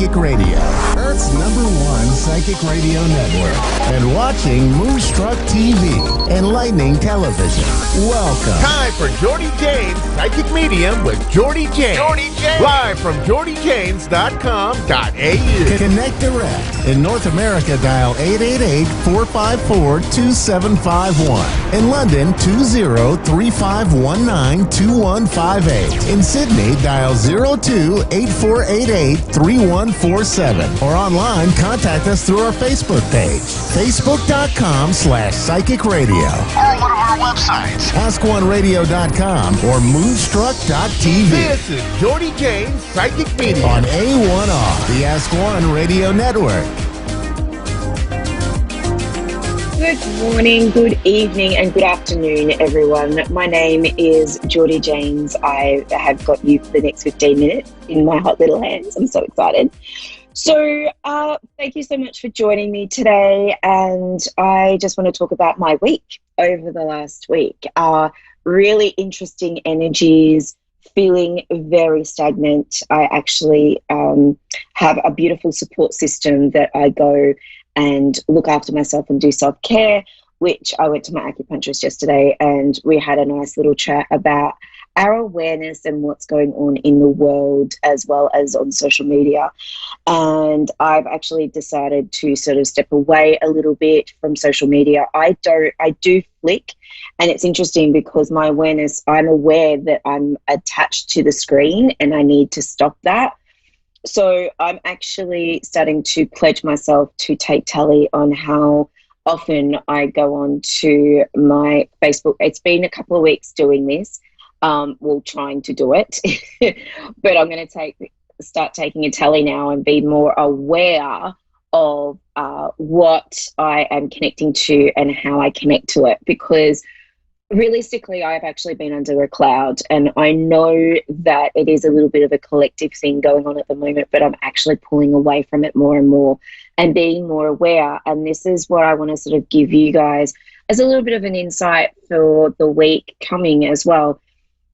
Psychic Radio, Earth's #1 psychic radio network, and watching Moonstruck TV, enlightening television. Welcome. Time for Jordy James Psychic Medium with Jordy James. Live from jordyjames.com.au. Connect direct. In North America, dial 888-454-2751. In London, 20-3519-2158. In Sydney, dial 02-8488-3147. Or online, contact us through our Facebook page, facebook.com/psychic radio. Or one of our websites, askoneradio.com or moonstruck.tv. This is Jordy James Psychic Medium On A1R, the Ask One Radio Network. Good morning, good evening, and good afternoon, everyone. My name is Jordy James. I have got you for the next 15 minutes in my hot little hands. I'm so excited. So thank you so much for joining me today. And I just want to talk about my week over the last week. Really interesting energies, feeling very stagnant. I actually have a beautiful support system that I go and look after myself and do self-care, which I went to my acupuncturist yesterday and we had a nice little chat about our awareness and what's going on in the world as well as on social media. And I've actually decided to sort of step away a little bit from social media. I do flick, and it's interesting because my awareness, I'm aware that I'm attached to the screen and I need to stop that. So I'm actually starting to pledge myself to take tally on how often I go on to my Facebook. It's been a couple of weeks doing this, trying to do it, but I'm going to start taking a tally now and be more aware of what I am connecting to and how I connect to it, because realistically, I've actually been under a cloud, and I know that it is a little bit of a collective thing going on at the moment, but I'm actually pulling away from it more and more and being more aware. And this is what I want to sort of give you guys as a little bit of an insight for the week coming as well,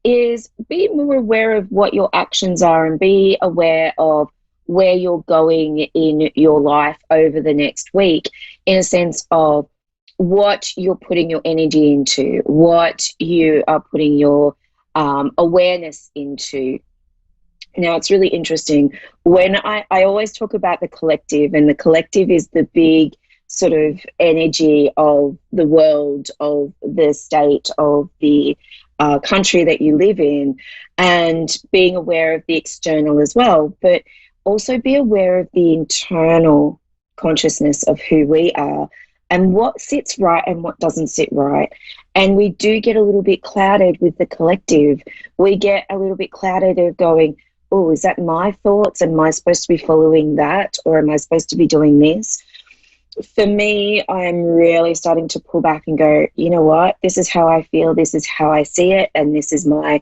is be more aware of what your actions are and be aware of where you're going in your life over the next week, in a sense of what you're putting your energy into, what you are putting your awareness into. Now, it's really interesting. When I always talk about the collective, and the collective is the big sort of energy of the world, of the state, of the country that you live in, and being aware of the external as well, but also be aware of the internal consciousness of who we are and what sits right and what doesn't sit right. And we do get a little bit clouded with the collective. We get a little bit clouded of going, oh, is that my thoughts? Am I supposed to be following that? Or am I supposed to be doing this? For me, I am really starting to pull back and go, you know what? This is how I feel. This is how I see it. And this is my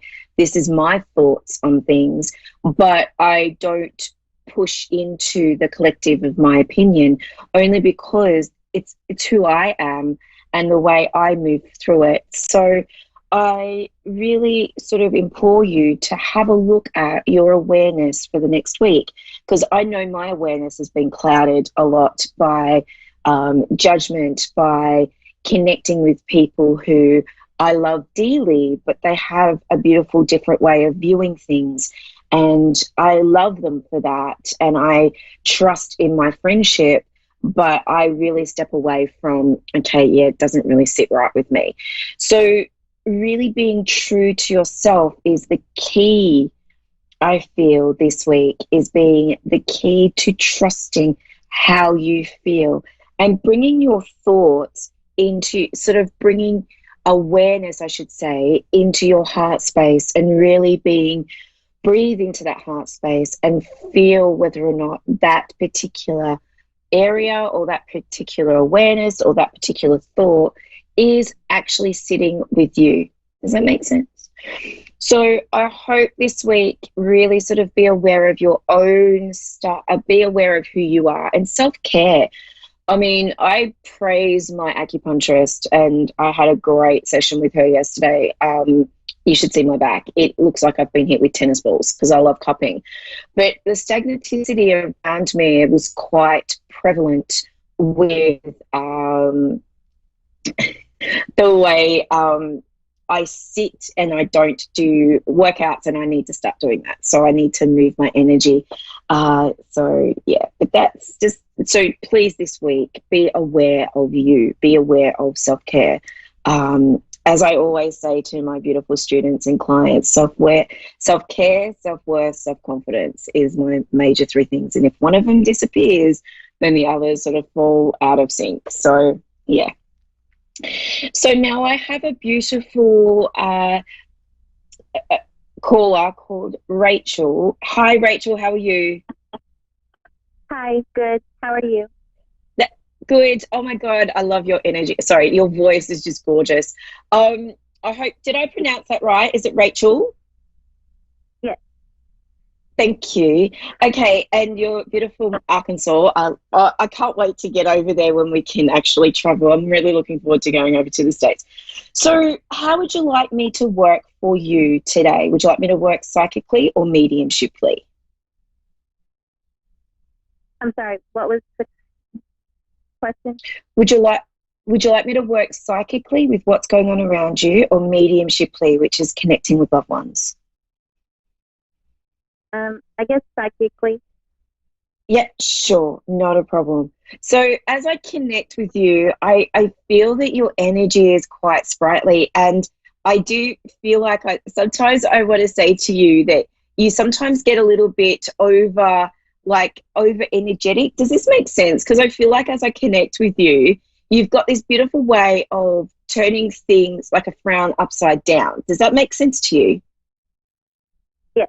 thoughts on things. But I don't push into the collective of my opinion, only because it's who I am and the way I move through it. So I really sort of implore you to have a look at your awareness for the next week, because I know my awareness has been clouded a lot by judgment, by connecting with people who I love dearly, but they have a beautiful, different way of viewing things. And I love them for that. And I trust in my friendship, but I really step away from, okay, yeah, it doesn't really sit right with me. So really being true to yourself is the key, I feel, this week, is being the key to trusting how you feel and bringing your thoughts into, sort of bringing awareness, I should say, into your heart space, and really breathe into that heart space and feel whether or not that particular area or that particular awareness or that particular thought is actually sitting with you. Does that make sense? So I hope this week really sort of be aware of your own stuff, be aware of who you are, and self-care. I mean, I praise my acupuncturist, and I had a great session with her yesterday. You should see my back. It looks like I've been hit with tennis balls because I love cupping. But the stagnaticity around me was quite prevalent with the way I sit and I don't do workouts, and I need to start doing that. So I need to move my energy. So yeah, but that's just, so please this week, be aware of you, be aware of self-care. As I always say to my beautiful students and clients, self-care, self-worth, self-confidence is my major three things. And if one of them disappears, then the others sort of fall out of sync. So yeah. So now I have a beautiful caller called Rachel. Hi, Rachel. How are you? Hi, good. How are you? Good. Oh my God, I love your energy. Sorry, your voice is just gorgeous. I hope, did I pronounce that right? Is it Rachel? Yes. Thank you. Okay, and you're beautiful Arkansas. I can't wait to get over there when we can actually travel. I'm really looking forward to going over to the States. So how would you like me to work for you today? Would you like me to work psychically or mediumshiply? I'm sorry, what was the question? Would you like me to work psychically with what's going on around you, or mediumshiply, which is connecting with loved ones? I guess psychically. Yeah, sure, not a problem. So as I connect with you, I feel that your energy is quite sprightly, and I do feel like sometimes I want to say to you that you sometimes get a little bit over energetic. Does this make sense? Because I feel like as I connect with you, you've got this beautiful way of turning things like a frown upside down. Does that make sense to you? Yes.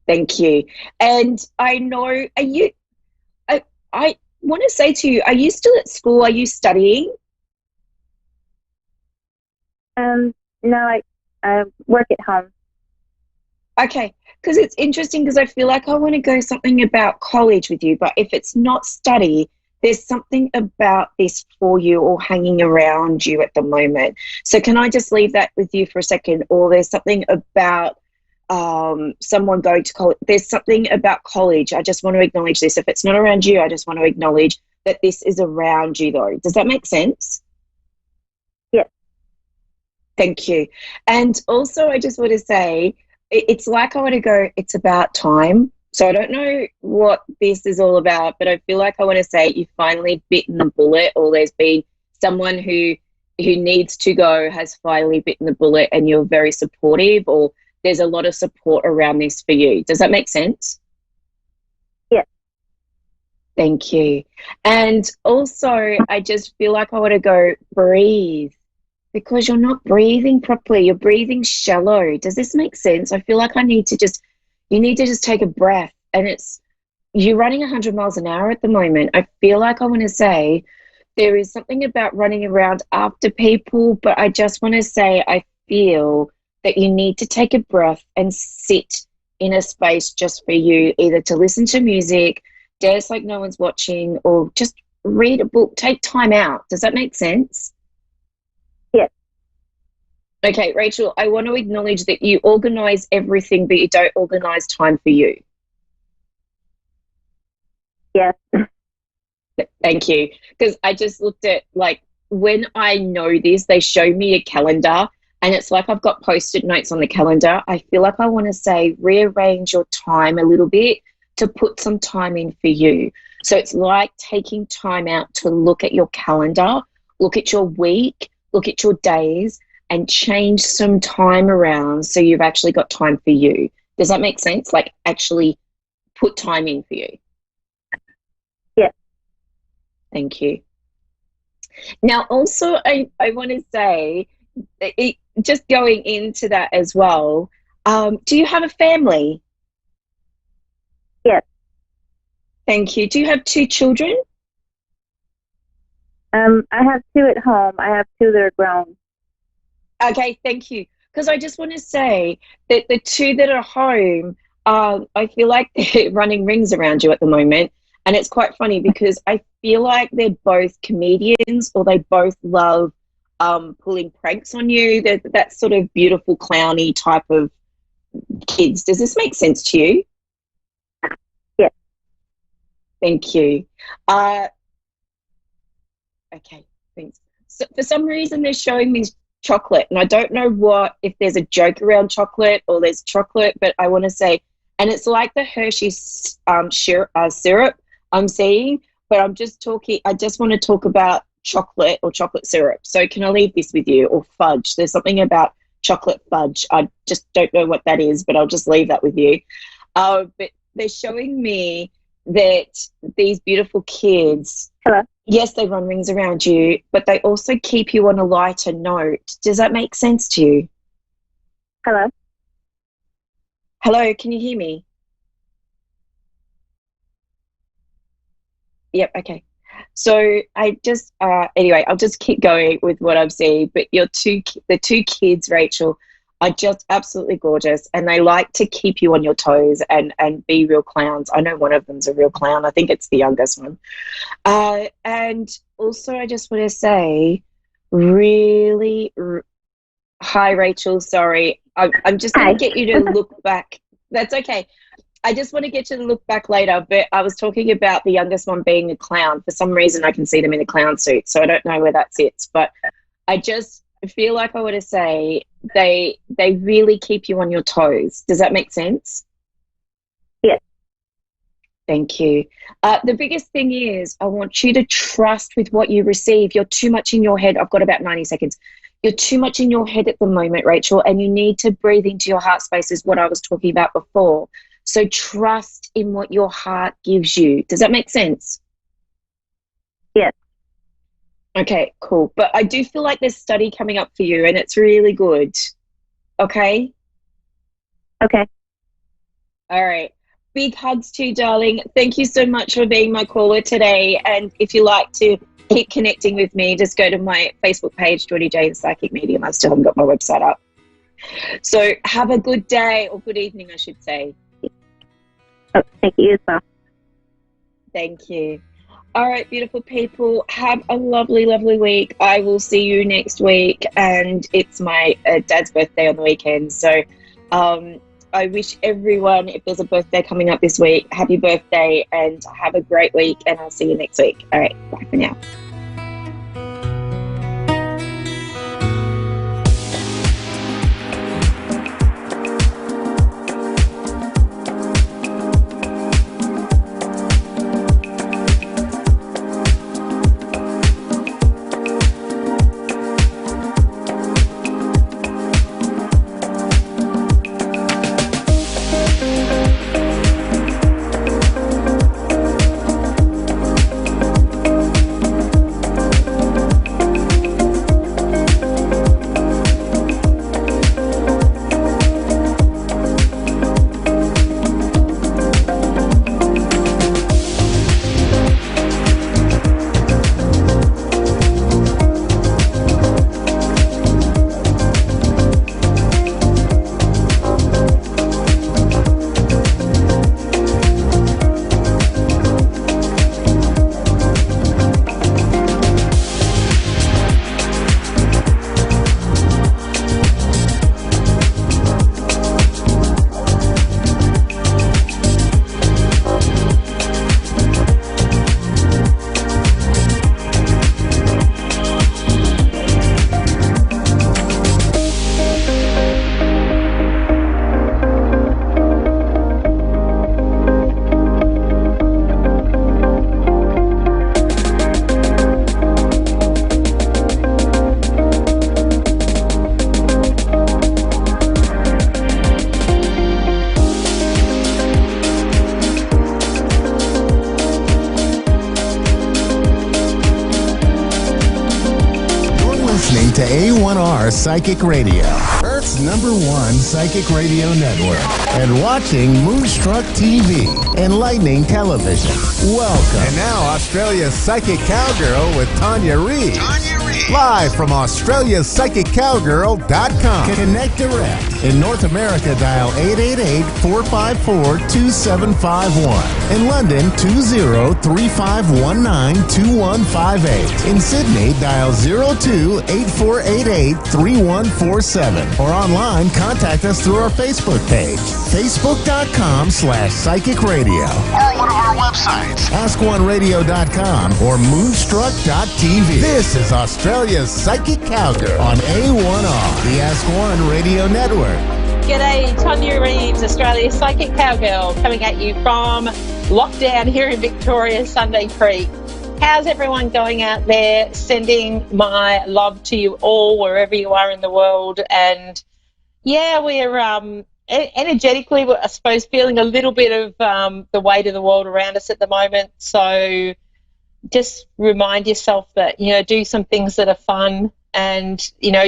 Thank you. And I know, I want to say to you, are you still at school? Are you studying? No, I work at home. Okay, because it's interesting, because I feel like I want to go something about college with you, but if it's not study, there's something about this for you or hanging around you at the moment. So can I just leave that with you for a second? Or there's something about someone going to college. There's something about college. I just want to acknowledge this. If it's not around you, I just want to acknowledge that this is around you, though. Does that make sense? Yes. Thank you. And also, I just want to say, it's like I want to go, it's about time. So I don't know what this is all about, but I feel like I want to say you've finally bitten the bullet, or there's been someone who needs to go has finally bitten the bullet, and you're very supportive, or there's a lot of support around this for you. Does that make sense? Yes. Thank you. And also, I just feel like I want to go, breathe. Because you're not breathing properly. You're breathing shallow. Does this make sense? I feel like you need to just take a breath. And you're running 100 miles an hour at the moment. I feel like I want to say there is something about running around after people, but I just want to say I feel that you need to take a breath and sit in a space just for you, either to listen to music, dance like no one's watching, or just read a book. Take time out. Does that make sense? Yes. Okay, Rachel, I want to acknowledge that you organise everything, but you don't organise time for you. Yes. Thank you. Because I just looked at, like, when I know this, they show me a calendar, and it's like I've got post-it notes on the calendar. I feel like I want to say rearrange your time a little bit to put some time in for you. So it's like taking time out to look at your calendar, look at your week, look at your days, and change some time around so you've actually got time for you. Does that make sense? Like, actually put time in for you. Yes. Thank you. Now, also, I want to say, just going into that as well, do you have a family? Yes. Thank you. Do you have 2 children? I have 2 at home. I have 2 that are grown. Okay, thank you. Because I just want to say that the 2 that are home, I feel like they're running rings around you at the moment. And it's quite funny because I feel like they're both comedians, or they both love pulling pranks on you. That sort of beautiful clowny type of kids. Does this make sense to you? Yeah. Thank you. Okay, thanks. So for some reason, they're showing me chocolate, and I don't know if there's a joke around chocolate or there's chocolate, but I want to say, and it's like the Hershey's syrup I'm seeing, but I just want to talk about chocolate or chocolate syrup. So can I leave this with you? Or fudge? There's something about chocolate fudge. I just don't know what that is, but I'll just leave that with you. But they're showing me that these beautiful kids, Hello? yes, they run rings around you, but they also keep you on a lighter note. Does that make sense to you? Hello? Hello, can you hear me? Yep, okay. So I just, anyway, I'll just keep going with what I'm seeing. But the two kids, Rachel, are just absolutely gorgeous, and they like to keep you on your toes and be real clowns. I know one of them's a real clown. I think it's the youngest one. And also, I just want to say, hi, Rachel. Sorry, I'm just going Hi. to get you to look back. That's okay. I just want to get you to look back later, but I was talking about the youngest one being a clown. For some reason, I can see them in a clown suit, so I don't know where that sits. But I just feel like I want to say they really keep you on your toes. Does that make sense? Yes. Thank you. The biggest thing is I want you to trust with what you receive. You're too much in your head. I've got about 90 seconds. You're too much in your head at the moment, Rachel, and you need to breathe into your heart space, is what I was talking about before. So trust in what your heart gives you. Does that make sense? Yes. Okay, cool. But I do feel like there's study coming up for you, and it's really good. Okay? Okay. All right. Big hugs to you, darling. Thank you so much for being my caller today. And if you like to keep connecting with me, just go to my Facebook page, Geordie J, the Psychic Medium. I still haven't got my website up. So have a good day, or good evening, I should say. Oh, thank you as well. Thank you. All right, beautiful people. Have a lovely, lovely week. I will see you next week. And it's my dad's birthday on the weekend. So I wish everyone, if there's a birthday coming up this week, happy birthday and have a great week. And I'll see you next week. All right, bye for now. To A1R Psychic Radio. Earth's #1 psychic radio network, and watching Moonstruck TV, enlightening television. Welcome. And now, Australia's Psychic Cowgirl with Tanya Reid. Live from AustraliaPsychicCowgirl.com. Connect direct. In North America, dial 888-454-2751. In London, 20-3519-2158. In Sydney, dial 02-8488-3147. Or online, contact us through our Facebook page, facebook.com/Psychic Radio. Or one of our websites. AskOneRadio.com or Moonstruck.tv. This is Australia's Psychic Cowgirl on A1R, the Ask One Radio Network. G'day, Tanya Reeves, Australia's Psychic Cowgirl, coming at you from lockdown here in Victoria, Sunday Creek. How's everyone going out there? Sending my love to you all, wherever you are in the world. And yeah, we're energetically, I suppose, feeling a little bit of the weight of the world around us at the moment. So just remind yourself that, do some things that are fun and,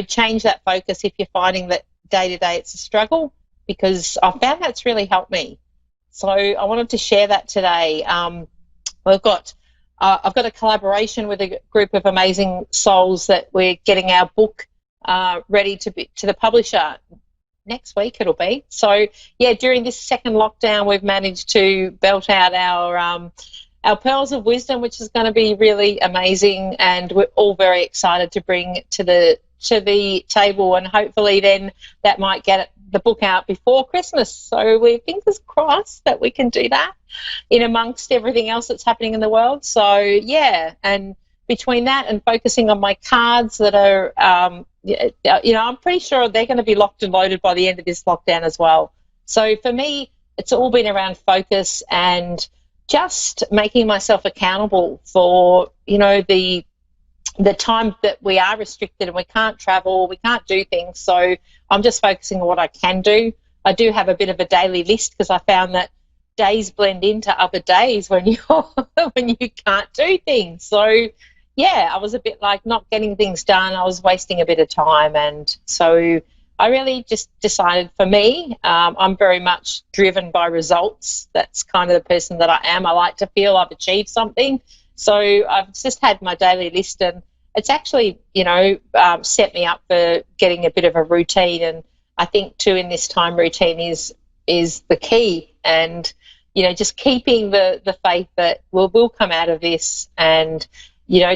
change that focus if you're finding that day to day it's a struggle, because I found that's really helped me. So I wanted to share that today. I've got a collaboration with a group of amazing souls that we're getting our book ready to the publisher. Next week it'll be. So yeah, during this second lockdown, we've managed to belt out our Pearls of Wisdom, which is going to be really amazing, and we're all very excited to bring to the table, and hopefully then that might get the book out before Christmas. So we're fingers crossed that we can do that in amongst everything else that's happening in the world. So yeah, and between that and focusing on my cards that are, I'm pretty sure they're going to be locked and loaded by the end of this lockdown as well. So for me, it's all been around focus and just making myself accountable for, the time that we are restricted and we can't travel, we can't do things. So I'm just focusing on what I can do. I do have a bit of a daily list because I found that days blend into other days when you can't do things. So yeah, I was a bit like not getting things done. I was wasting a bit of time, and so I really just decided, for me, I'm very much driven by results. That's kind of the person that I am. I like to feel I've achieved something. So I've just had my daily list, and it's actually, set me up for getting a bit of a routine. And I think too, in this time, routine is the key. And, just keeping the faith that we'll come out of this, and,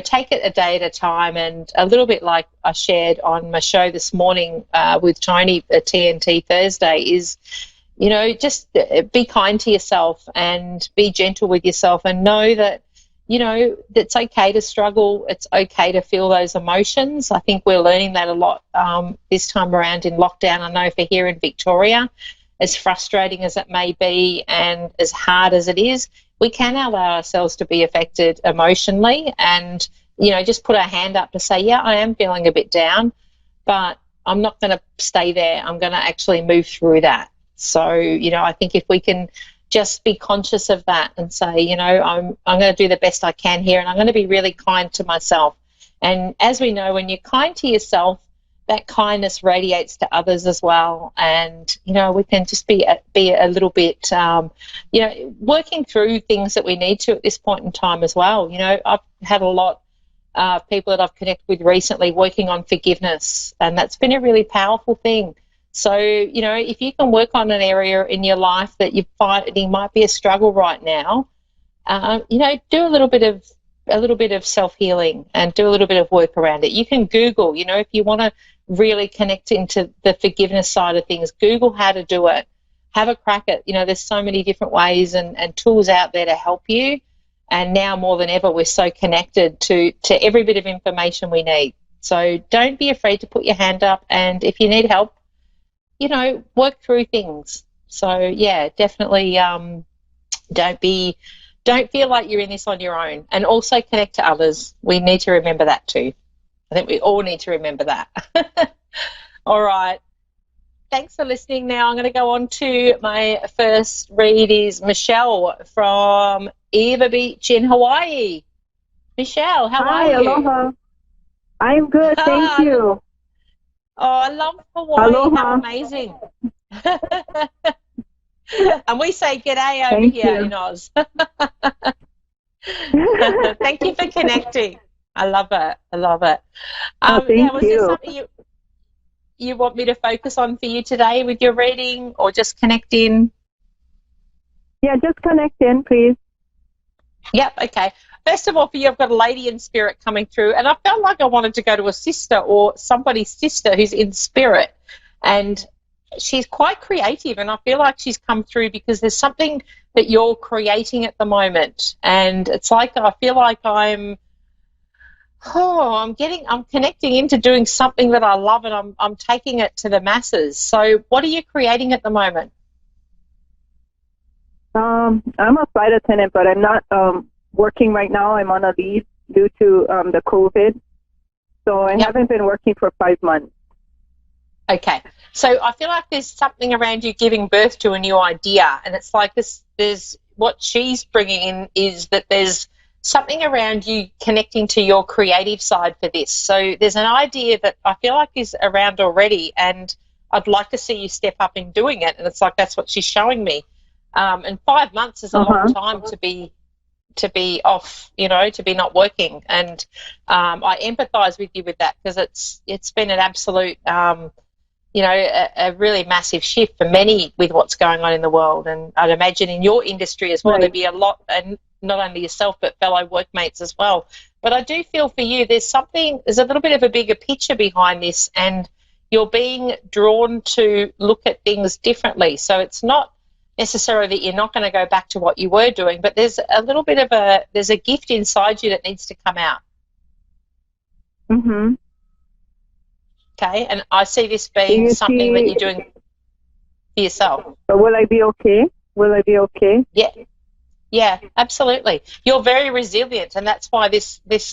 take it a day at a time. And a little bit like I shared on my show this morning with Tony at TNT Thursday is, just be kind to yourself and be gentle with yourself, and know that, it's okay to struggle. It's okay to feel those emotions. I think we're learning that a lot this time around in lockdown. I know for here in Victoria, as frustrating as it may be and as hard as it is, we can allow ourselves to be affected emotionally and, just put our hand up to say, yeah, I am feeling a bit down, but I'm not going to stay there. I'm going to actually move through that. So, I think if we can just be conscious of that and say, I'm going to do the best I can here, and I'm going to be really kind to myself. And as we know, when you're kind to yourself, that kindness radiates to others as well. And, we can just be a little bit, working through things that we need to at this point in time as well. I've had a lot of people that I've connected with recently working on forgiveness, and that's been a really powerful thing. So, if you can work on an area in your life that you're finding might be a struggle right now, do a little bit of self-healing and do a little bit of work around it. You can Google, if you want to really connect into the forgiveness side of things, Google how to do it. Have a crack at, there's so many different ways and tools out there to help you. And now more than ever, we're so connected to every bit of information we need. So don't be afraid to put your hand up. And if you need help, work through things. So yeah, definitely don't feel like you're in this on your own, and also connect to others. We need to remember that too. I think we all need to remember that. All right. Thanks for listening. Now I'm going to go on to my first read is Michelle from Eva Beach in Hawaii. Michelle, how are you? Hi, aloha. I'm good, thank you. Oh, I love Hawaii. Aloha. How amazing. And we say g'day over Thank here you. in Oz. Thank you for connecting. I love it. I love it. Thank Now, was there you. something you want me to focus on for you today with your reading, or just connect in? Yeah, just connect in, please. Yep, okay. First of all, for you, I've got a lady in spirit coming through, and I felt like I wanted to go to a sister or somebody's sister who's in spirit, and she's quite creative, and I feel like she's come through because there's something that you're creating at the moment, and it's like I feel like I'm connecting into doing something that I love, and I'm taking it to the masses. So what are you creating at the moment? I'm a flight attendant, but I'm not working right now. I'm on a leave due to the COVID. So I haven't been working for 5 months. Okay. So I feel like there's something around you giving birth to a new idea, and it's like there's what she's bringing in is that there's something around you connecting to your creative side for this. So there's an idea that I feel like is around already, and I'd like to see you step up in doing it, and it's like that's what she's showing me. And 5 months is a long time to be off, to be not working, and I empathise with you with that, because it's been an absolute a really massive shift for many with what's going on in the world, and I'd imagine in your industry as well. Right. There'd be a lot, and not only yourself but fellow workmates as well. But I do feel for you there's a little bit of a bigger picture behind this, and you're being drawn to look at things differently. So it's not necessarily that you're not going to go back to what you were doing, but there's a little bit of there's a gift inside you that needs to come out. Mm-hmm. Okay, and I see this being something that you're doing for yourself. But will I be okay? Will I be okay? Yeah, absolutely. You're very resilient, and that's why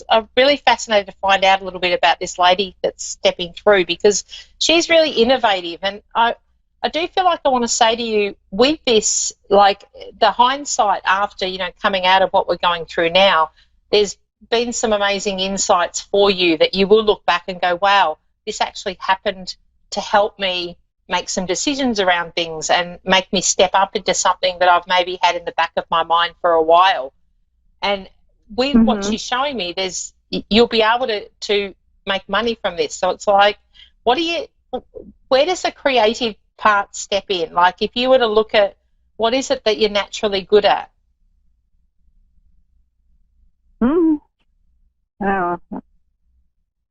I'm really fascinated to find out a little bit about this lady that's stepping through, because she's really innovative, and I do feel like I want to say to you with this, like the hindsight after, coming out of what we're going through now, there's been some amazing insights for you that you will look back and go, wow, this actually happened to help me make some decisions around things and make me step up into something that I've maybe had in the back of my mind for a while. And with what she's showing me, you'll be able to make money from this. So it's like, where does the creative part step in? Like if you were to look at what is it that you're naturally good at?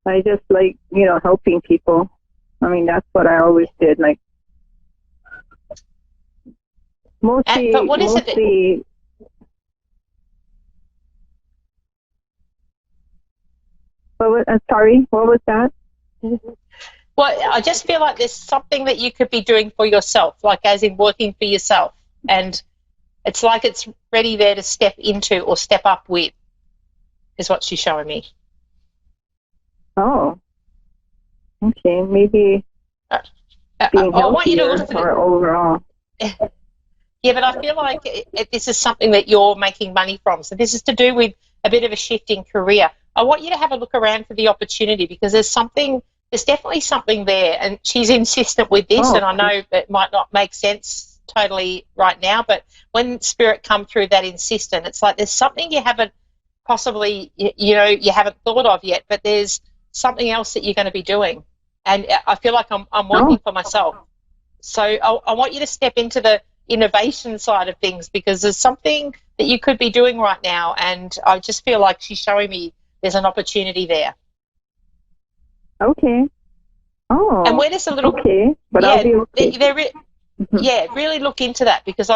I just like, helping people. I mean, that's what I always did. Like mostly. But what is it? Sorry, what was that? Well, I just feel like there's something that you could be doing for yourself, like as in working for yourself, and it's like it's ready there to step into or step up with, is what she's showing me. Oh, okay, maybe being healthier or overall. Yeah, but I feel like this is something that you're making money from. So this is to do with a bit of a shift in career. I want you to have a look around for the opportunity, because there's definitely something there. And she's insistent with this, and I know it might not make sense totally right now, but when spirit come through that insistent, it's like there's something you haven't possibly, you haven't thought of yet, but there's something else that you're going to be doing. And I feel like I'm working for myself. So I want you to step into the innovation side of things, because there's something that you could be doing right now, and I just feel like she's showing me there's an opportunity there. Okay. Oh. And where does a little but I'll be okay. Yeah, really look into that, because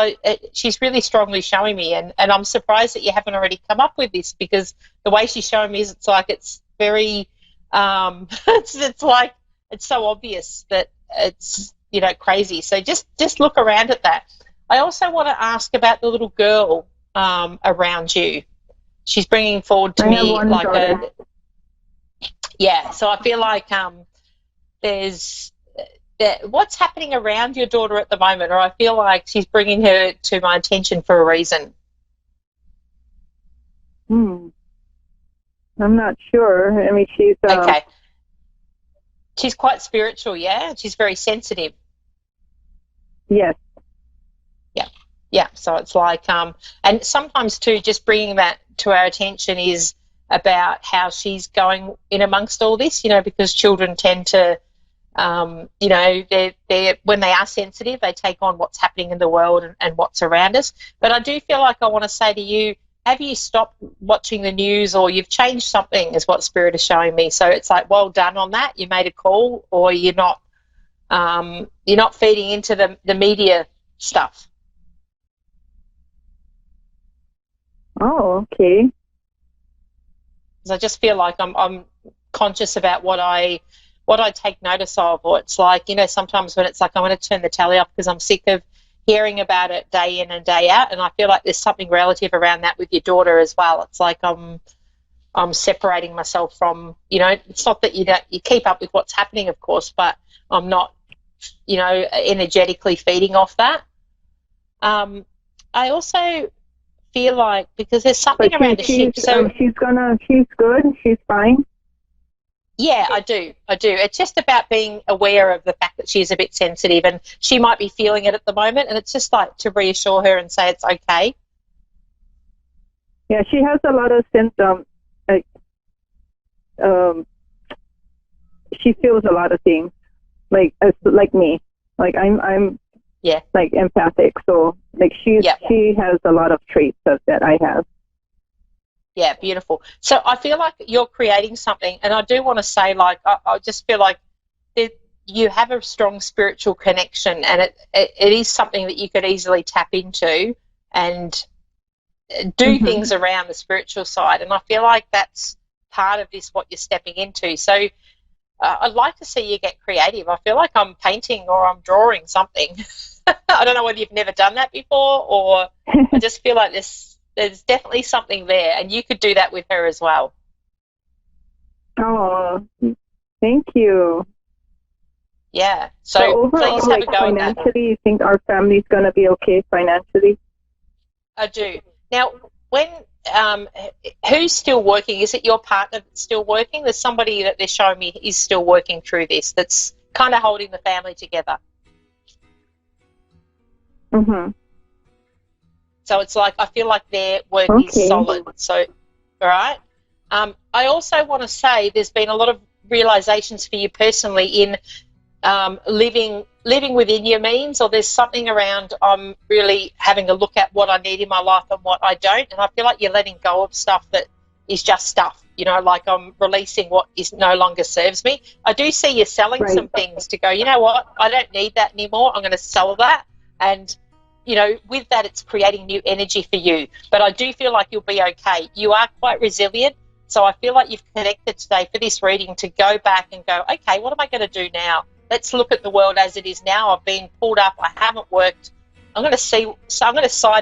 she's really strongly showing me, and I'm surprised that you haven't already come up with this, because the way she's showing me is it's very it's like it's so obvious that it's crazy. So just look around at that. I also want to ask about the little girl around you. She's bringing forward to me like so I feel like there's what's happening around your daughter at the moment, or I feel like she's bringing her to my attention for a reason. I'm not sure. I mean, she's okay. She's quite spiritual, yeah? She's very sensitive. Yes. Yeah. So it's like, and sometimes too, just bringing that to our attention is about how she's going in amongst all this, because children tend to, they're when they are sensitive, they take on what's happening in the world and what's around us. But I do feel like I want to say to you, have you stopped watching the news, or you've changed something, is what Spirit is showing me. So it's like, well done on that. You made a call, or you're not feeding into the media stuff. Oh, okay. Because I just feel like I'm conscious about what I take notice of, or it's like, sometimes when it's like I'm going to turn the tally off because I'm sick of hearing about it day in and day out, and I feel like there's something relative around that with your daughter as well. It's like I'm separating myself from, it's not that you keep up with what's happening, of course, but I'm not, energetically feeding off that. I also feel like, because there's something around the ship. So she's good. She's fine. Yeah, I do. It's just about being aware of the fact that she's a bit sensitive, and she might be feeling it at the moment, and it's just like to reassure her and say it's okay. Yeah, she has a lot of symptoms. She feels a lot of things, like me. Like I'm like empathic, so like she has a lot of traits that I have. Yeah, beautiful. So I feel like you're creating something, and I do want to say, like, I just feel like you have a strong spiritual connection, and it is something that you could easily tap into and do things around the spiritual side. And I feel like that's part of this, what you're stepping into. So I'd like to see you get creative. I feel like I'm painting or I'm drawing something. I don't know whether you've never done that before, or I just feel like there's definitely something there, and you could do that with her as well. Oh, thank you. Yeah. So overall, please have a go at that. Financially, you think our family's going to be okay financially? I do. Now, when who's still working? Is it your partner that's still working? There's somebody that they're showing me is still working through this, that's kind of holding the family together. Mm-hmm. So it's like, I feel like their work is solid. So, all right. I also want to say there's been a lot of realizations for you personally in living within your means, or there's something around really having a look at what I need in my life and what I don't. And I feel like you're letting go of stuff that is just stuff, like I'm releasing what no longer serves me. I do see you selling some things to go, you know what, I don't need that anymore. I'm going to sell that. And with that, it's creating new energy for you. But I do feel like you'll be okay. You are quite resilient. So I feel like you've connected today for this reading to go back and go, okay, what am I going to do now? Let's look at the world as it is now. I've been pulled up. I haven't worked. I'm going to side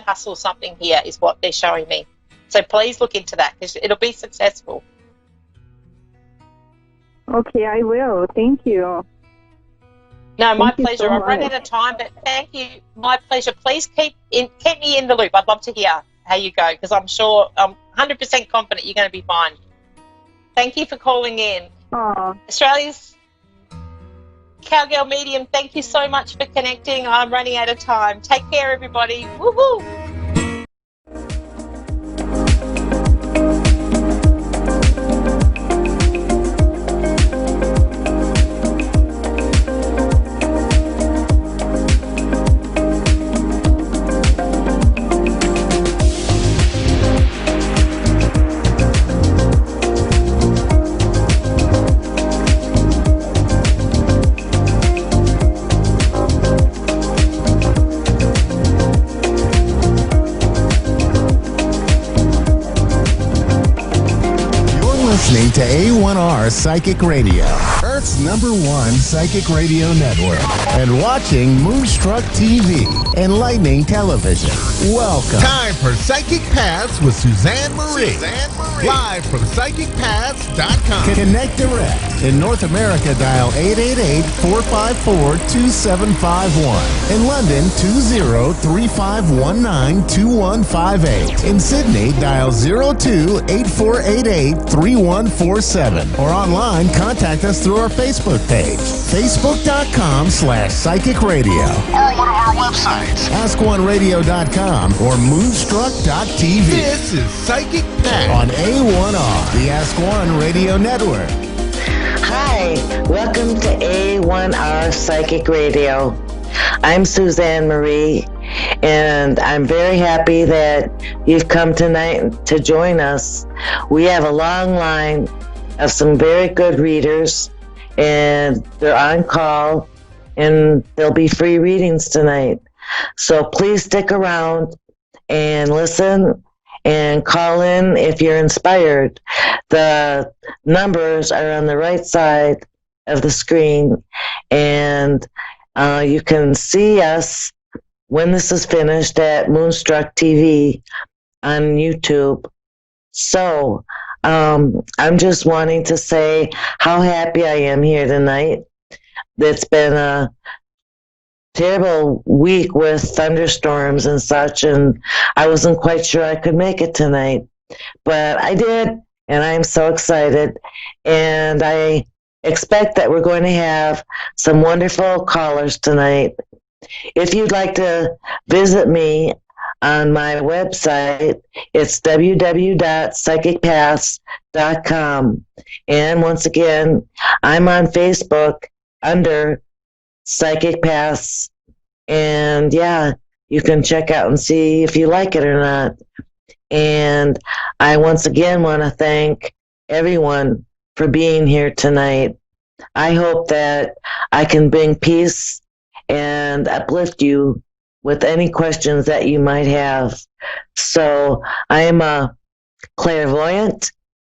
hustle something here, is what they're showing me. So please look into that, because it'll be successful. Okay, I will. Thank you. No, my pleasure. I've run out of time, but thank you. My pleasure. Please keep me in the loop. I'd love to hear how you go, because I'm 100% confident you're going to be fine. Thank you for calling in. Aww. Australia's Cowgirl Medium, thank you so much for connecting. I'm running out of time. Take care, everybody. Woohoo! Listening to A1R Psychic Radio, Earth's #1 psychic radio network, and watching Moonstruck TV, enlightening television. Welcome. Time for Psychic Paths with Suzanne Marie. Live from PsychicPaths.com. Connect direct. In North America, dial 888-454-2751. In London, 20-3519-2158. In Sydney, dial 02-8488-3147. Or online, contact us through our Facebook page, facebook.com/Psychic Radio. Or one of our websites. AskOneRadio.com or Moonstruck.tv. This is Psychic Pat On A1R, the Ask One Radio Network. Hi, welcome to A1R Psychic Radio. I'm Suzanne Marie, and I'm very happy that you've come tonight to join us. We have a long line of some very good readers, and they're on call, and there'll be free readings tonight. So please stick around and listen and call in if you're inspired. The numbers are on the right side of the screen, and you can see us when this is finished at Moonstruck TV on YouTube. So I'm just wanting to say how happy I am here tonight. It's been a terrible week with thunderstorms and such, and I wasn't quite sure I could make it tonight, but I did, and I'm so excited, and I expect that we're going to have some wonderful callers tonight. If you'd like to visit me on my website, it's www.psychicpaths.com, and once again, I'm on Facebook under Psychic Paths, and yeah, you can check out and see if you like it or not. And I once again want to thank everyone for being here tonight. I hope that I can bring peace and uplift you with any questions that you might have. So I'm a clairvoyant,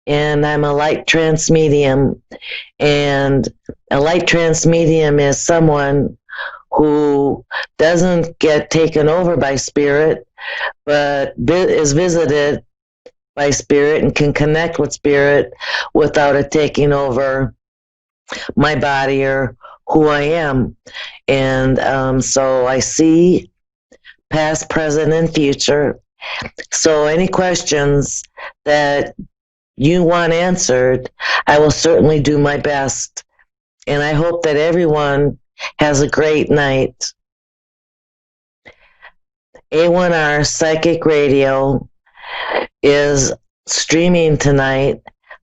and I'm a light trance medium. And a light trance medium is someone who doesn't get taken over by spirit, but is visited by spirit and can connect with spirit without it taking over my body or who I am. And so I see past, present, and future. So any questions that you want answered, I will certainly do my best. And I hope that everyone has a great night. A1R Psychic Radio is streaming tonight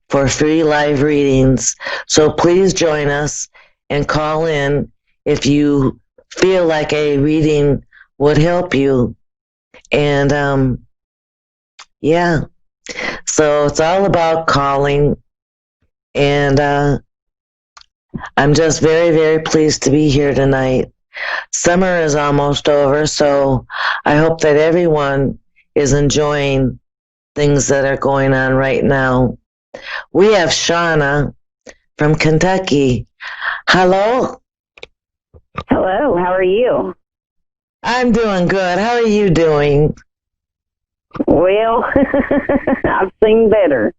for free live readings. So please join us and call in if you feel like a reading would help you. And yeah, so it's all about calling. And I'm just very, very pleased to be here tonight. Summer is almost over, so I hope that everyone is enjoying things that are going on right now. We have Shauna from Kentucky. Hello? Hello, how are you? I'm doing good. How are you doing? Well, I've seen better.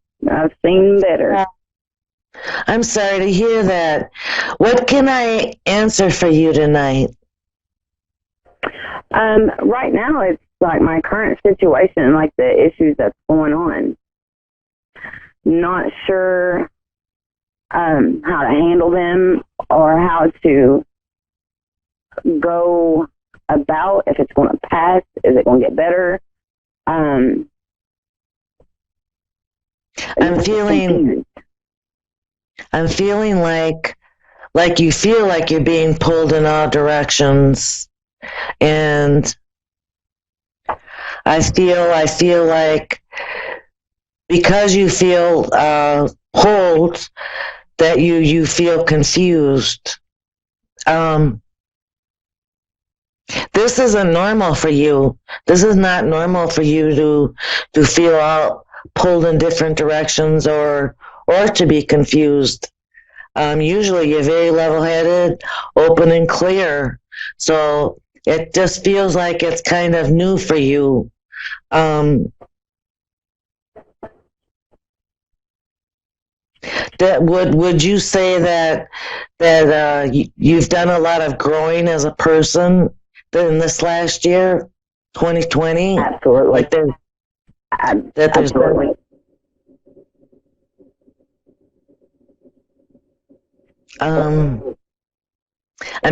I'm sorry to hear that. What can I answer for you tonight? Right now, it's like my current situation, like the issues that's going on. Not sure how to handle them or how to go about, if it's going to pass, is it going to get better? I'm feeling like you feel like you're being pulled in all directions, and I feel like because you feel pulled, that you feel confused. This isn't normal for you. This is not normal for you to feel all pulled in different directions or to be confused. Usually you're very level-headed, open and clear. So it just feels like it's kind of new for you. That would you say that you've done a lot of growing as a person in this last year, 2020? Absolutely. Like there's Absolutely. I'm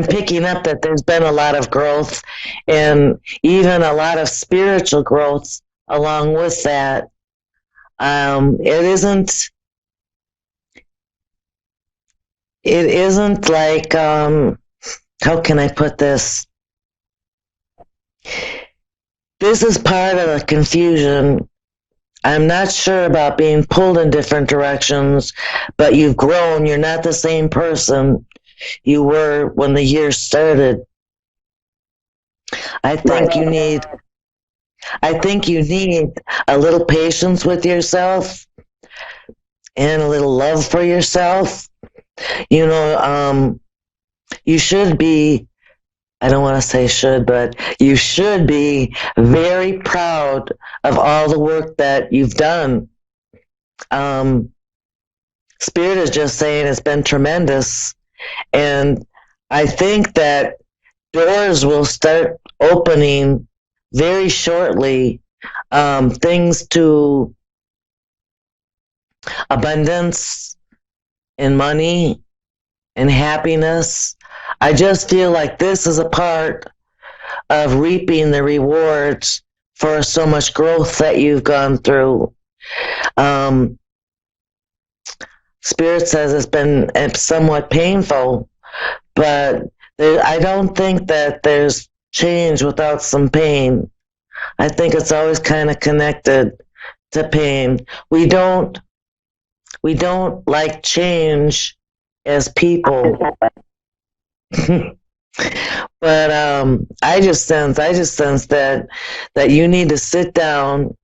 picking up that there's been a lot of growth and even a lot of spiritual growth along with that. It isn't like, how can I put this? This is part of the confusion. I'm not sure about being pulled in different directions, but you've grown. You're not the same person you were when the year started. I think you need a little patience with yourself and a little love for yourself. You should be, I don't want to say should, but you should be very proud of all the work that you've done. Spirit is just saying it's been tremendous. And I think that doors will start opening very shortly, things to abundance and money and happiness. I just feel like this is a part of reaping the rewards for so much growth that you've gone through. Spirit says it's been somewhat painful, but I don't think that there's change without some pain. I think it's always kind of connected to pain. We don't like change as people. But I just sense that you need to sit down,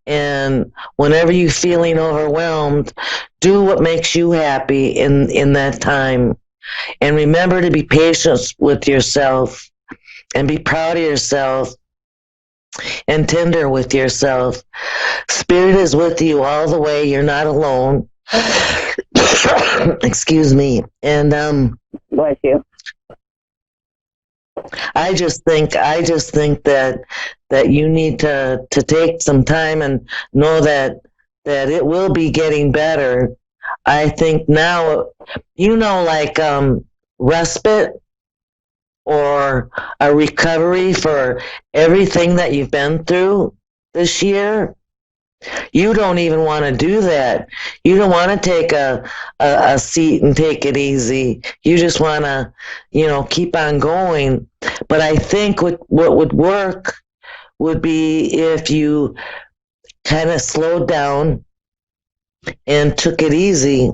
and whenever you're feeling overwhelmed, do what makes you happy in that time. And remember to be patient with yourself and be proud of yourself and tender with yourself. Spirit is with you all the way. You're not alone. Excuse me. And bless you. I just think that you need to take some time and know that it will be getting better. I think now, like respite or a recovery for everything that you've been through this year. You don't even want to do that. You don't want to take a seat and take it easy. You just want to, keep on going. But I think what would work would be if you kind of slowed down and took it easy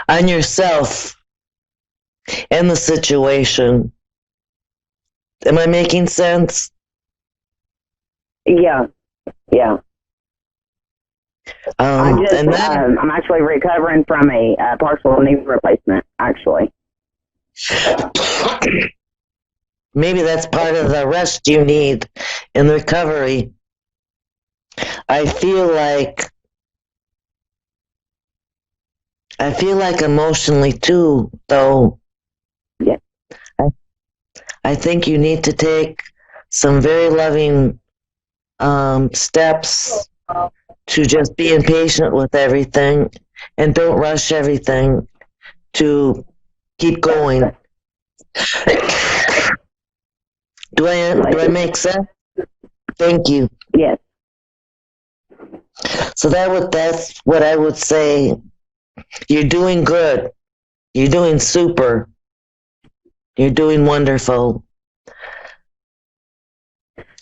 on yourself and the situation. Am I making sense? Yeah. I'm actually recovering from a partial knee replacement, actually. Maybe that's part of the rest you need in recovery. I feel like emotionally too, though. Yeah. I think you need to take some very loving steps to just being patient with everything and don't rush everything, to keep going. Do I make sense? Thank you. Yes. So that's what I would say. You're doing good. You're doing super. You're doing wonderful.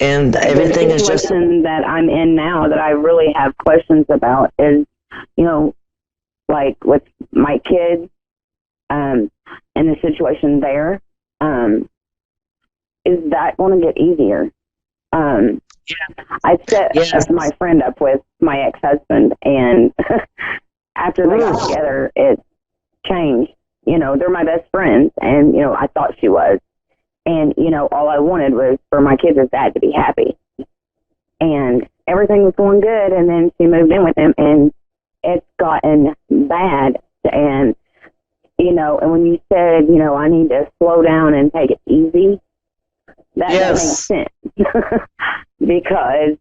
And everything is just... The situation that I'm in now that I really have questions about is, like with my kids and the situation there, is that going to get easier? I set my friend up with my ex-husband, and after they got together, it changed. They're my best friends, and, I thought she was. And, all I wanted was for my kids' dad to be happy. And everything was going good, and then she moved in with him, and it's gotten bad. And, and when you said, I need to slow down and take it easy, that makes sense. Because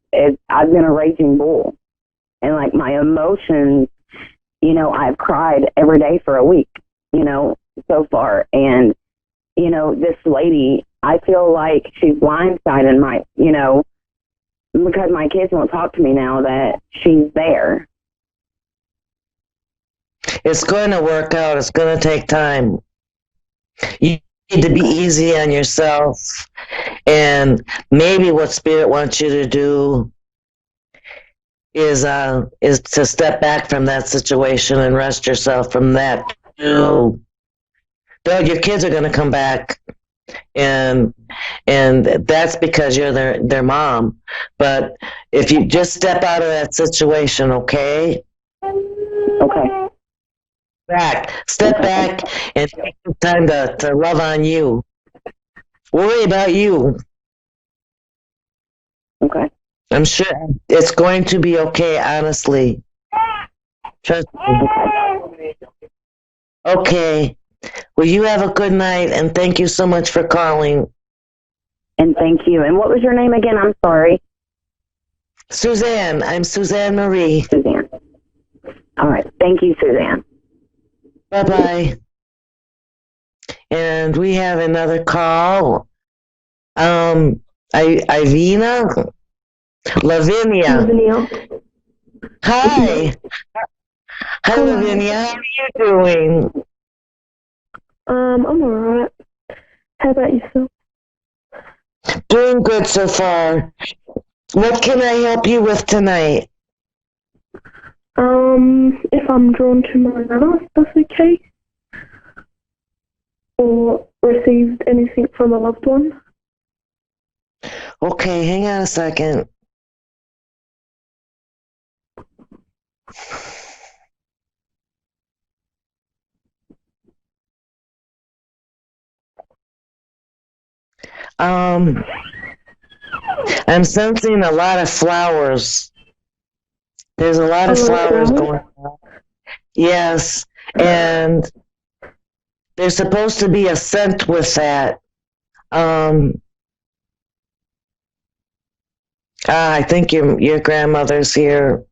I've been a raging bull. And, like, my emotions, I've cried every day for a week, so far. And, this lady, I feel like she's blindsiding because my kids won't talk to me now that she's there. It's going to work out. It's going to take time. You need to be easy on yourself. And maybe what Spirit wants you to do is to step back from that situation and rest yourself from that too. Doug, your kids are going to come back, and that's because you're their mom. But if you just step out of that situation, okay? Okay. Step back and take the time to love on you. Worry about you. Okay. I'm sure it's going to be okay, honestly. Trust me. Okay. Well, you have a good night, and thank you so much for calling. And thank you. And what was your name again? I'm sorry. Suzanne. I'm Suzanne Marie. Suzanne. All right. Thank you, Suzanne. Bye-bye. And we have another call. Ivina? Lavinia. Hi. Hi, Lavinia. How are you doing? I'm alright. How about yourself? Doing good so far. What can I help you with tonight? If I'm drawn to my nana, if that's okay. Or received anything from a loved one. Okay, hang on a second. I'm sensing a lot of flowers. There's a lot of flowers going on. Yes, and there's supposed to be a scent with that. I think your grandmother's here.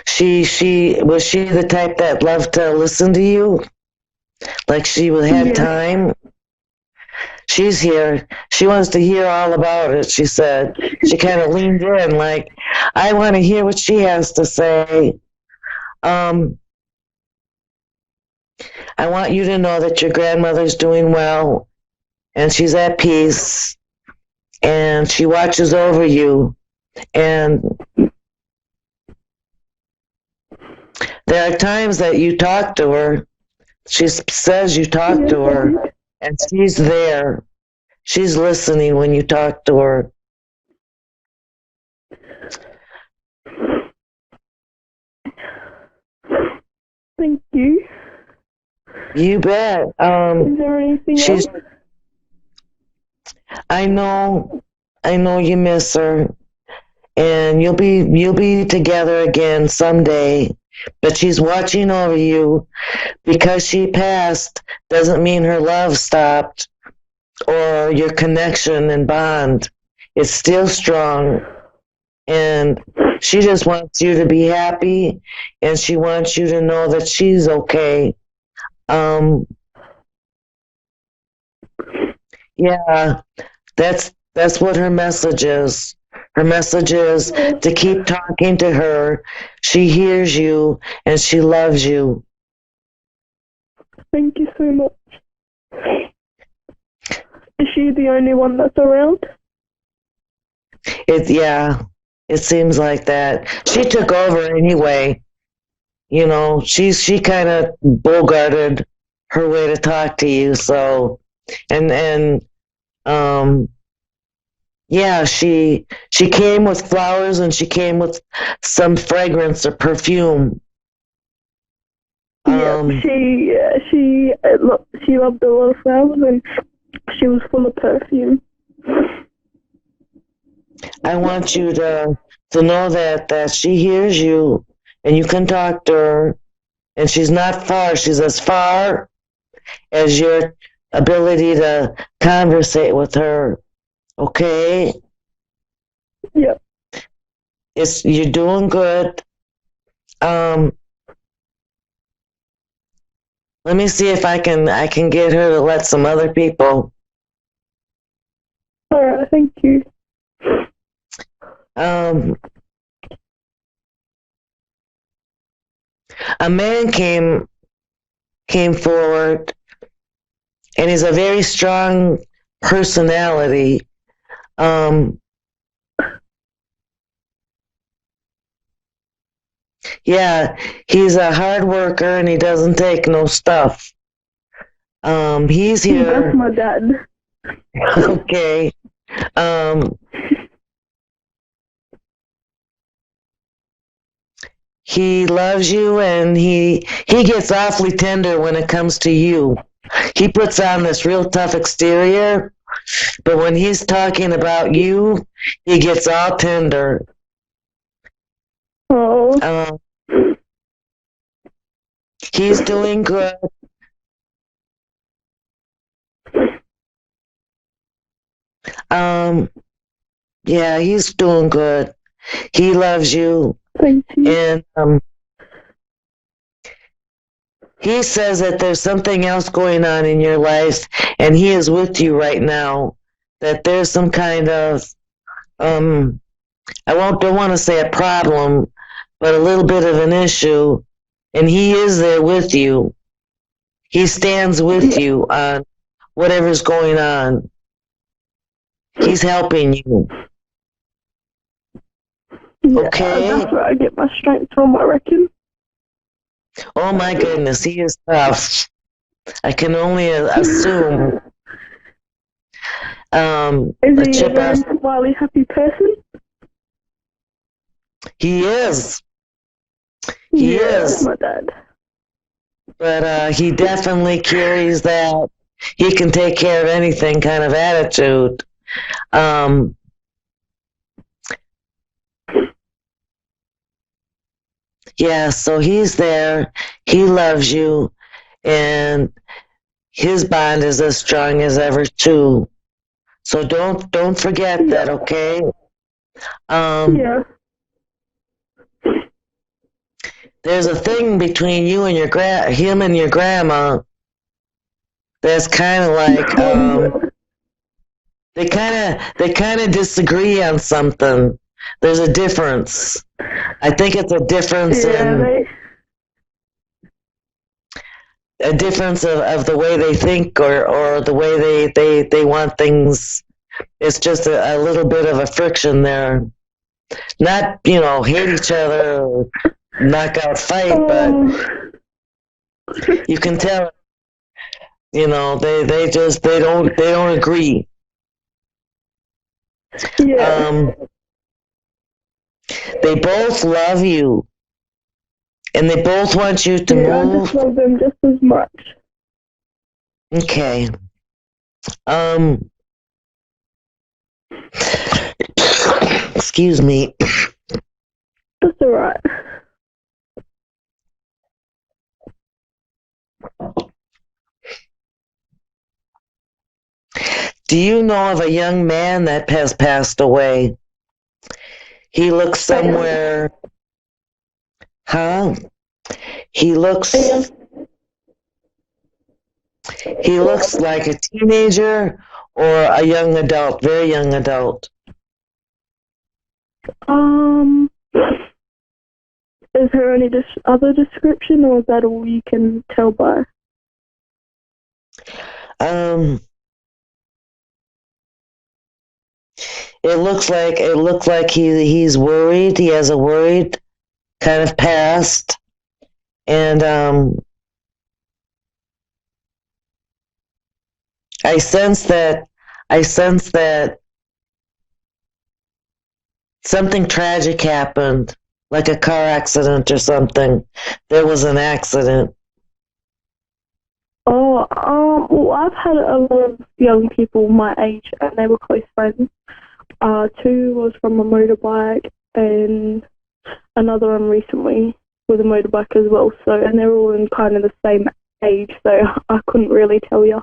She was she the type that loved to listen to you? Like she would have time? She's here. She wants to hear all about it, she said. She kind of leaned in like, I want to hear what she has to say. I want you to know that your grandmother's doing well and she's at peace and she watches over you. And there are times that you talk to her. She says you talk to her, and she's there. She's listening when you talk to her. Thank you. You bet. Is there anything else? I know you miss her, and you'll be together again someday. But she's watching over you. Because she passed doesn't mean her love stopped or your connection and bond. It's still strong. And she just wants you to be happy, and she wants you to know that she's okay. Yeah, that's what her message is. Her message is to keep talking to her. She hears you and she loves you. Thank you so much. Is she the only one that's around? It seems like that. She took over anyway. You know, she kind of bogarted her way to talk to you. So, yeah, she came with flowers and she came with some fragrance or perfume. She loved a lot of flowers and she was full of perfume. I want you to know that she hears you and you can talk to her, and she's not far. She's as far as your ability to conversate with her. Okay? Yep. you're doing good. Let me see if I can get her to let some other people. All right, thank you. A man came forward, and he's a very strong personality. Yeah, he's a hard worker and he doesn't take no stuff. He's here. That's my dad. Okay. He loves you, and he gets awfully tender when it comes to you. He puts on this real tough exterior, but when he's talking about you, he gets all tender. Oh. He's doing good. Yeah, he's doing good. He loves you. Thank you. And he says that there's something else going on in your life, and he is with you right now. That there's some kind of, don't want to say a problem, but a little bit of an issue, and he is there with you. He stands with you on whatever's going on. He's helping you. Yeah, okay? That's where I get my strength from, I reckon. Oh my goodness, he is tough. I can only assume. Is he a very smiley, happy person? He is. He is. My dad. But he definitely carries that he can take care of anything kind of attitude. Yeah, so he's there. He loves you, and his bond is as strong as ever too. So don't forget that, okay? Yeah. There's a thing between you and him and your grandma that's kind of like they kind of disagree on something. There's a difference. I think it's a difference a difference of the way they think or the way they want things. It's just a little bit of a friction there. Not, hate each other or knockout fight, but you can tell, they don't agree. Yeah. They both love you, and they both want you to move. I just love them just as much. Okay. Excuse me. That's alright. Do you know of a young man that has passed away? He looks somewhere. Huh? He looks like a teenager or a young adult, very young adult. Is there any other description, or is that all you can tell by? It looks like he's worried. He has a worried kind of past, and I sense that something tragic happened, like a car accident or something. There was an accident. Oh, well, I've had a lot of young people my age, and they were close friends. Two was from a motorbike, and another one recently with a motorbike as well. So, and they're all in kind of the same age, so I couldn't really tell you.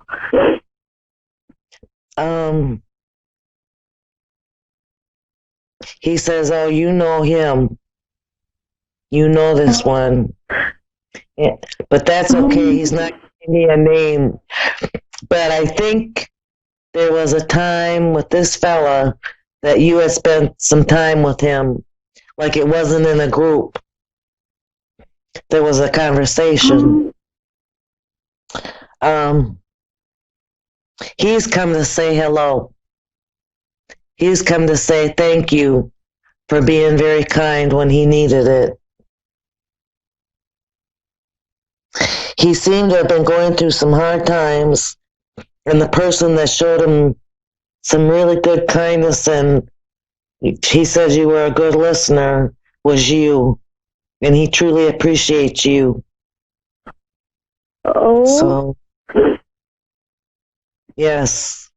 He says, oh, you know him. You know this one. Yeah, but that's okay. He's not giving me a name. But I think there was a time with this fella that you had spent some time with him. Like it wasn't in a group. There was a conversation. He's come to say hello. He's come to say thank you for being very kind when he needed it. He seemed to have been going through some hard times, and the person that showed him some really good kindness, and he said you were a good listener, was you, and he truly appreciates you. Oh. So, yes.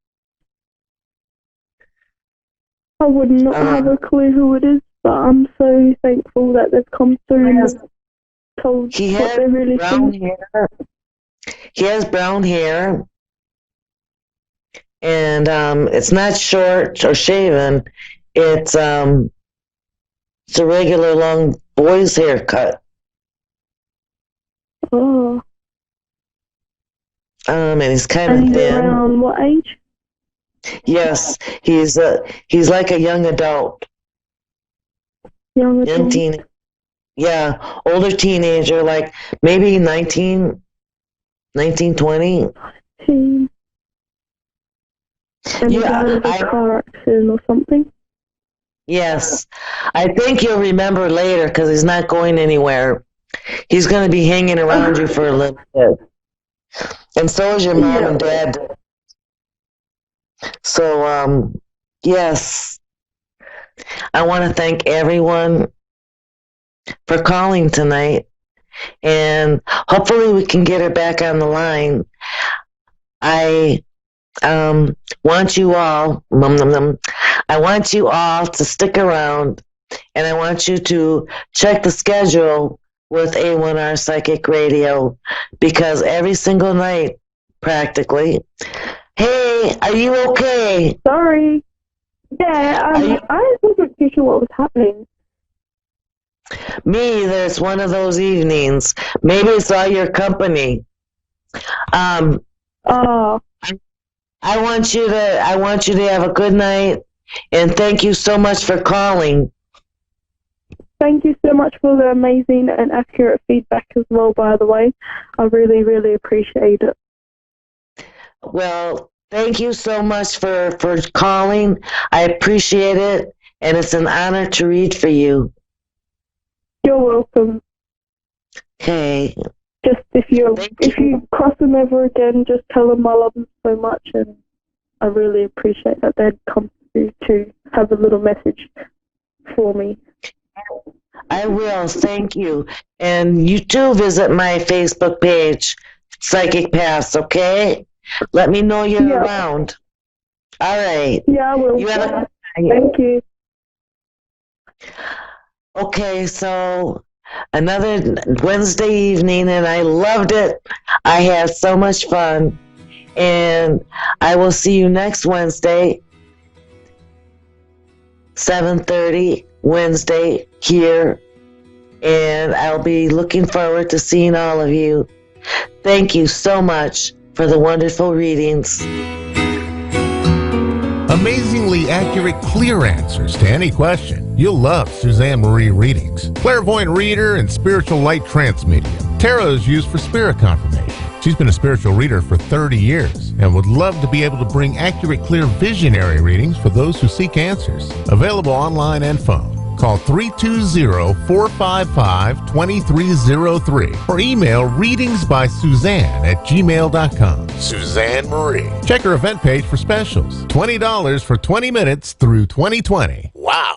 I would not have a clue who it is, but I'm so thankful that they've come through and told what they really think. He has brown hair, and it's not short or shaven. It's a regular long boy's haircut. Oh. And he's kind of thin. Around what age? Yes, he's like a young adult. Young adult. Yeah, older teenager, like maybe 19, 20. And he died of a car accident or something? Yes. I think you'll remember later because he's not going anywhere. He's going to be hanging around you for a little bit. And so is your mom and dad. So, yes. I want to thank everyone for calling tonight. And hopefully we can get her back on the line. I want you all, I want you all to stick around, and I want you to check the schedule with A1R Psychic Radio, because every single night, practically. Hey, are you okay? Sorry. Yeah, I wasn't too sure what was happening. Me either. It's one of those evenings. Maybe it's all your company. I want you to have a good night, and thank you so much for calling. Thank you so much for the amazing and accurate feedback as well, by the way. I really, really appreciate it. Well, thank you so much for calling. I appreciate it, and it's an honor to read for you. You're welcome. Okay. Just if you cross them ever again, just tell them I love them so much, and I really appreciate that they'd come to have a little message for me. I will, thank you. And you too visit my Facebook page, Psychic Paths, okay? Let me know you're around. All right. Yeah, I will. Thank you. Okay, so another Wednesday evening, and I loved it. I had so much fun. And I will see you next Wednesday, 7:30 Wednesday here. And I'll be looking forward to seeing all of you. Thank you so much for the wonderful readings. Amazingly accurate, clear answers to any question. You'll love Suzanne Marie readings. Clairvoyant reader and spiritual light trance medium. Tarot is used for spirit confirmation. She's been a spiritual reader for 30 years and would love to be able to bring accurate, clear, visionary readings for those who seek answers. Available online and phone. Call 320-455-2303 or email readingsbysuzanne@gmail.com. Suzanne Marie. Check her event page for specials. $20 for 20 minutes through 2020. Wow.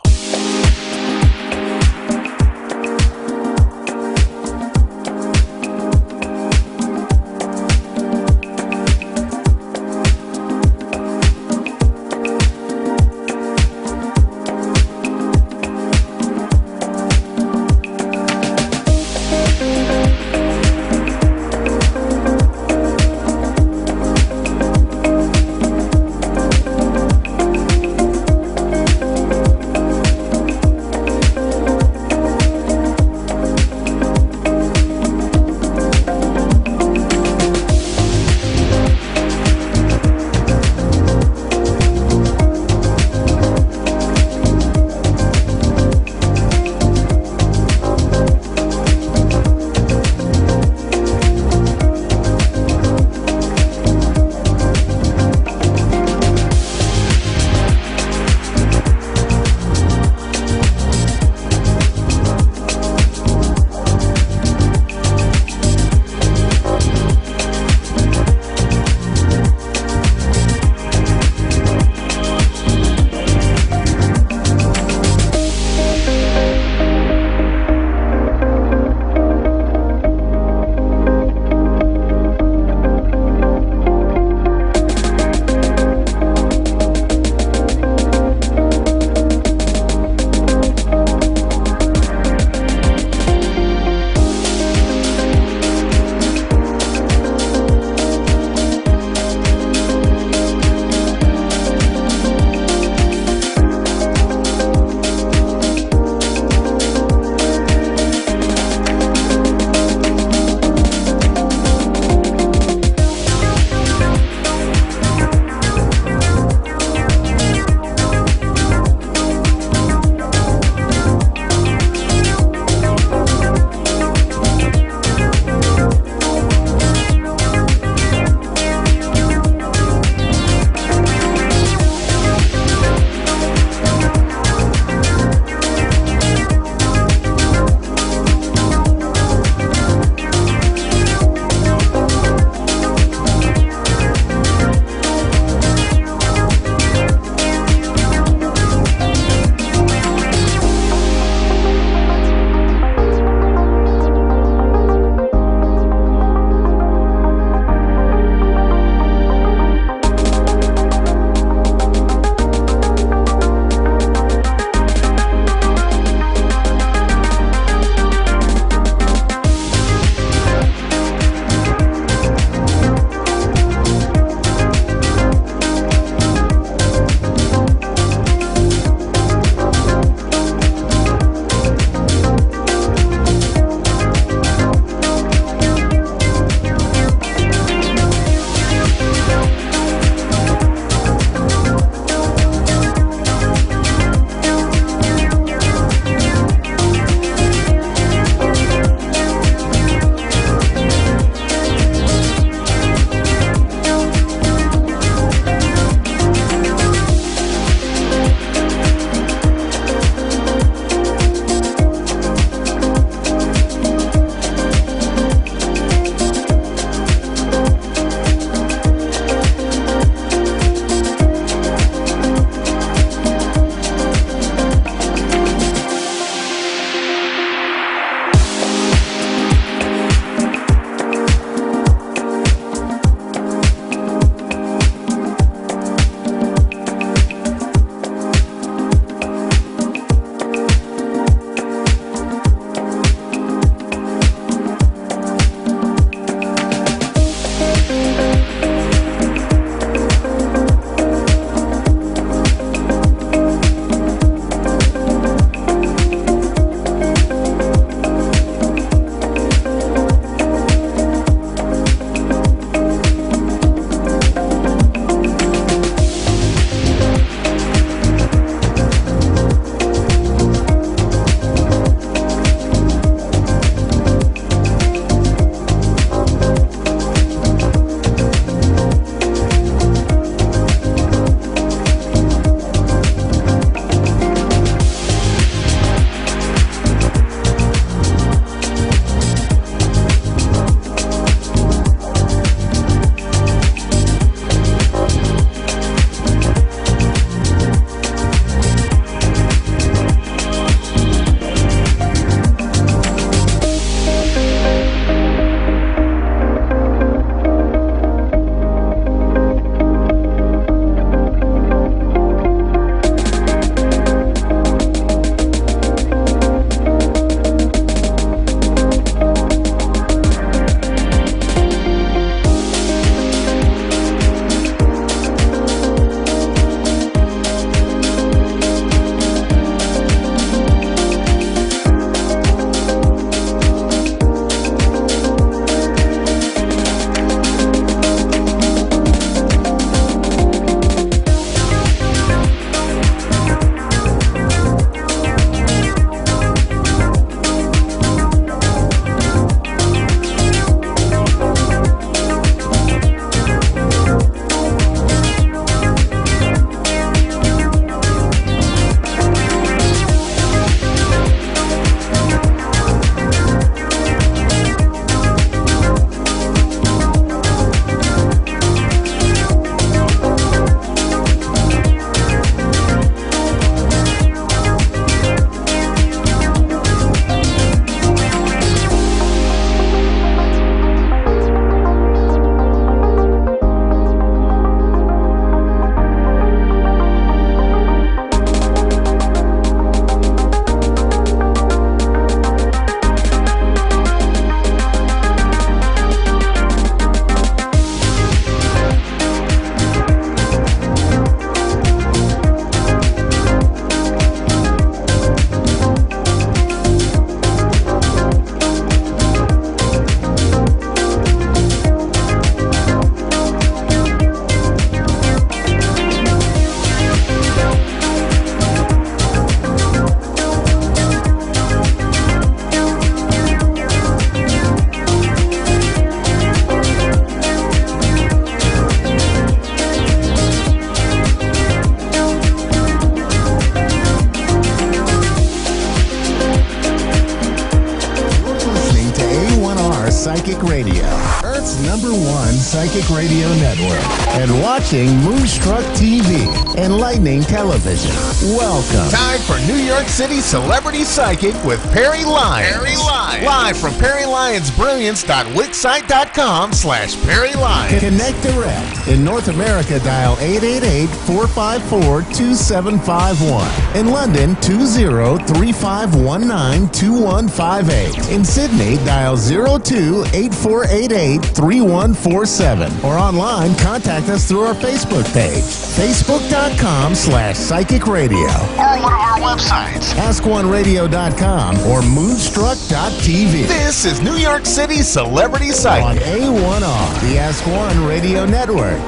Psychic Radio, Earth's #1 psychic radio network, and watching Moonstruck TV, enlightening television. Welcome. Time for New York City Celebrity Psychic with Perry Lyons. Perry Lyons. Live from PerryLyonsBrilliance.wixsite.com/Perry Lyons. Connect direct. In North America, dial 888-454-2751. In London, 20-3519-2158. In Sydney, dial 02-8488-3147. Or online, contact us through our Facebook page, facebook.com/psychic radio. Or one of our websites. AskOneRadio.com or Moonstruck.tv. This is New York City Celebrity On Psychic. A1R, the Ask One Radio Network.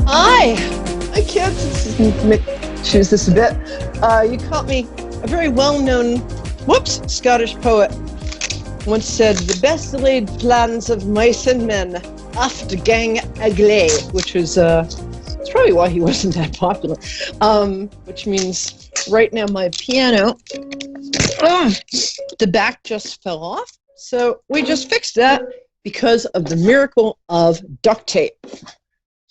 Hi kids. Let me choose this a bit. You caught me. A very well-known, Scottish poet once said, "The best laid plans of mice and men oft gang agley," which was it's probably why he wasn't that popular. Which means right now my piano, the back just fell off. So we just fixed that because of the miracle of duct tape.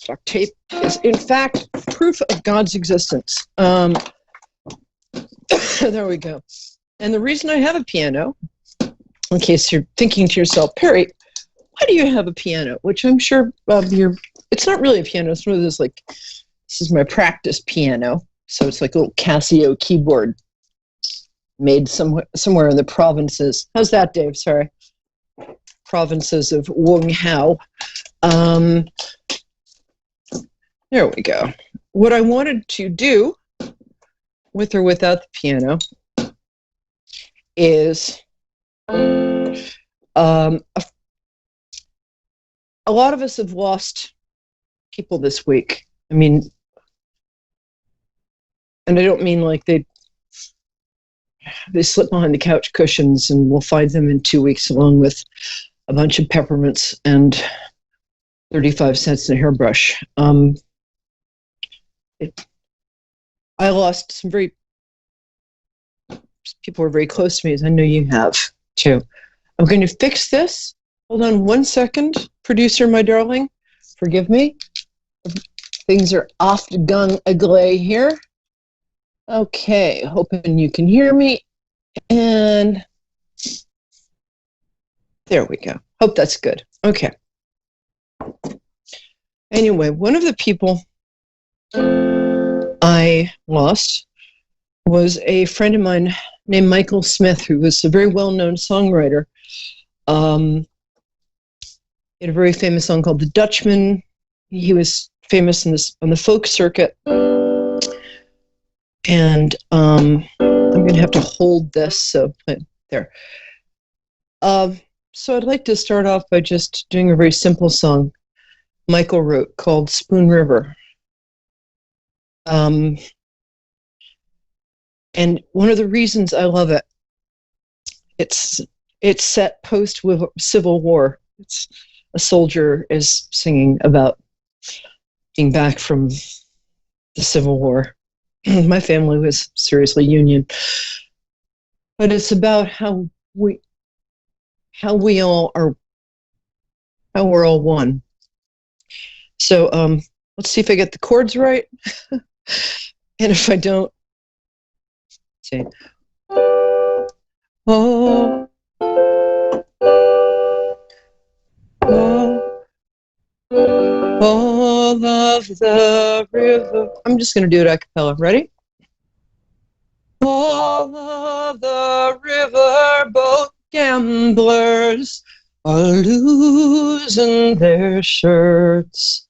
Duct tape is, in fact, proof of God's existence. There we go. And the reason I have a piano, in case you're thinking to yourself, Perry, why do you have a piano? Which I'm sure it's not really a piano. It's one of those, like, this is my practice piano. So it's like a little Casio keyboard made somewhere in the provinces. How's that, Dave? Sorry. Provinces of Wung Hao. There we go. What I wanted to do, with or without the piano, is a lot of us have lost people this week. I mean, and I don't mean like they slip behind the couch cushions and we'll find them in 2 weeks along with a bunch of peppermints and 35 cents in a hairbrush. I lost some people were very close to me, as I know you have too. I'm going to fix this. Hold on 1 second. Producer, my darling, forgive me. Things are off the gung agley here. Okay, hoping you can hear me. And there we go. Hope that's good. Okay. Anyway, one of the people I lost was a friend of mine named Michael Smith, who was a very well-known songwriter. He had a very famous song called The Dutchman. He was famous on the folk circuit. And I'm going to have to hold this, so there. So I'd like to start off by just doing a very simple song Michael wrote called Spoon River. And one of the reasons I love it, it's set post-Civil War. It's a soldier is singing about being back from the Civil War. My family was seriously Union, but it's about how we're all one. So let's see if I get the chords right, and if I don't, say, oh, all of the river. I'm just going to do it a cappella. Ready? All of the riverboat gamblers are losing their shirts.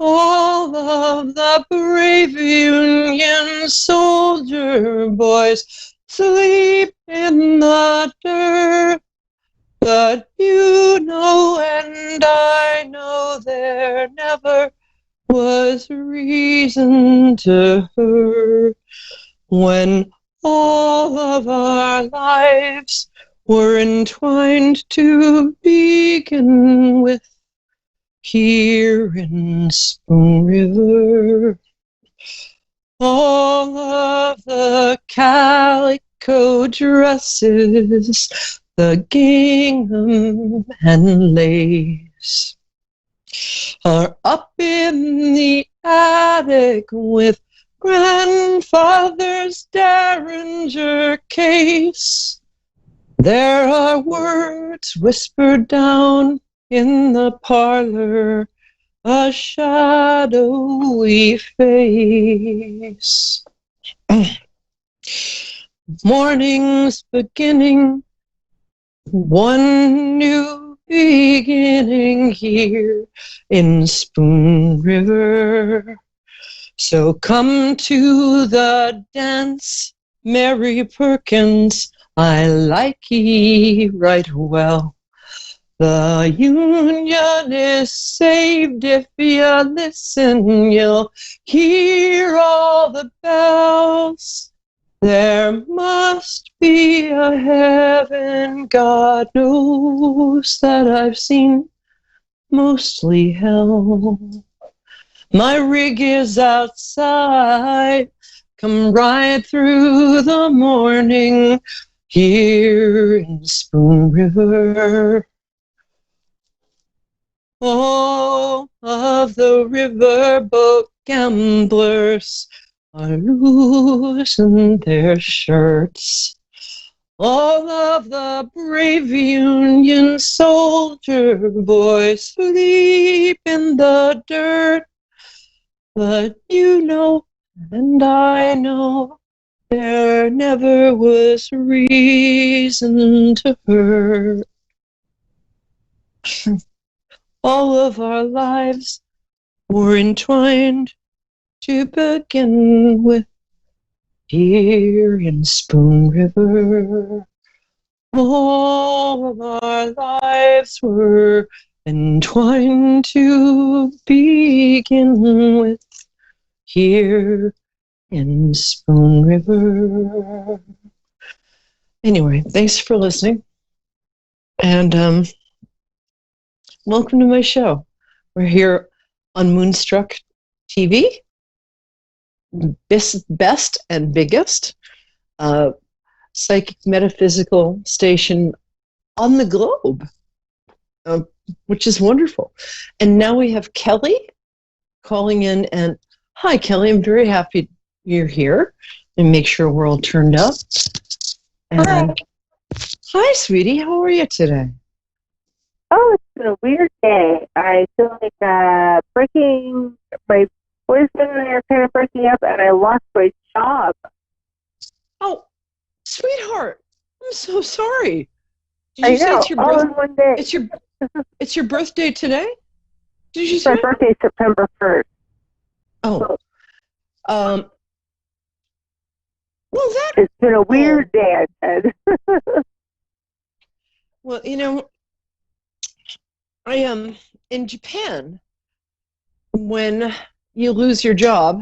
All of the brave Union soldier boys sleep in the dirt. But you know and I know there never was reason to hurt when all of our lives were entwined to begin with here in Spoon River. All of the calico dresses, the gingham and lace are up in the attic with grandfather's Derringer case. There are words whispered down in the parlor, a shadowy face. Morning's beginning, one new beginning here in Spoon River. So come to the dance, Mary Perkins, I like ye right well. The Union is saved if you listen, you'll hear all the bells. There must be a heaven, God knows that I've seen, mostly hell. My rig is outside, come ride through the morning here in Spoon River. All of the riverboat gamblers are losing their shirts. All of the brave Union soldier boys sleep in the dirt. But you know, and I know, there never was reason to hurt. All of our lives were entwined to begin with here in Spoon River. All of our lives were entwined to begin with here in Spoon River. Anyway, thanks for listening. And welcome to my show. We're here on Moonstruck TV, best and biggest psychic metaphysical station on the globe, which is wonderful. And now we have Kelly calling in. And hi, Kelly. I'm very happy you're here. And make sure we're all turned up. And, Hi. Hi, sweetie. How are you today? Oh, it's been a weird day. I feel like my boyfriend and I are kind of breaking up, and I lost my job. Oh, sweetheart, I'm so sorry. Did I you say know, it's your all in one day. It's your birthday today? Did you It's say? my birthday, September 1st. Oh, well, It's been a weird day, I said. Well, you know, I am in Japan. When you lose your job,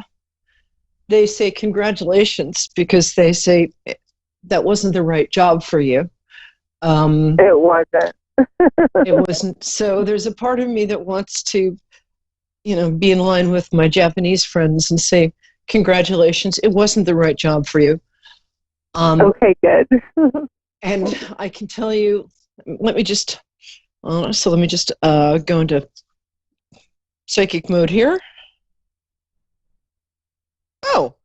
they say congratulations, because they say that wasn't the right job for you. It wasn't. It wasn't. So there's a part of me that wants to, be in line with my Japanese friends and say, congratulations, it wasn't the right job for you. Okay, good. And I can tell you, let me just go into psychic mode here. Oh,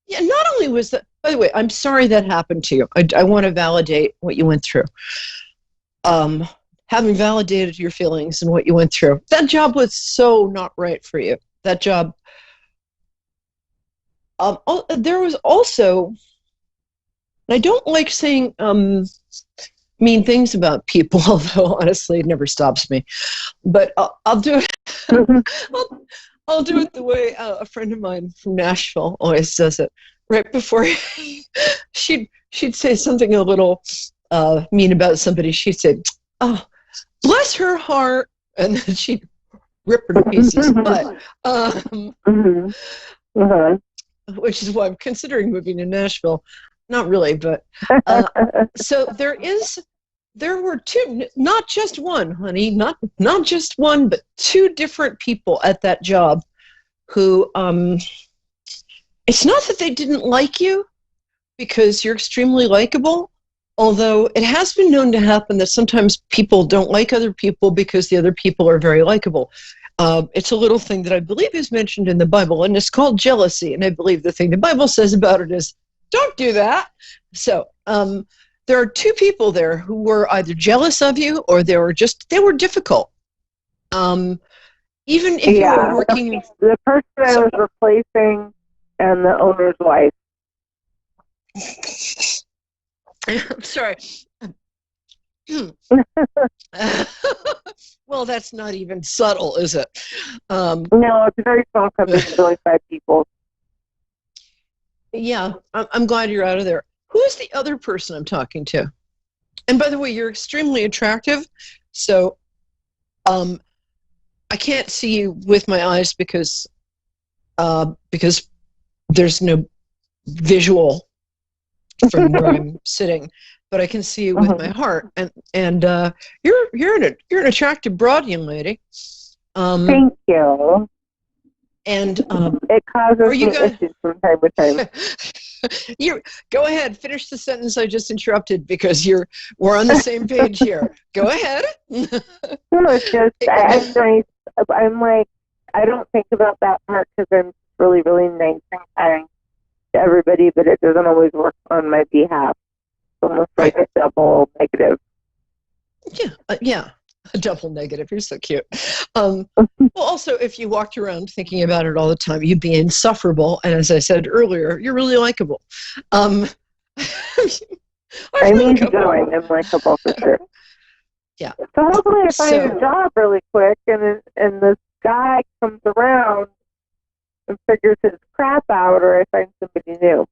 yeah, not only was that, by the way, I'm sorry that happened to you. I want to validate what you went through. Having validated your feelings and what you went through, that job was so not right for you. That job. There was also, I don't like saying mean things about people, although honestly it never stops me. But I'll do it. I'll do it the way a friend of mine from Nashville always does it. Right before she'd say something a little mean about somebody, she'd say, "Oh, bless her heart," and then she'd rip her to pieces. But which is why I'm considering moving to Nashville. Not really, but so there were two, not just one, honey, not just one, but two different people at that job who, it's not that they didn't like you, because you're extremely likable. Although it has been known to happen that sometimes people don't like other people because the other people are very likable. It's a little thing that I believe is mentioned in the Bible, and it's called jealousy. And I believe the thing the Bible says about it is, don't do that. So there are two people there who were either jealous of you or they were difficult. Even if you were working... The person I was replacing and the owner's wife. I'm sorry. Well, that's not even subtle, is it? No, it's a very small company. It's only 5 people. Yeah, I'm glad you're out of there. Who is the other person I'm talking to? And by the way, you're extremely attractive, so I can't see you with my eyes because there's no visual from where I'm sitting, but I can see you with my heart. And you're an attractive broad young lady. Thank you. And it causes me issues from time to time. You go ahead, finish the sentence I just interrupted because we're on the same page here. Go ahead. No, it's just I'm like, I don't think about that part because I'm really, really nice and kind to everybody, but it doesn't always work on my behalf. It's almost like a double negative. Yeah, a double negative. You're so cute. Well, also, if you walked around thinking about it all the time, you'd be insufferable. And as I said earlier, you're really likable. I mean, I'm likable for sure. Yeah. So hopefully I find a job really quick, and this guy comes around and figures his crap out, or I find somebody new.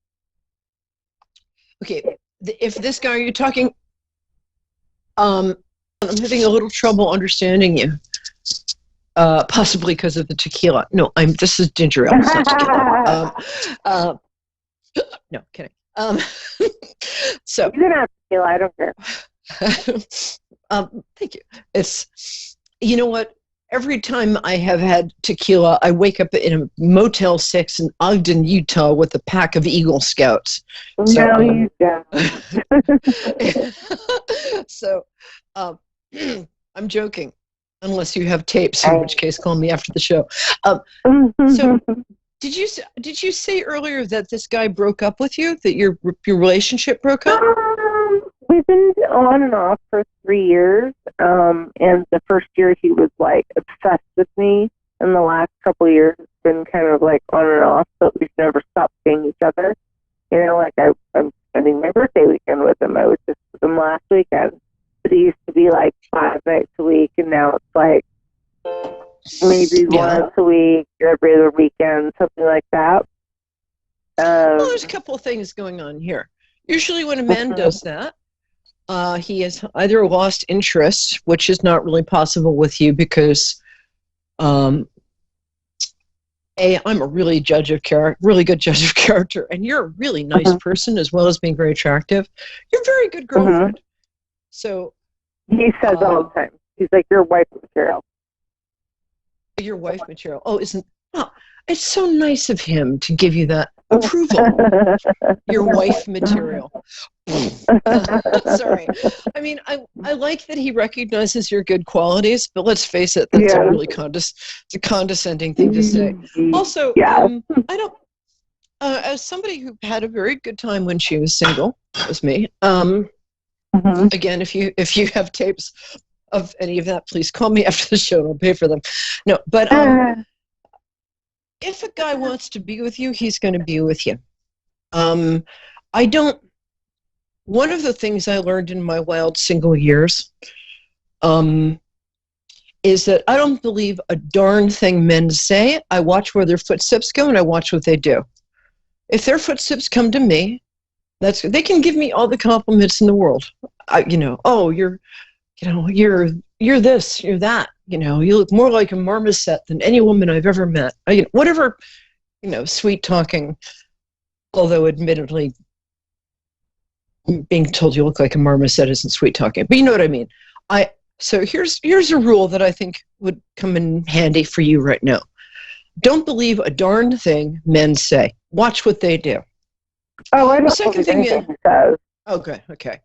Okay, if this guy you're talking, I'm having a little trouble understanding you. Possibly because of the tequila. No, this is ginger ale. It's not tequila. No, kidding. So you can have tequila. I don't care. Thank you. It's, you know what? Every time I have had tequila, I wake up in a Motel 6 in Ogden, Utah, with a pack of Eagle Scouts. No, you don't. So, I'm joking, unless you have tapes, in which case call me after the show. So, did you say earlier that this guy broke up with you? That your relationship broke up? We've been on and off for 3 years, and the first year he was like obsessed with me, and the last couple of years it's been kind of like on and off, but we've never stopped seeing each other. You know, like I'm spending my birthday weekend with him. I was just with him last weekend, but it used to be like 5 nights a week, and now it's like maybe once a week, every other weekend, something like that. Well, there's a couple of things going on here. Usually when a man does that, he has either lost interest, which is not really possible with you because, I'm a really good judge of character, and you're a really nice person as well as being very attractive. You're a very good girlfriend. So he says all the time, he's like, "Your wife material." Your wife material. Oh, it's so nice of him to give you that approval. Your wife material. Sorry. I mean, I like that he recognizes your good qualities, but let's face it, that's a really condescending thing to say. Also, I don't. As somebody who had a very good time when she was single, that was me. Again, if you have tapes of any of that, please call me after the show and I'll pay for them. No, but if a guy wants to be with you, he's going to be with you. One of the things I learned in my wild single years is that I don't believe a darn thing men say. I watch where their footsteps go and I watch what they do. If their footsteps come to me, they can give me all the compliments in the world. You're this, you're that. You look more like a marmoset than any woman I've ever met. Whatever, sweet talking, although admittedly being told you look like a marmoset isn't sweet talking, but you know what I mean. So here's a rule that I think would come in handy for you right now. Don't believe a darn thing men say. Watch what they do. Oh, I don't Second believe thing anything is, he says. okay.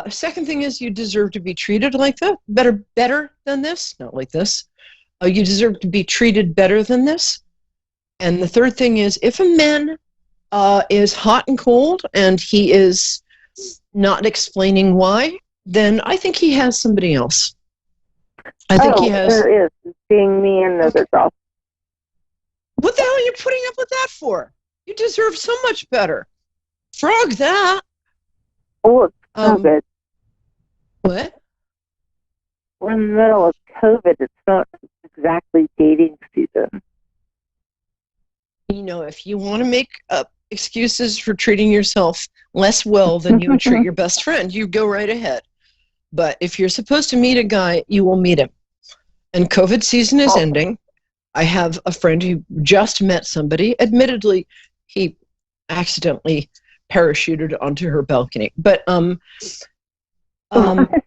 Second thing is, you deserve to be treated like that. Better than this, not like this. You deserve to be treated better than this. And the third thing is, if a man is hot and cold and he is not explaining why, then I think he has somebody else. I think he has. There is. He's seeing me and another girl. What the hell are you putting up with that for? You deserve so much better. Frog that. Oh, it's COVID. What? We're in the middle of COVID. It's not exactly dating season. You know, if you want to make up excuses for treating yourself less well than you would treat your best friend, you go right ahead. But if you're supposed to meet a guy, you will meet him. And COVID season is ending. I have a friend who just met somebody. Admittedly, he accidentally parachuted onto her balcony. But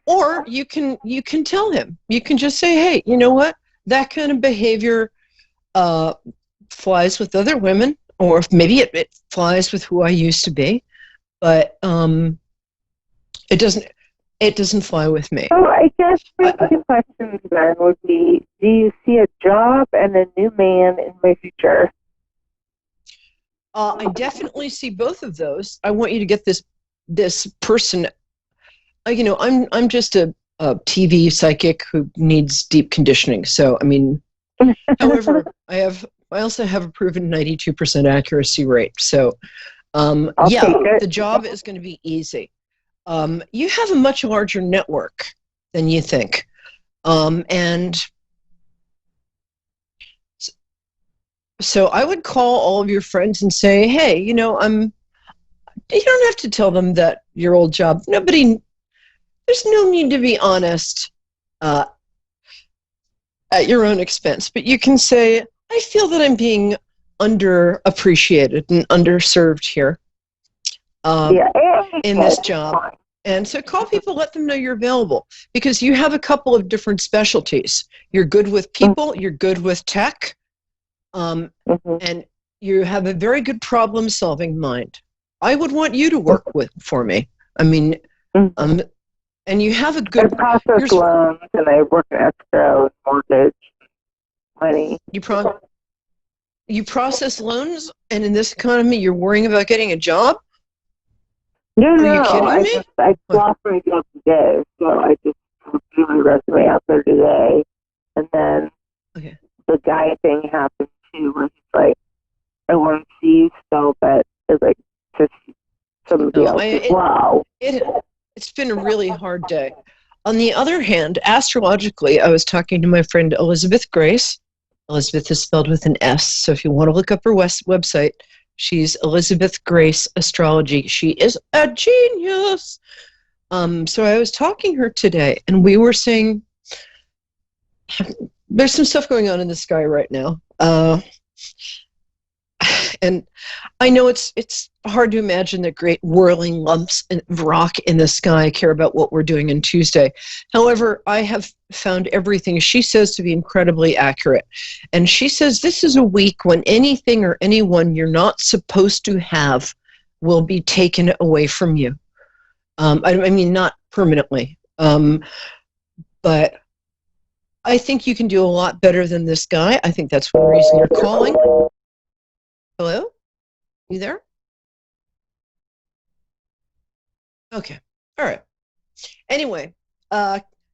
or you can tell him. You can just say, hey, you know what? That kind of behavior flies with other women, or maybe it flies with who I used to be, but it doesn't fly with me. So I guess my two questions then would be, do you see a job and a new man in my future? I definitely see both of those. I want you to get this person. You know, I'm just a TV psychic who needs deep conditioning. So I mean, however, I also have a proven 92% accuracy rate. So the job is going to be easy. You have a much larger network than you think, and so I would call all of your friends and say, hey, you know, you don't have to tell them that your old job, there's no need to be honest at your own expense, but you can say, I feel that I'm being underappreciated and underserved here in this job. And so call people, let them know you're available, because you have a couple of different specialties. You're good with people, you're good with tech, and you have a very good problem-solving mind. I would want you to work for me. I mean, and you have a good... I process loans, and I work in escrow and mortgage money. You process loans, and in this economy, you're worrying about getting a job? No, Are you kidding me? I lost my job today, so I just threw my resume out there today. And then the guy thing happened too, where he's like, I want to see you still, but it's like just somebody else. Wow. It's been a really hard day. On the other hand, astrologically, I was talking to my friend Elizabeth Grace. Elizabeth is spelled with an S, so if you want to look up her website, she's Elizabeth Grace Astrology. She is a genius. So I was talking to her today, and we were saying there's some stuff going on in the sky right now. And I know it's hard to imagine that great whirling lumps of rock in the sky care about what we're doing on Tuesday. However, I have found everything she says to be incredibly accurate. And she says this is a week when anything or anyone you're not supposed to have will be taken away from you. I mean, not permanently. But I think you can do a lot better than this guy. I think that's one reason you're calling. Hello? You there? Okay. All right. Anyway,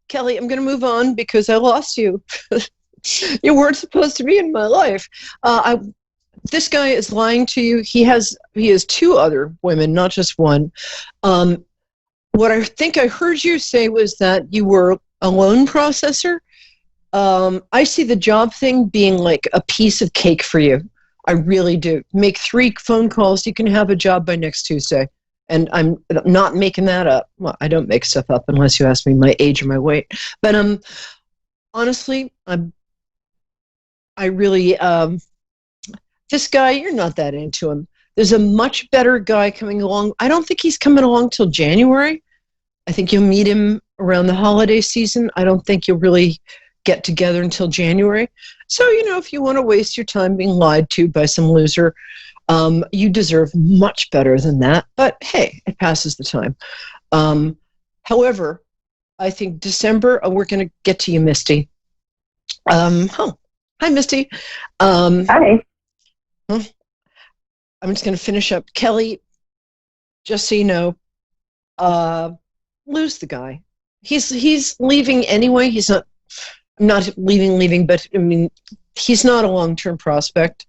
Kelly, I'm going to move on because I lost you. You weren't supposed to be in my life. This guy is lying to you. He has two other women, not just one. What I think I heard you say was that you were a loan processor. I see the job thing being like a piece of cake for you. I really do. Make 3 phone calls. You can have a job by next Tuesday. And I'm not making that up. Well, I don't make stuff up unless you ask me my age or my weight. But honestly, I really, this guy, you're not that into him. There's a much better guy coming along. I don't think he's coming along till January. I think you'll meet him around the holiday season. I don't think you'll really get together until January. So, you know, if you want to waste your time being lied to by some loser, You deserve much better than that, but hey, it passes the time. However, I think December, we're going to get to you, Misty. Hi, Misty. Hi. I'm just going to finish up. Kelly, just so you know, lose the guy. He's leaving anyway. He's not leaving, but I mean, he's not a long-term prospect,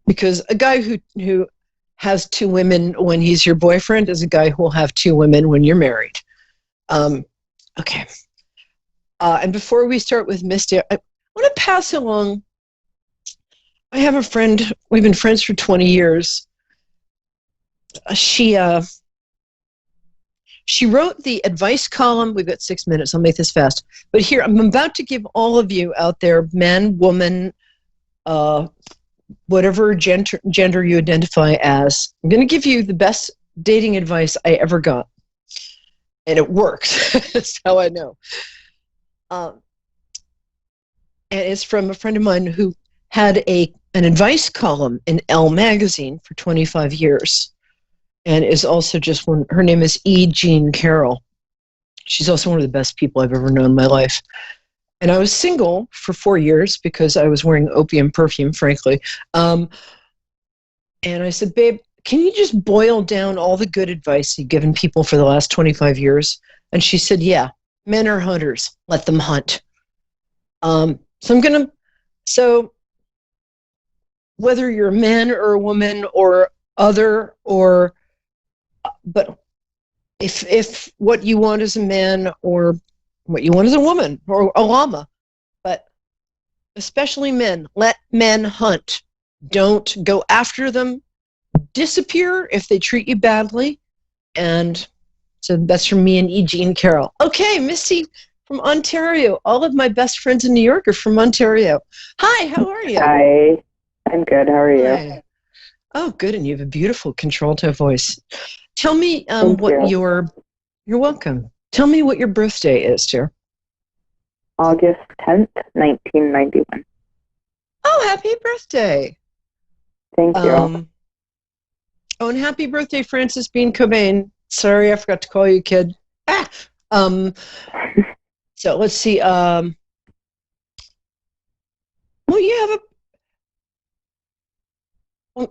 because a guy who has 2 women when he's your boyfriend is a guy who will have 2 women when you're married. Okay. And before we start with Misty, I want to pass along. I have a friend. We've been friends for 20 years. She wrote the advice column. We've got 6 minutes. I'll make this fast. But here, I'm about to give all of you out there, man, woman, whatever gender you identify as, I'm going to give you the best dating advice I ever got. And it works. That's how I know. And it's from a friend of mine who had an advice column in Elle magazine for 25 years. And is also just one. Her name is E. Jean Carroll. She's also one of the best people I've ever known in my life. And I was single for 4 years because I was wearing opium perfume, frankly. And I said, babe, can you just boil down all the good advice you've given people for the last 25 years? And she said, yeah, men are hunters. Let them hunt. So whether you're a man or a woman or other, but if what you want is a man or what you want is a woman or a llama, but especially men, let men hunt. Don't go after them. Disappear if they treat you badly. And so that's from me and E. Jean Carroll. Okay, Misty from Ontario. All of my best friends in New York are from Ontario. Hi, how are you? Hi, I'm good. How are you? Hi. Oh, good, and you have a beautiful contralto voice. Tell me you're welcome. Tell me what your birthday is, dear. August 10th, 1991. Oh, happy birthday. Thank you. Oh, and happy birthday, Francis Bean Cobain. Sorry, I forgot to call you, kid. So let's see. Well, you have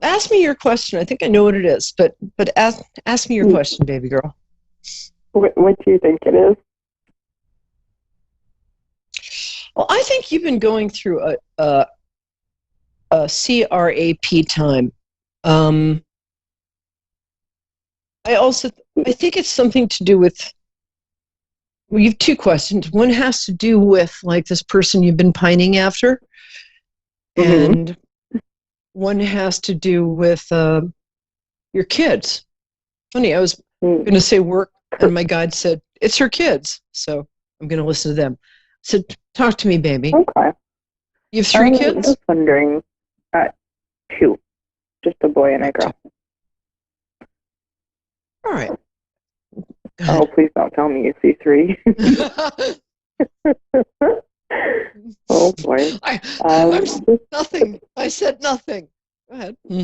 ask me your question. I think I know what it is, but ask me your question, baby girl. What do you think it is? Well, I think you've been going through a CRAP time. I think it's something to do with. Well, you have 2 questions. One has to do with like this person you've been pining after, and one has to do with your kids. Funny, I was going to say work, and my guide said it's her kids, so I'm going to listen to them. So talk to me, baby. Okay. You have 3 kids? I'm just wondering. 2, just a boy and a girl. All right. Oh, please don't tell me you see 3. Oh boy. Nothing. I said nothing. Go ahead. Do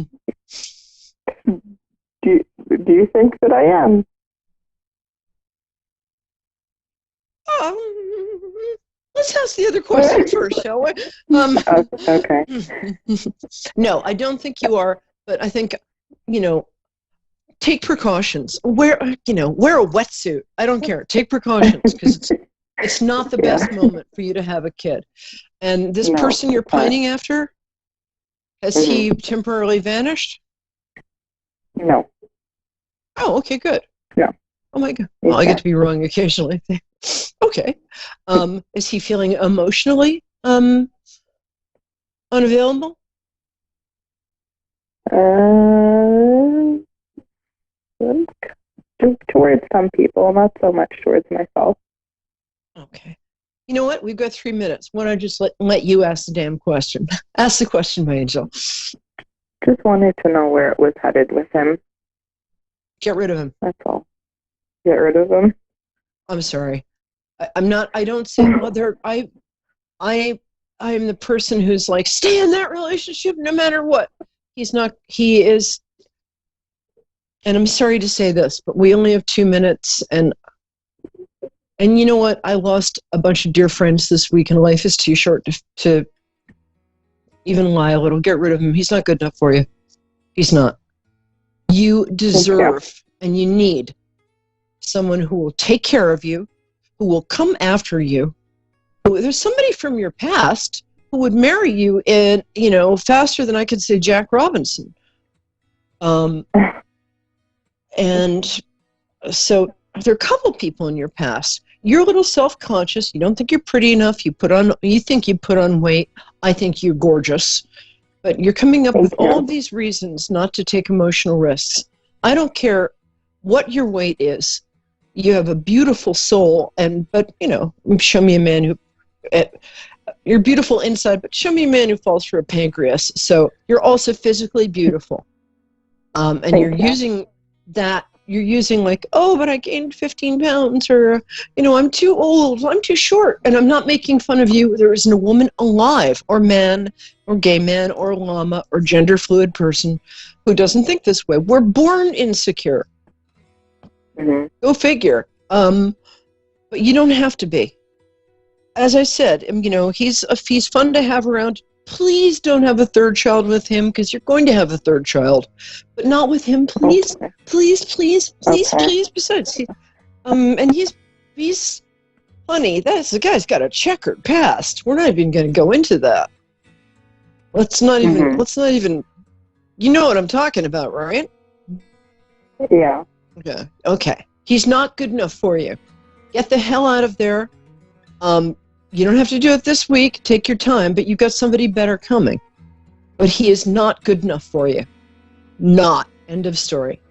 you think that I am? Let's ask the other question first, shall we? Okay. No, I don't think you are, but I think, take precautions. Wear a wetsuit. I don't care. Take precautions because it's not the best moment for you to have a kid. And this person you're pining after, has he temporarily vanished? No. Oh, okay, good. No. Oh my God. Well, I get to be wrong occasionally. Okay. Is he feeling emotionally unavailable? Towards some people, not so much towards myself. Okay. You know what? We've got 3 minutes. Why don't I just let you ask the damn question? Ask the question, my angel. Just wanted to know where it was headed with him. Get rid of him. That's all. Get rid of him. I'm sorry. I don't say mother. I am the person who's like, stay in that relationship no matter what. he is, and I'm sorry to say this, but we only have 2 minutes, and you know what? I lost a bunch of dear friends this week, and life is too short to even lie a little. Get rid of him. He's not good enough for you. He's not. You deserve and you need someone who will take care of you, who will come after you. There's somebody from your past who would marry you in, faster than I could say Jack Robinson. And so there are a couple people in your past. You're a little self-conscious. You don't think you're pretty enough. You think you put on weight. I think you're gorgeous. But you're coming up with all of these reasons not to take emotional risks. I don't care what your weight is. You have a beautiful soul, but show me a man who, you're beautiful inside, but show me a man who falls for a pancreas. So you're also physically beautiful. And you're using that. You're using like, oh, but I gained 15 pounds, or, I'm too old, I'm too short, and I'm not making fun of you. There isn't a woman alive, or man, or gay man, or llama, or gender fluid person who doesn't think this way. We're born insecure. Mm-hmm. Go figure. But you don't have to be. As I said, he's fun to have around. Please don't have a third child with him, because you're going to have a third child, but not with him. Please, okay. please. Besides, and he's funny. The guy's got a checkered past. We're not even going to go into that. Let's not even. You know what I'm talking about, right? Yeah. Okay. He's not good enough for you. Get the hell out of there. You don't have to do it this week. Take your time, but you've got somebody better coming. But he is not good enough for you. Not. End of story.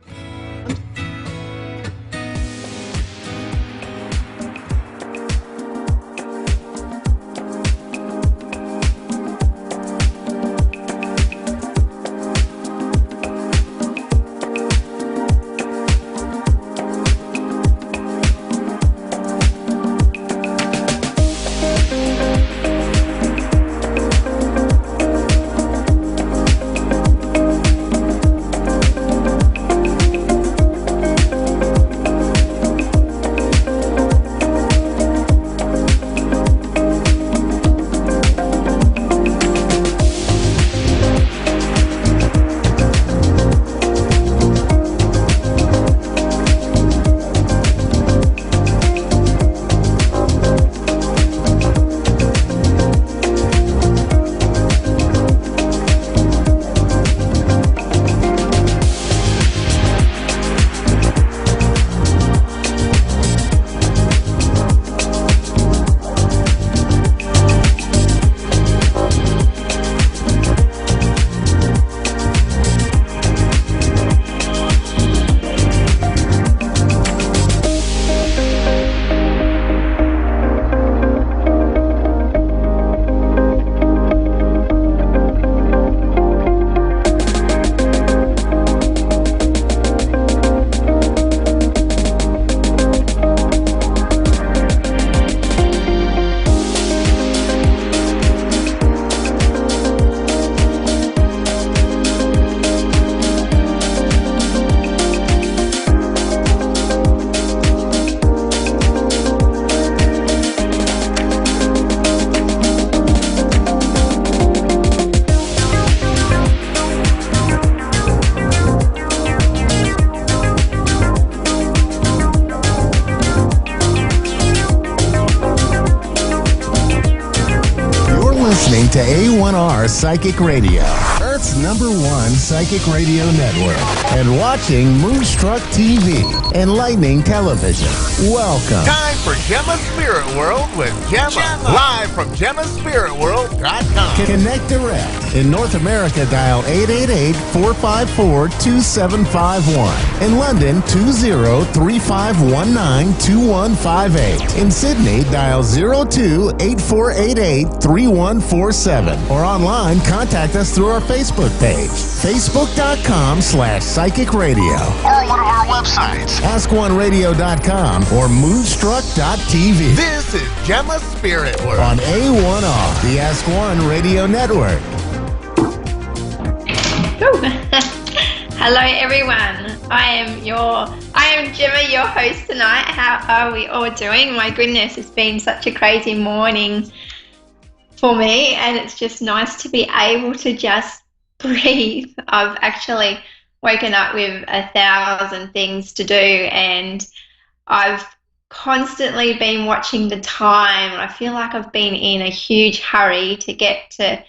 listening to A1R Psychic Radio, Earth's #1 psychic radio network, and watching Moonstruck TV, enlightening television. Welcome. Time for Gemma's Spirit World with Gemma. Live from GemmaSpiritWorld.com. Connect direct. In North America, dial 888-454-2751. In London, 20-3519-2158. In Sydney, dial 02-8488-3147. Or online, contact us through our Facebook page, facebook.com/psychic radio. Or one of our websites, askoneradio.com or moonstruck.tv. This is Gemma's Spirit World on A1R, the Ask One Radio Network. Hello everyone. I am Gemma, your host tonight. How are we all doing? My goodness, it's been such a crazy morning for me, and it's just nice to be able to just breathe. I've actually woken up with 1,000 things to do, and I've constantly been watching the time. I feel like I've been in a huge hurry to get to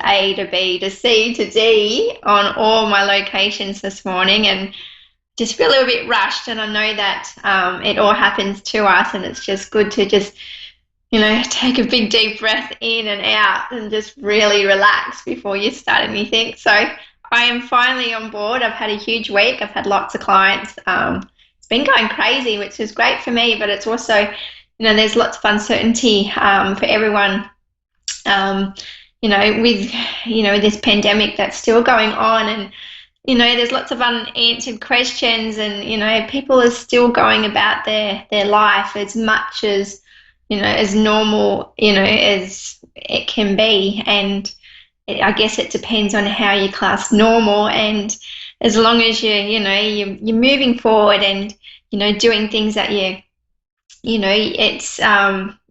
A to B to C to D on all my locations this morning, and just feel a little bit rushed. And I know that it all happens to us, and it's just good to just, take a big deep breath in and out and just really relax before you start anything. So I am finally on board. I've had a huge week. I've had lots of clients. It's been going crazy, which is great for me, but it's also, there's lots of uncertainty for everyone. With this pandemic that's still going on, and there's lots of unanswered questions, and people are still going about their life as much as as normal as it can be. And I guess it depends on how you class normal, and as long as you're moving forward and doing things that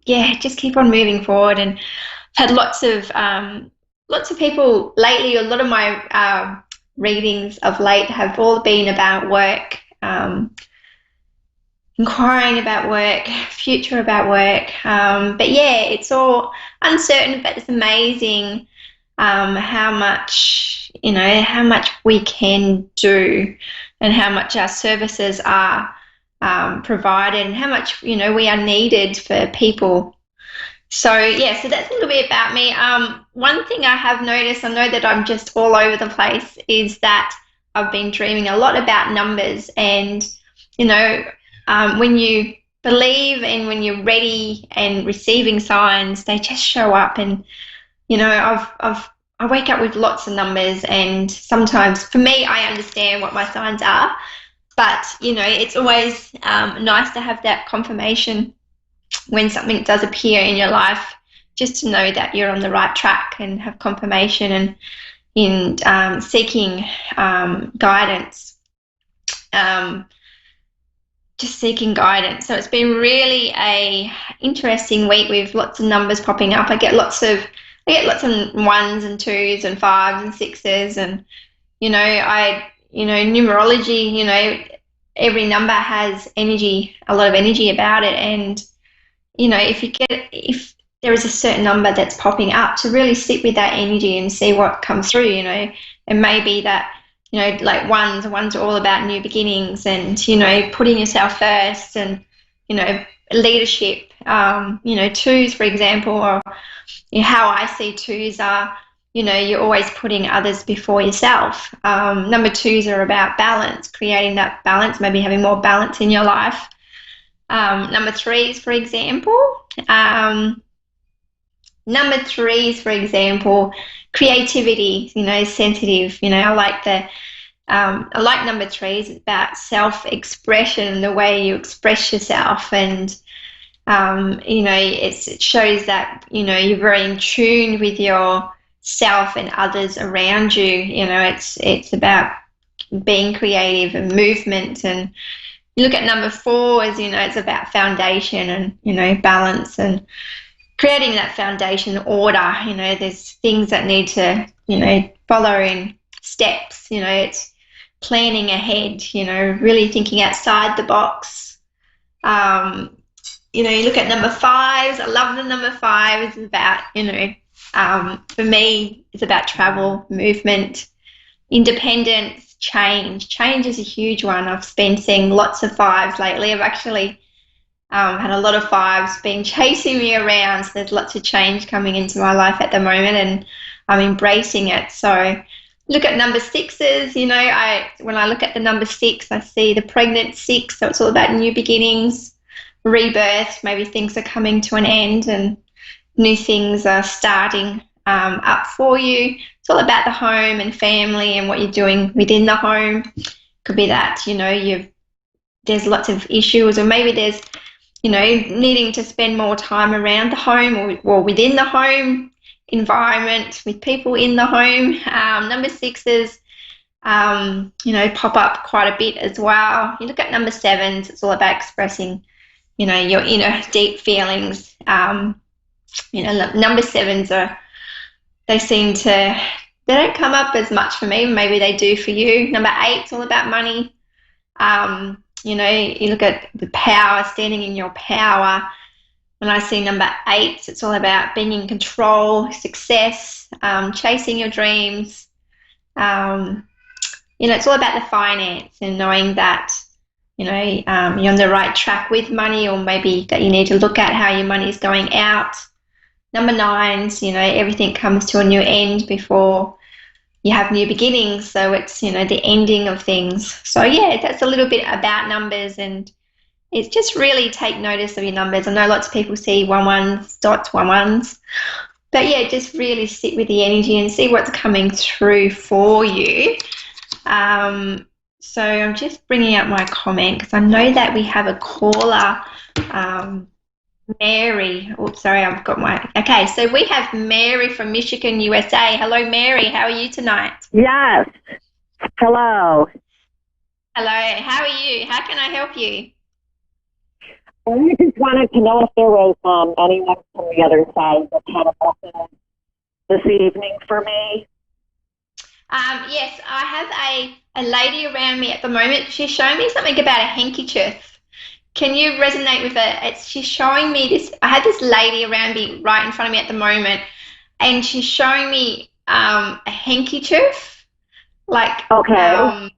just keep on moving forward. And had lots of people lately. A lot of my readings of late have all been about work, inquiring about work, future about work. But yeah, it's all uncertain, but it's amazing how much we can do, and how much our services are provided, and how much we are needed for people. So yeah, so that's a little bit about me. One thing I have noticed, I know that I'm just all over the place, is that I've been dreaming a lot about numbers. And when you believe and when you're ready and receiving signs, they just show up. And I wake up with lots of numbers, and sometimes for me, I understand what my signs are, but it's always nice to have that confirmation when something does appear in your life, just to know that you're on the right track and have confirmation, and in seeking guidance, just seeking guidance. So it's been really a interesting week with lots of numbers popping up. I get lots of ones and twos and fives and sixes, and numerology. Every number has energy, a lot of energy about it, and if there is a certain number that's popping up, to really sit with that energy and see what comes through. It may be that like ones are all about new beginnings, and putting yourself first, and leadership. Twos, for example, or how I see twos are, you're always putting others before yourself. Number twos are about balance, creating that balance, maybe having more balance in your life. Number threes, for example, creativity, sensitive. I like number threes. It's about self-expression, the way you express yourself, and it shows that you're very in tune with yourself and others around you. It's about being creative and movement. And you look at number four as it's about foundation and balance and creating that foundation order. There's things that need to follow in steps. It's planning ahead, really thinking outside the box. You look at number fives. I love the number fives. It's about, for me, it's about travel, movement, independence, change. Change is a huge one. I've been seeing lots of fives lately. I've actually had a lot of fives been chasing me around. So there's lots of change coming into my life at the moment, and I'm embracing it. So look at number sixes. When I look at the number 6, I see the pregnant 6. So it's all about new beginnings, rebirth. Maybe things are coming to an end and new things are starting up for you. It's all about the home and family and what you're doing within the home. Could be that there's lots of issues, or maybe there's needing to spend more time around the home or within the home environment with people in the home. Number 6s pop up quite a bit as well. You look at number sevens, it's all about expressing, your inner deep feelings. Number sevens they don't come up as much for me. Maybe they do for you. Number eight's all about money. You look at the power, standing in your power. When I see number eight, it's all about being in control, success, chasing your dreams. It's all about the finance and knowing that, you're on the right track with money, or maybe that you need to look at how your money is going out. Number nines, everything comes to a new end before you have new beginnings. So it's, the ending of things. So yeah, that's a little bit about numbers, and it's just really take notice of your numbers. I know lots of people see 11s, dots, 11s, but yeah, just really sit with the energy and see what's coming through for you. So I'm just bringing up my comment because I know that we have a caller, Mary. Oops, sorry, okay, so we have Mary from Michigan, USA. Hello, Mary. How are you tonight? Yes. Hello. Hello. How are you? How can I help you? I just wanted to know if there was anyone from the other side that had a message this evening for me. Yes, I have a lady around me at the moment. She's showing me something about a handkerchief. Can you resonate with it? She's showing me this. I have this lady around me right in front of me at the moment, and she's showing me a handkerchief. Okay.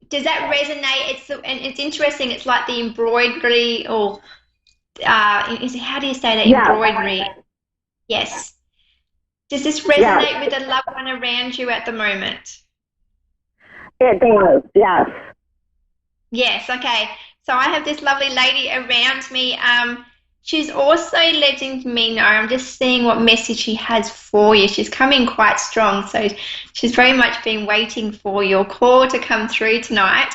Does that resonate? It's interesting. It's like the embroidery, or how do you say that? Yeah. Embroidery. Yes. Does this resonate with a loved one around you at the moment? It does, yes. Yes, okay. So I have this lovely lady around me. She's also letting me know, I'm just seeing what message she has for you. She's coming quite strong, so she's very much been waiting for your call to come through tonight.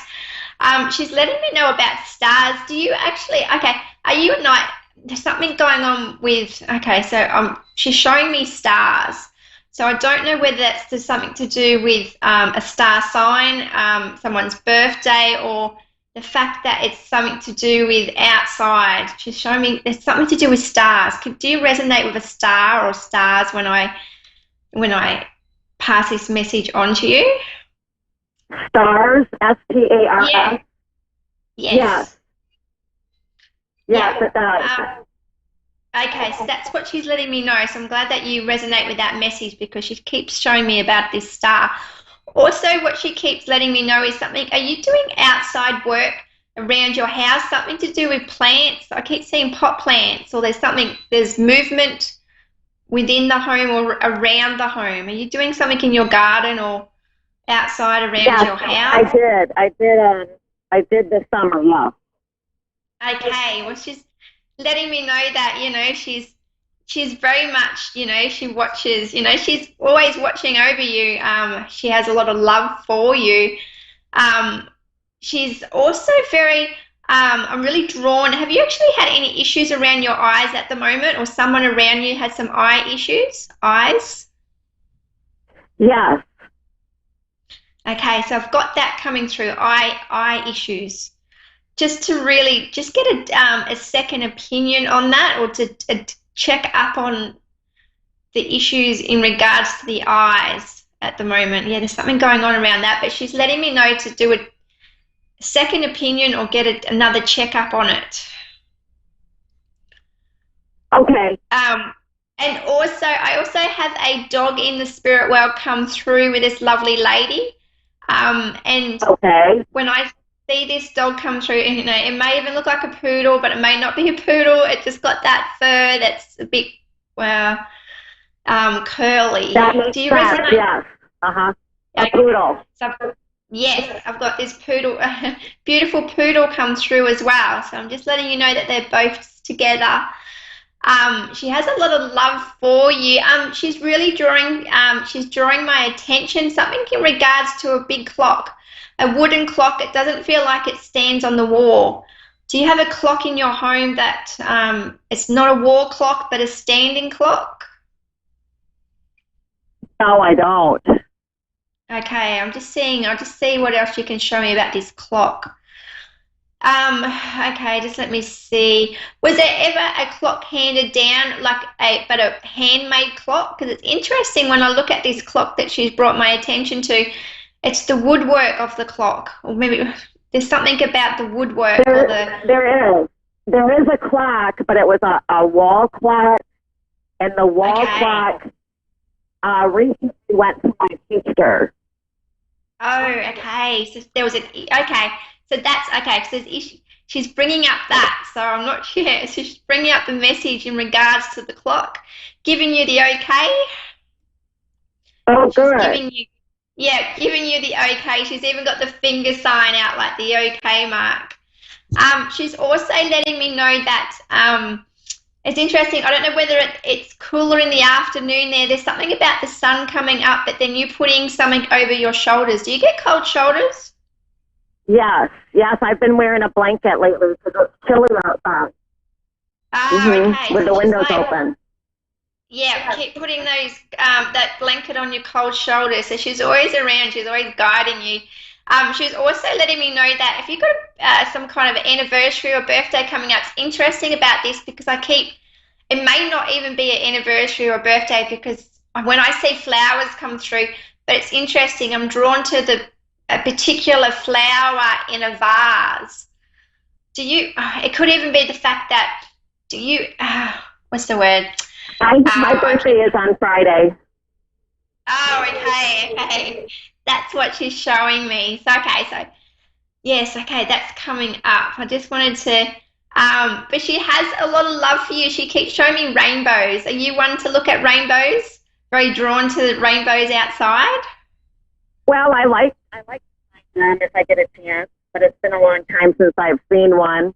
She's letting me know about stars. Do you actually, are you a night, there's something going on with, she's showing me stars. So I don't know whether there's something to do with a star sign, someone's birthday, or the fact that it's something to do with outside. She's showing me there's something to do with stars. Do you resonate with a star or stars when I pass this message on to you? Stars, S-T-A-R-S? Yeah. Yes. Yes, it does. Okay, so that's what she's letting me know. So I'm glad that you resonate with that message, because she keeps showing me about this star. Also, what she keeps letting me know is something, are you doing outside work around your house, something to do with plants? I keep seeing pot plants, or there's movement within the home or around the home. Are you doing something in your garden or outside around your house? I did this summer, yeah. Okay, well, she's letting me know that, she's very much, she watches, she's always watching over you. She has a lot of love for you. She's also very, I'm really drawn. Have you actually had any issues around your eyes at the moment, or someone around you has some eye issues? Eyes? Yes. Okay, so I've got that coming through, eye issues. Just to really, just get a second opinion on that, or to check up on the issues in regards to the eyes at the moment. Yeah, there's something going on around that, but she's letting me know to do a second opinion or get another checkup on it. Okay. And also, I also have a dog in the spirit world come through with this lovely lady. And when I see this dog come through, and it may even look like a poodle, but it may not be a poodle. It just got that fur that's a bit curly. Do you resonate? Yes. A poodle. So yes, I've got this poodle, beautiful poodle come through as well. So I'm just letting you know that they're both together. She has a lot of love for you. She's really drawing my attention, something in regards to a big clock. A wooden clock. It doesn't feel like it stands on the wall. Do you have a clock in your home that it's not a wall clock but a standing clock? No, I don't. Okay, I'll just see what else you can show me about this clock. Okay, just let me see. Was there ever a clock handed down, like a handmade clock? Because it's interesting when I look at this clock that she's brought my attention to. It's the woodwork of the clock, or maybe there's something about the woodwork or the. There is a clock, but it was a wall clock, and the wall clock recently went to my sister. Oh, okay. So there was So that's okay. So she's bringing up that. So I'm not sure. So she's bringing up the message in regards to the clock, giving you the okay. Oh, good. Giving you the okay. She's even got the finger sign out, like the okay mark. She's also letting me know that it's interesting. I don't know whether it's cooler in the afternoon there. There's something about the sun coming up, but then you putting something over your shoulders. Do you get cold shoulders? Yes. I've been wearing a blanket lately because it's chilly outside. Okay. With the windows open. Yeah, keep putting those that blanket on your cold shoulders. So she's always around. She's always guiding you. She's also letting me know that if you've got some kind of anniversary or birthday coming up, it's interesting about this because it may not even be an anniversary or birthday because when I see flowers come through, but it's interesting, I'm drawn to a particular flower in a vase. It could even be the fact that, what's the word? My birthday is on Friday. Oh, okay. That's what she's showing me. Yes, that's coming up. I just wanted to, but she has a lot of love for you. She keeps showing me rainbows. Are you one to look at rainbows? Very drawn to rainbows outside? Well, I like them if I get a chance, but it's been a long time since I've seen one.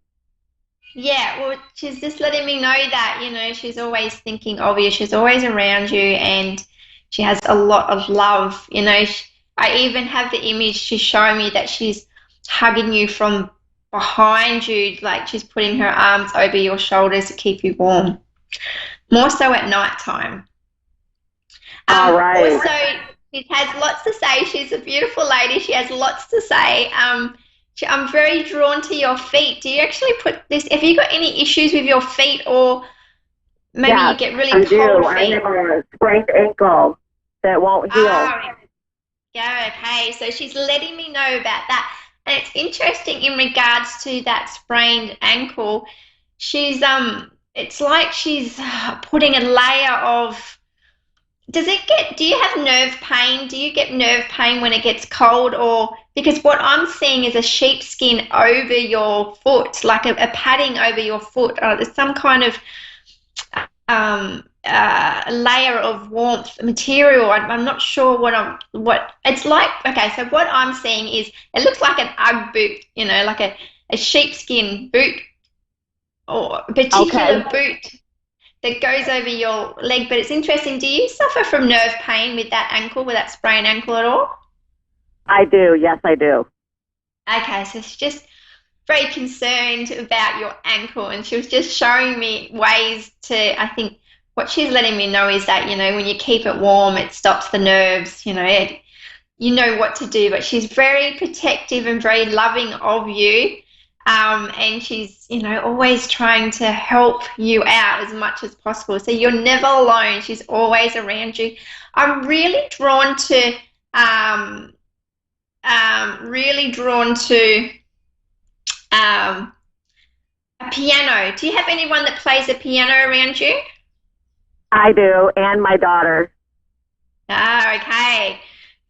Yeah, well, she's just letting me know that, she's always thinking of you. She's always around you, and she has a lot of love. I even have the image she's showing me that she's hugging you from behind you, like she's putting her arms over your shoulders to keep you warm. More so at night time. All right. Also, she has lots to say. She's a beautiful lady. She has lots to say. I'm very drawn to your feet. Do you actually put this? Have you got any issues with your feet, or maybe you get really cold feet? I have a sprained ankle that won't heal. Yeah, okay. So she's letting me know about that. And it's interesting in regards to that sprained ankle. It's like she's putting a layer of, do you have nerve pain? Do you get nerve pain when it gets cold? Or, because what I'm seeing is a sheepskin over your foot, like a padding over your foot. There's some kind of layer of warmth material. I'm not sure what it's like. Okay, so what I'm seeing is it looks like an Ugg boot, like a sheepskin boot or a particular boot that goes over your leg. But it's interesting. Do you suffer from nerve pain with that ankle, with that sprained ankle at all? I do. Yes, I do. Okay, so she's just very concerned about your ankle, and she was just showing me ways to, I think, what she's letting me know is that, when you keep it warm, it stops the nerves, you know what to do. But she's very protective and very loving of you. And she's, always trying to help you out as much as possible. So you're never alone. She's always around you. I'm really drawn to, a piano. Do you have anyone that plays a piano around you? I do, and my daughter. Okay.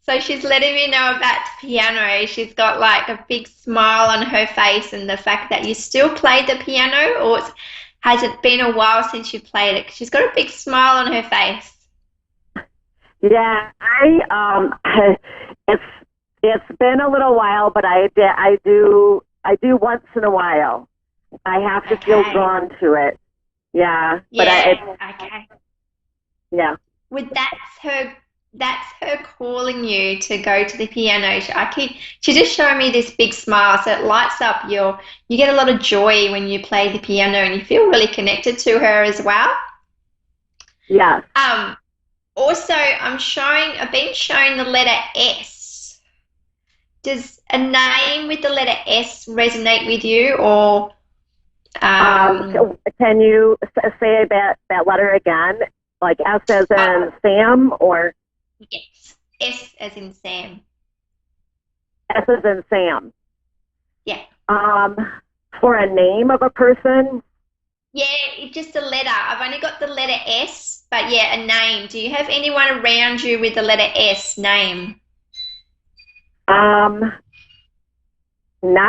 So she's letting me know about the piano. She's got like a big smile on her face, and the fact that you still play the piano, or has it been a while since you played it? She's got a big smile on her face. Yeah, it's been a little while, but I do once in a while. I have to feel drawn to it. Yeah. Okay. Yeah. Well, that's her calling you to go to the piano. She's just showing me this big smile, so it lights up you get a lot of joy when you play the piano, and you feel really connected to her as well. Yeah. Also, I've been shown the letter S. does a name with the letter S resonate with you, or can you say that letter again? Like S as in Sam, or? Yes, S as in Sam. S as in Sam. Yeah. For a name of a person? Yeah, just a letter. I've only got the letter S, but yeah, a name. Do you have anyone around you with the letter S name? Not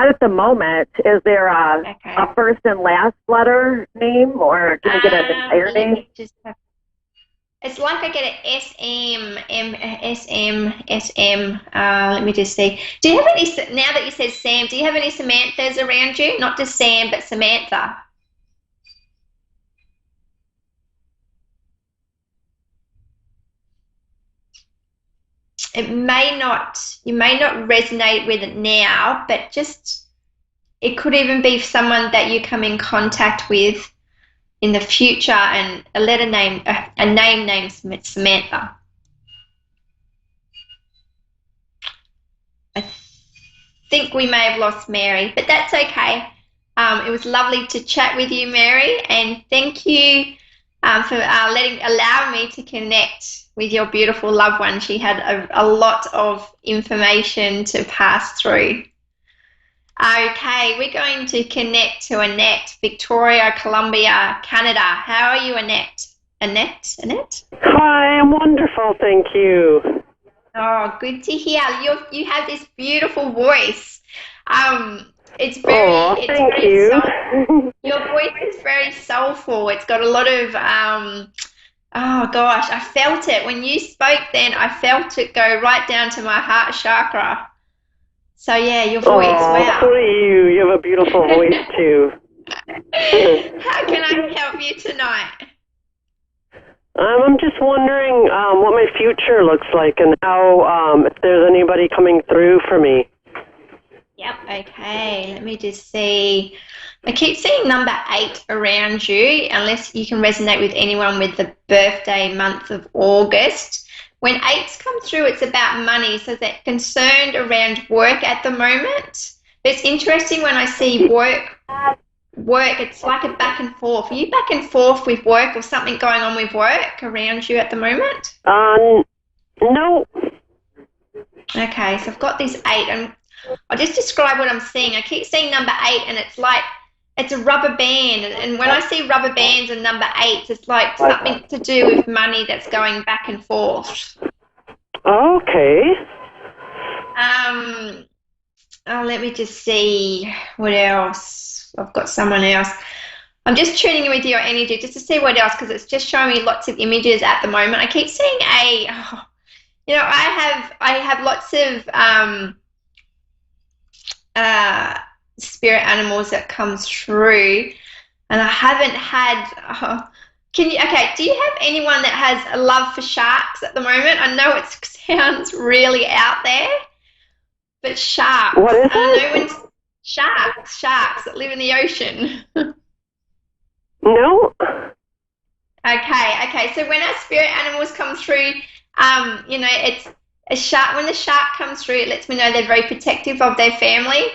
at the moment. Is there a first and last letter name, or can you get an entire name? It's like I get an SM. Let me just see. Do you have any, now that you said Sam, do you have any Samanthas around you? Not just Sam, but Samantha. You may not resonate with it now, but just, it could even be someone that you come in contact with in the future, and a name named Samantha. I think we may have lost Mary, but that's okay. It was lovely to chat with you, Mary, and thank you for allowing me to connect with your beautiful loved one. She had a lot of information to pass through. Okay, we're going to connect to Annette, Victoria, Columbia, Canada. How are you, Annette? Annette? Hi, I'm wonderful, thank you. Oh, good to hear. You have this beautiful voice. It's very, thank you. Your voice is very soulful. It's got a lot of oh gosh, I felt it when you spoke. Then I felt it go right down to my heart chakra. So yeah, your voice. Wow. So do you. You have a beautiful voice too. How can I help you tonight? I'm just wondering what my future looks like, and how if there's anybody coming through for me. Yep. Okay. Let me just see. I keep seeing number 8 around you, unless you can resonate with anyone with the birthday month of August. When 8s come through, it's about money, so they're concerned around work at the moment. It's interesting when I see work, it's like a back and forth. Are you back and forth with work, or something going on with work around you at the moment? No. Okay, so I've got this 8, and I'll just describe what I'm seeing. I keep seeing number 8, and it's like, it's a rubber band, and when I see rubber bands and number 8s, it's like something to do with money that's going back and forth. Okay. Let me just see what else. I've got someone else. I'm just tuning in with your energy just to see what else, because it's just showing me lots of images at the moment. I keep seeing I have lots of spirit animals that come through, and I haven't had. Do you have anyone that has a love for sharks at the moment? I know it sounds really out there, but sharks. What is it? Sharks that live in the ocean. No. Okay. So when our spirit animals come through, it's a shark. When the shark comes through, it lets me know they're very protective of their family,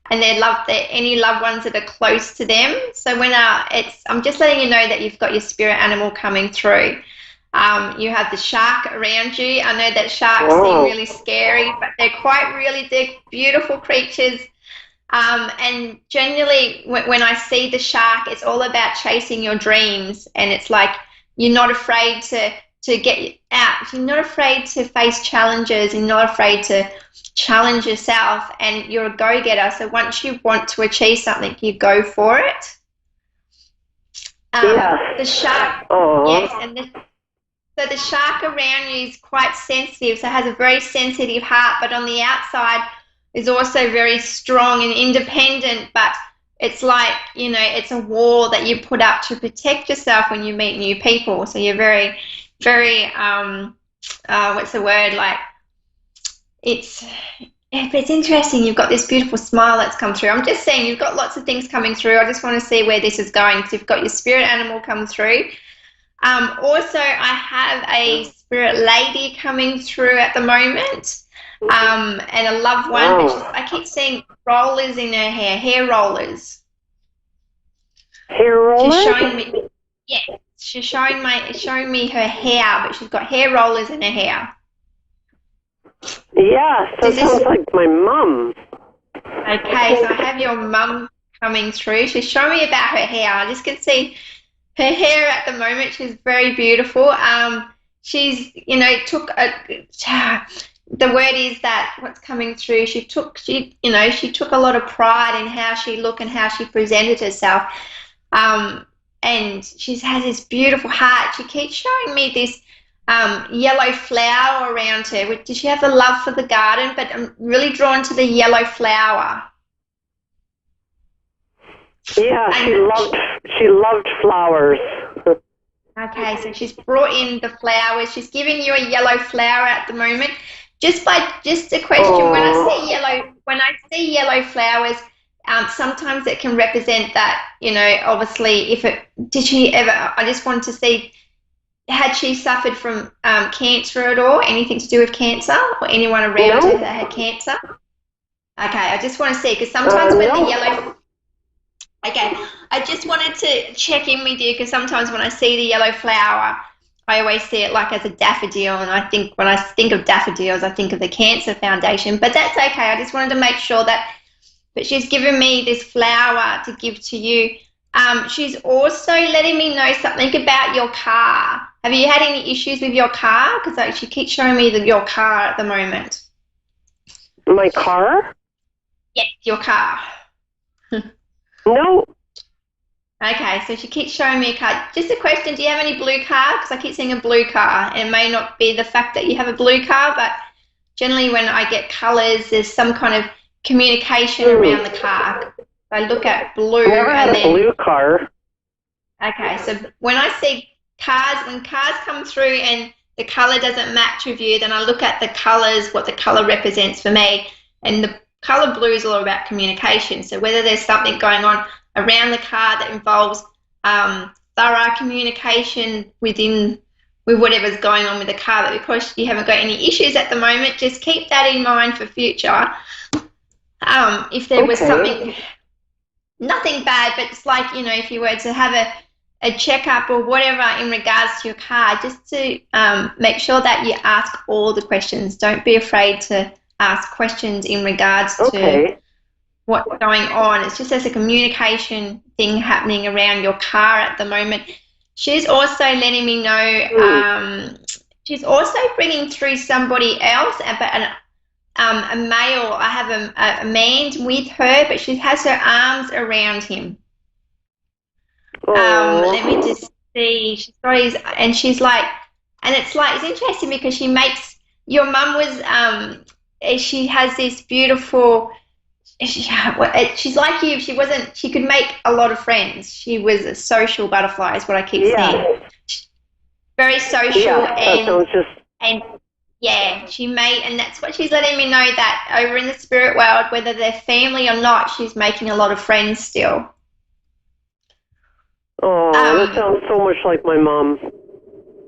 and they love any loved ones that are close to them. So when I'm just letting you know that you've got your spirit animal coming through. You have the shark around you. I know that sharks seem really scary, but they're beautiful creatures. And generally, when I see the shark, it's all about chasing your dreams, and it's like you're not afraid to get out. You're not afraid to face challenges. You're not afraid to challenge yourself, and you're a go-getter. So once you want to achieve something, you go for it. The shark, yes, so the shark around you is quite sensitive, so it has a very sensitive heart, but on the outside is also very strong and independent, but it's like, it's a wall that you put up to protect yourself when you meet new people. So you're very, very, what's the word, like, it's interesting. You've got this beautiful smile that's come through. I'm just saying you've got lots of things coming through. I just want to see where this is going, because you've got your spirit animal come through. Also, I have a spirit lady coming through at the moment. and a loved one. But I keep seeing rollers in her hair rollers. Hair rollers? She's showing me. Yeah, she's showing me her hair, but she's got hair rollers in her hair. Yeah, so sounds like my mum. Okay, so I have your mum coming through. She's showing me about her hair. I just can see her hair at the moment. She's very beautiful. She's, took the word is that what's coming through. She took a lot of pride in how she looked and how she presented herself. And she has this beautiful heart. She keeps showing me this yellow flower around her. Does she have the love for the garden? But I'm really drawn to the yellow flower. Yeah, she loved flowers. Okay, so she's brought in the flowers. She's giving you a yellow flower at the moment. Just a question. When I see yellow flowers, sometimes it can represent that. Obviously, I just want to see. Had she suffered from cancer at all? Anything to do with cancer, or anyone around her that had cancer? Okay, I just want to see, because sometimes when the yellow. Okay, I just wanted to check in with you, because sometimes when I see the yellow flower, I always see it like as a daffodil, and when I think of daffodils, I think of the Cancer Foundation. But that's okay. I just wanted to make sure that. But she's given me this flower to give to you. She's also letting me know something about your car. Have you had any issues with your car? Because she keeps showing me your car at the moment. My car? Yes, your car. No. Okay, so she keeps showing me a car. Just a question, do you have any blue car? Because I keep seeing a blue car. It may not be the fact that you have a blue car, but generally when I get colours, there's some kind of communication around the car. I look at blue. Never had a blue car. Okay, so when I see when cars come through and the colour doesn't match with you, then I look at the colours, what the colour represents for me. And the colour blue is all about communication. So whether there's something going on around the car that involves thorough communication with whatever's going on with the car, but because you haven't got any issues at the moment, just keep that in mind for future. If there was something, nothing bad, but it's like, if you were to have a checkup or whatever in regards to your car, just to make sure that you ask all the questions. Don't be afraid to ask questions in regards to what's going on. It's just there's a communication thing happening around your car at the moment. She's also letting me know she's also bringing through somebody else, but a male. I have a man with her, but she has her arms around him. Let me just see. She's got his, and she's like, and it's interesting because she makes, your mum was, she has this beautiful, she's like you. She could make a lot of friends. She was a social butterfly is what I keep saying. Very social and yeah, she made, and that's what she's letting me know, that over in the spirit world, whether they're family or not, she's making a lot of friends still. Oh, that sounds so much like my mom.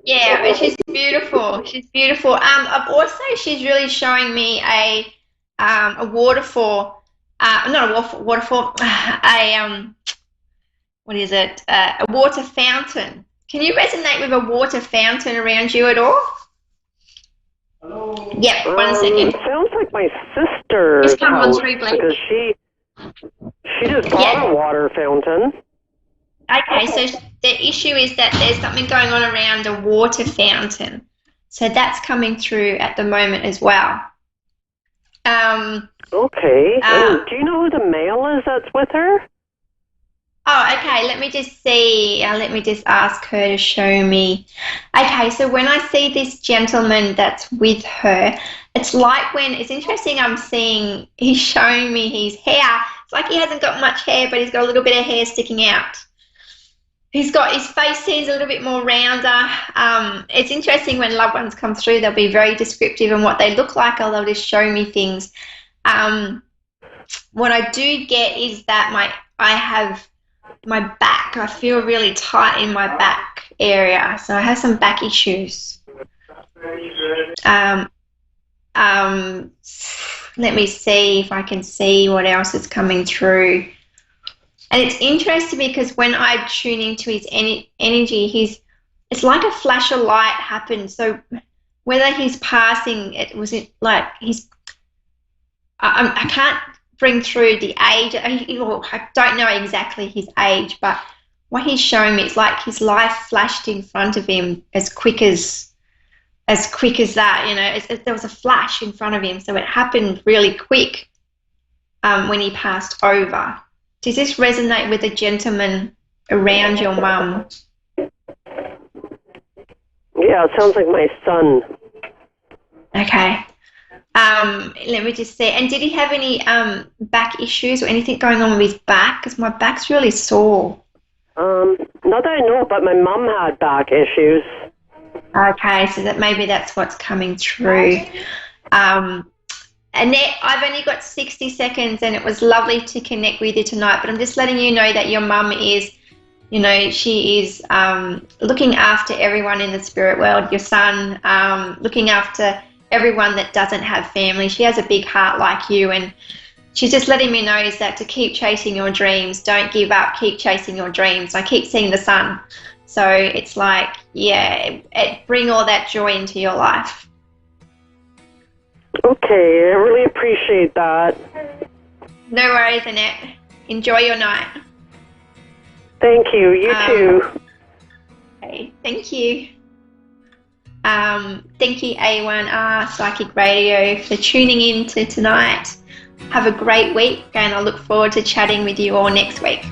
Yeah, but she's beautiful. She's beautiful. Also, she's really showing me a waterfall. Not a waterfall. What is it? A water fountain. Can you resonate with a water fountain around you at all? Yep, 1 second. Sounds like my sister. Just come on through, Blake. Because she just bought a water fountain. Okay, so the issue is that there's something going on around a water fountain. So that's coming through at the moment as well. Okay. Do you know who the male is that's with her? Oh, okay. Let me just see. Let me just ask her to show me. Okay, so when I see this gentleman that's with her, it's like it's interesting, I'm seeing, he's showing me his hair. It's like he hasn't got much hair, but he's got a little bit of hair sticking out. His face seems a little bit more rounder. It's interesting when loved ones come through, they'll be very descriptive in what they look like, or they'll just show me things. What I do get is that I have my back. I feel really tight in my back area, so I have some back issues. Let me see if I can see what else is coming through. And it's interesting because when I tune into his energy, it's like a flash of light happened. So whether he's passing, I can't bring through the age. I don't know exactly his age, but what he's showing me, it's like his life flashed in front of him as quick as that. There was a flash in front of him, so it happened really quick when he passed over. Does this resonate with the gentleman around your mum? Yeah, it sounds like my son. Okay. Let me just see. And did he have any back issues or anything going on with his back? Because my back's really sore. Not that I know, but my mum had back issues. Okay, so maybe that's what's coming through. Annette, I've only got 60 seconds, and it was lovely to connect with you tonight, but I'm just letting you know that your mum is, she is looking after everyone in the spirit world, your son, looking after everyone that doesn't have family. She has a big heart like you, and she's just letting me know is that to keep chasing your dreams, don't give up, keep chasing your dreams. I keep seeing the sun. So it's like, bring all that joy into your life. Okay, I really appreciate that. No worries, Annette. Enjoy your night. Thank you. You too. Okay, thank you. Thank you, A1R Psychic Radio, for tuning in to tonight. Have a great week, and I look forward to chatting with you all next week.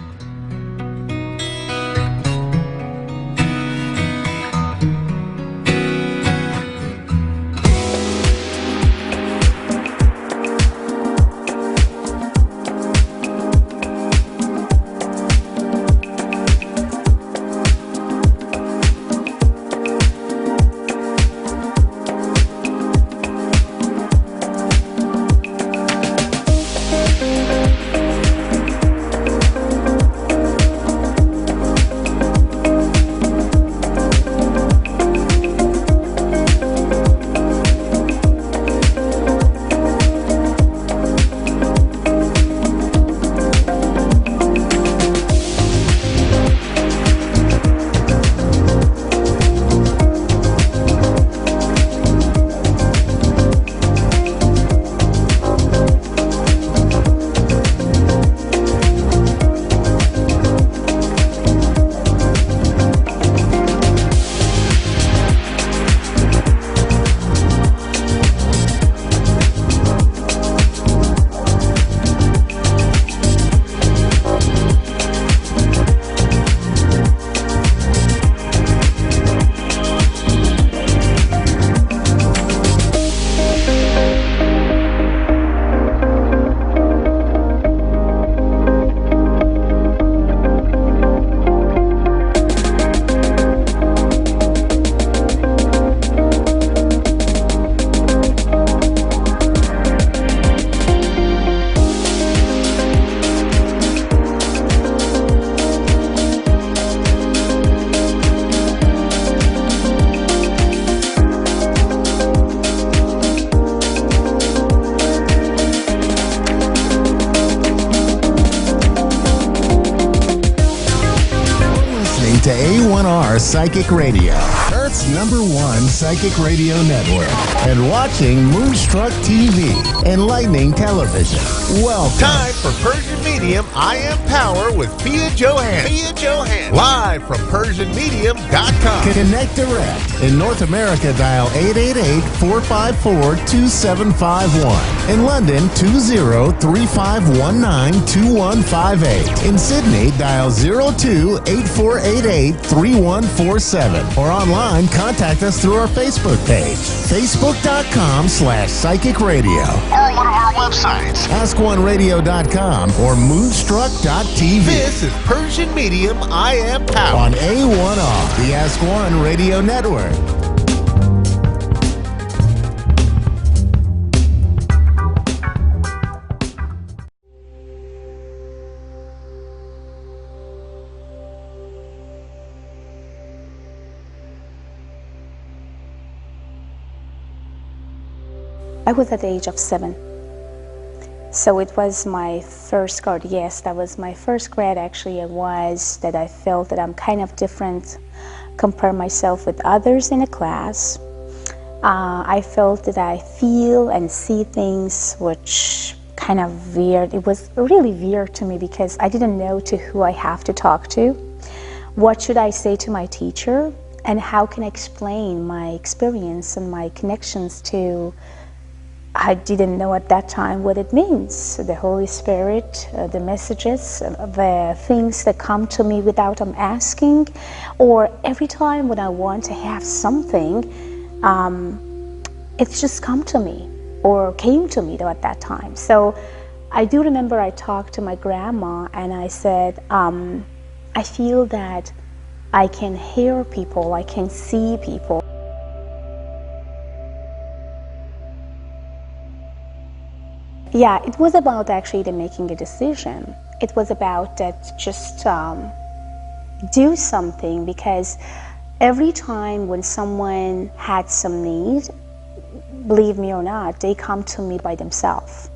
To A1R Psychic Radio, Earth's #1 psychic radio network, and watching Moonstruck TV, enlightening television. Welcome. Time for Persian Medium I Am Power with Pia Johann. Live from PersianMedium.com. Connect direct. In North America, dial 888-454-2751. In London, 20-3519-2158. In Sydney, dial 02-8488-3147. Or online, contact us through our Facebook page, facebook.com/psychic radio. Or one of our websites, AskOneRadio.com or Moonstruck.tv. This is Persian Medium I Am Power on A1R, the Ask One Radio Network. I was at the age of 7. So it was my first grade. Yes, that was my first grade. Actually, it was that I felt that I'm kind of different, compare myself with others in the class. I felt that I feel and see things which kind of weird. It was really weird to me because I didn't know to who I have to talk to. What should I say to my teacher? And how can I explain my experience and my connections to, I didn't know at that time what it means. The Holy Spirit, the messages, the things that come to me without I'm asking, or every time when I want to have something, it's just come to me or came to me though at that time. So I do remember I talked to my grandma and I said, I feel that I can hear people, I can see people. Yeah, it was about actually the making a decision. It was about that just do something, because every time when someone had some need, believe me or not, they come to me by themselves.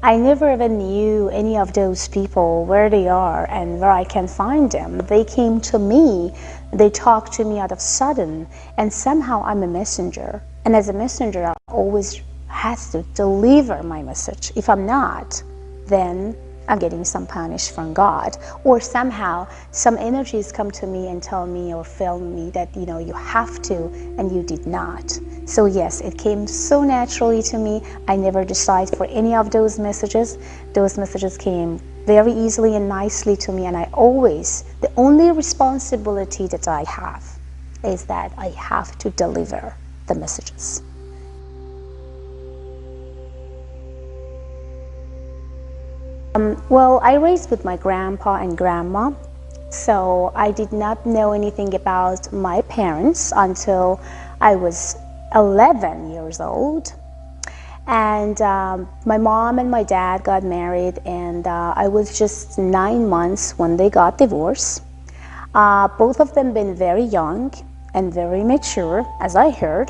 I never even knew any of those people, where they are and where I can find them. They came to me, they talked to me out of sudden, and somehow I'm a messenger. And as a messenger, I always has to deliver my message. If I'm not, then I'm getting some punish from God, or somehow some energies come to me and tell me or tell me that, you know, you have to, and you did not. So yes, it came so naturally to me. I never decided for any of those messages. Those messages came very easily and nicely to me, and I always, the only responsibility that I have is that I have to deliver the messages. Well, I raised with my grandpa and grandma, so I did not know anything about my parents until I was 11 years old. And my mom and my dad got married, and I was just 9 months when they got divorced. Both of them been very young and very mature, as I heard.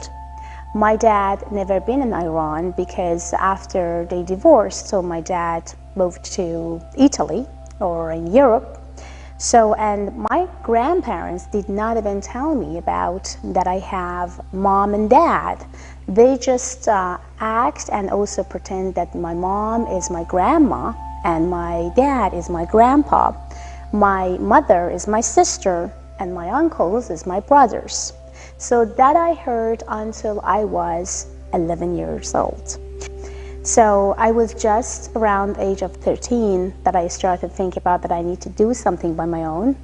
My dad never been in Iran because after they divorced, so my dad moved to Italy or in Europe. So, and my grandparents did not even tell me about that I have mom and dad. They just act and also pretend that my mom is my grandma and my dad is my grandpa. My mother is my sister and my uncles is my brothers. So that I heard until I was 11 years old. So I was just around the age of 13 that I started thinking about that I need to do something by my own.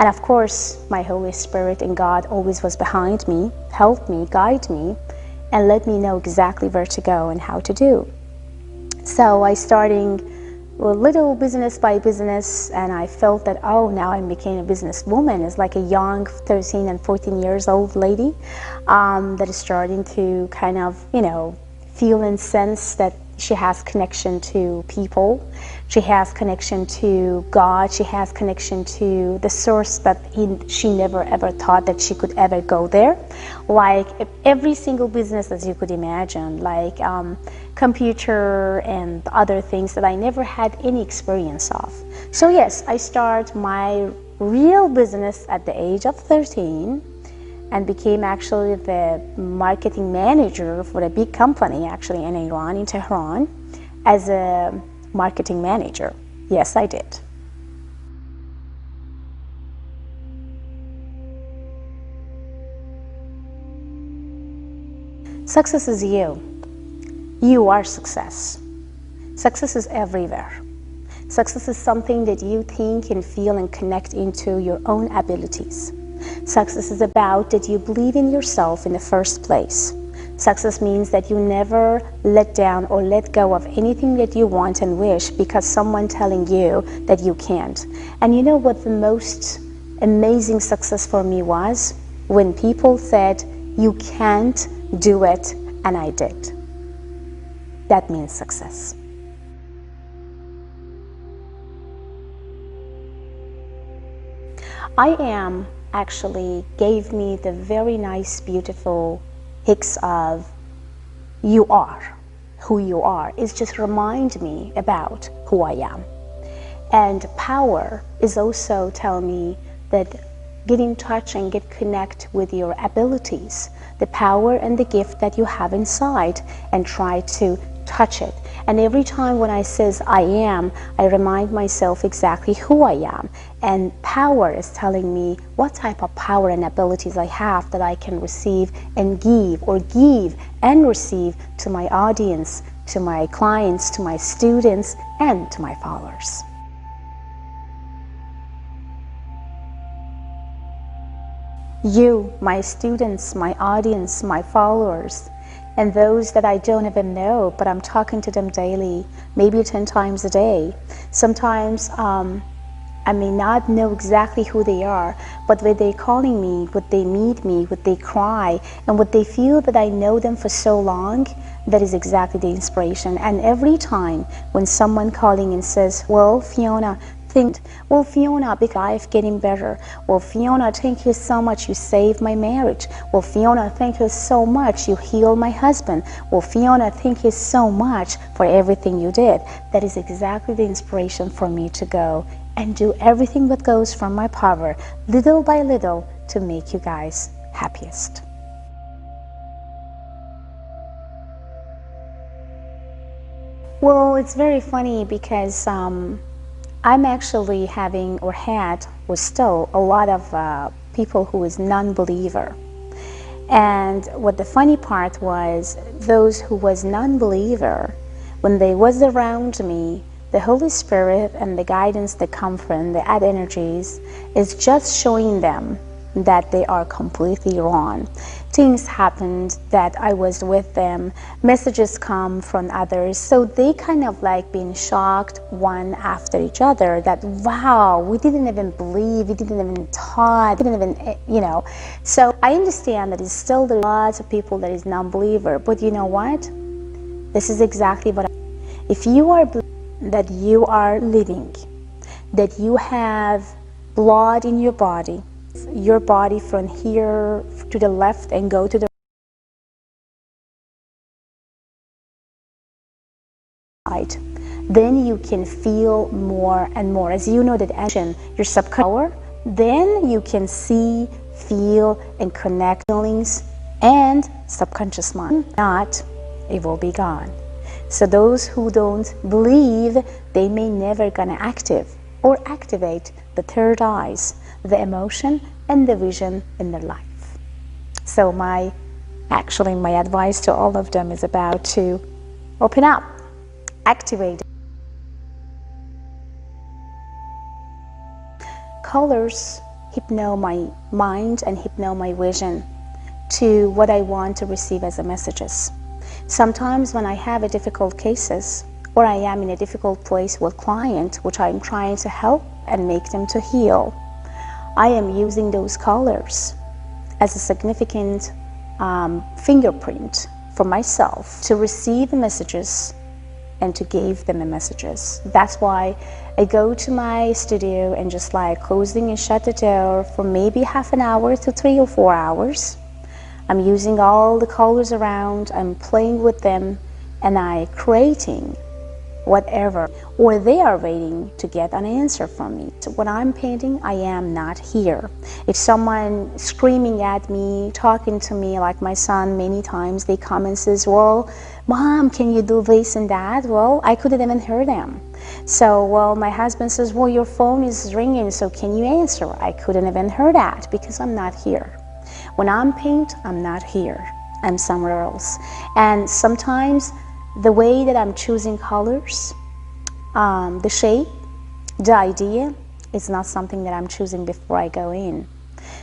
And of course, my Holy Spirit and God always was behind me, helped me, guide me, and let me know exactly where to go and how to do. So I started a little business by business, and I felt that, oh, now I became a businesswoman. It's like a young 13 and 14 years old lady that is starting to kind of, you know, feel and sense that she has connection to people. She has connection to God. She has connection to the source that she never ever thought that she could ever go there. Like every single business as you could imagine, like computer and other things that I never had any experience of. So yes, I started my real business at the age of 13 and became actually the marketing manager for a big company actually in Iran, in Tehran, as a marketing manager. Yes, I did. Success is you. You are success. Success is everywhere. Success is something that you think and feel and connect into your own abilities. Success is about that you believe in yourself in the first place. Success means that you never let down or let go of anything that you want and wish because someone telling you that you can't. And you know what the most amazing success for me was? When people said, you can't do it, and I did. That means success. I am actually gave me the very nice, beautiful hicks of you are. who you are. It's just remind me about who I am. And power is also telling me that get in touch and get connect with your abilities, the power and the gift that you have inside, and try to touch it. And every time when I says I am, I remind myself exactly who I am. And power is telling me what type of power and abilities I have that I can receive and give, or give and receive to my audience, to my clients, to my students, and to my followers. You, my students, my audience, my followers, and those that I don't even know, but I'm talking to them daily, maybe 10 times a day. Sometimes I may not know exactly who they are, but when they're calling me, when they meet me, when they cry, and when they feel that I know them for so long, that is exactly the inspiration. And every time when someone calling and says, well, Fiona, well, Fiona, big life getting better. Well, Fiona, thank you so much, you saved my marriage. Well, Fiona, thank you so much, you healed my husband. Well, Fiona, thank you so much for everything you did. That is exactly the inspiration for me to go and do everything that goes from my power, little by little, to make you guys happiest. Well, it's very funny because I'm actually having, or had, or still, a lot of people who is non-believer. And what the funny part was, those who was non-believer, when they was around me, the Holy Spirit and the guidance that come from the add energies is just showing them that they are completely wrong. Things happened that I was with them, messages come from others, so they kind of like being shocked one after each other that, wow, we didn't even believe, we didn't even thought, didn't even, you know. So I understand that it's still there are lots of people that is non-believer, but you know what? This is exactly what if you are that you are living, that you have blood in your body from here to the left and go to the right, then you can feel more and more. As you know that action, your subconscious, then you can see, feel, and connect feelings and subconscious mind. Not, it will be gone. So those who don't believe, they may never gonna activate the third eyes, the emotion and the vision in their life. So my advice to all of them is about to open up, activate. Colors hypno my mind and hypno my vision to what I want to receive as a messages. Sometimes when I have a difficult cases, or I am in a difficult place with client, which I'm trying to help and make them to heal, I am using those colors as a significant fingerprint for myself to receive the messages and to give them the messages. That's why I go to my studio and just like closing and shut the door for maybe half an hour to 3 or 4 hours. I'm using all the colors around, I'm playing with them, and I'm creating whatever, or they are waiting to get an answer from me. So when I'm painting, I am not here. If someone screaming at me, talking to me, like my son many times, they come and says, well, Mom, can you do this and that? Well, I couldn't even hear them. So, well, my husband says, well, your phone is ringing, so can you answer? I couldn't even hear that because I'm not here. When I'm paint, I'm not here. I'm somewhere else. And sometimes the way that I'm choosing colors, the shape, the idea, is not something that I'm choosing before I go in.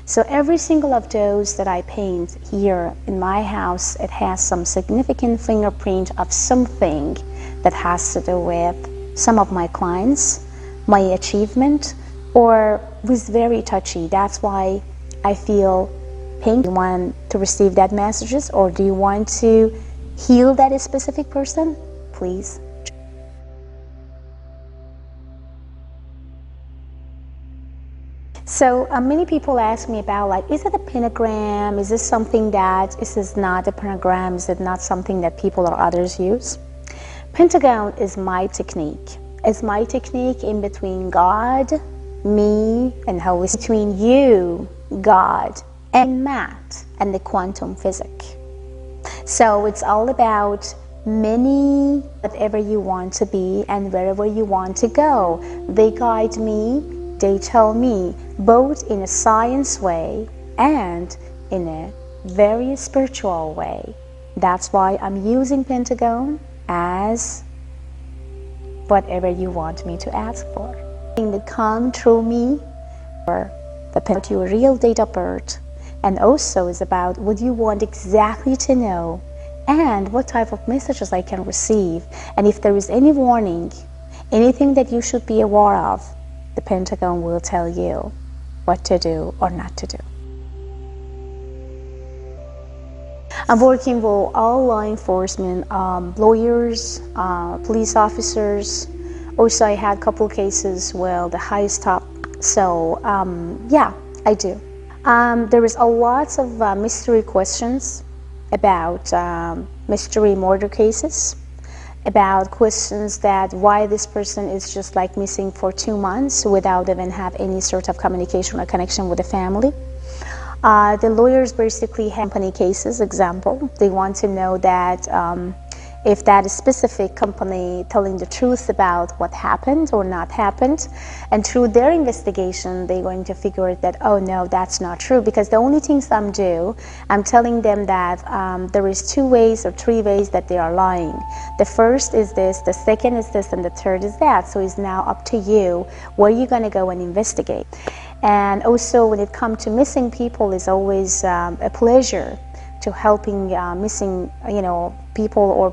So every single of those that I paint here in my house, it has some significant fingerprint of something that has to do with some of my clients, my achievement, or was very touchy. That's why I feel paint. Do you want to receive that messages, or do you want to heal that specific person? Please. So many people ask me about, like, is it a pentagram? Is this something that, is this not a pentagram? Is it not something that people or others use? Pentagon is my technique. It's my technique in between God, me, and how it's between you, God, and math and the quantum physics. So it's all about many, whatever you want to be and wherever you want to go. They guide me, they tell me, both in a science way and in a very spiritual way. That's why I'm using Pentagon as whatever you want me to ask for. That come through me, or about your real date of birth, and also is about what you want exactly to know and what type of messages I can receive, and if there is any warning, anything that you should be aware of, the Pentagon will tell you what to do or not to do. I'm working with all law enforcement, lawyers, police officers. Also, I had a couple cases with the highest top. So, yeah, I do. There is a lot of mystery questions about mystery murder cases, about questions that why this person is just like missing for 2 months without even have any sort of communication or connection with the family. The lawyers basically have company cases, example. They want to know that if that specific company telling the truth about what happened or not happened, and through their investigation they're going to figure that, oh no, that's not true, because the only things I'm telling them that there is 2 ways or 3 ways that they are lying. The first is this, the second is this, and the third is that. So it's now up to you where you're going to go and investigate. And also when it comes to missing people, it's always a pleasure to helping missing, people or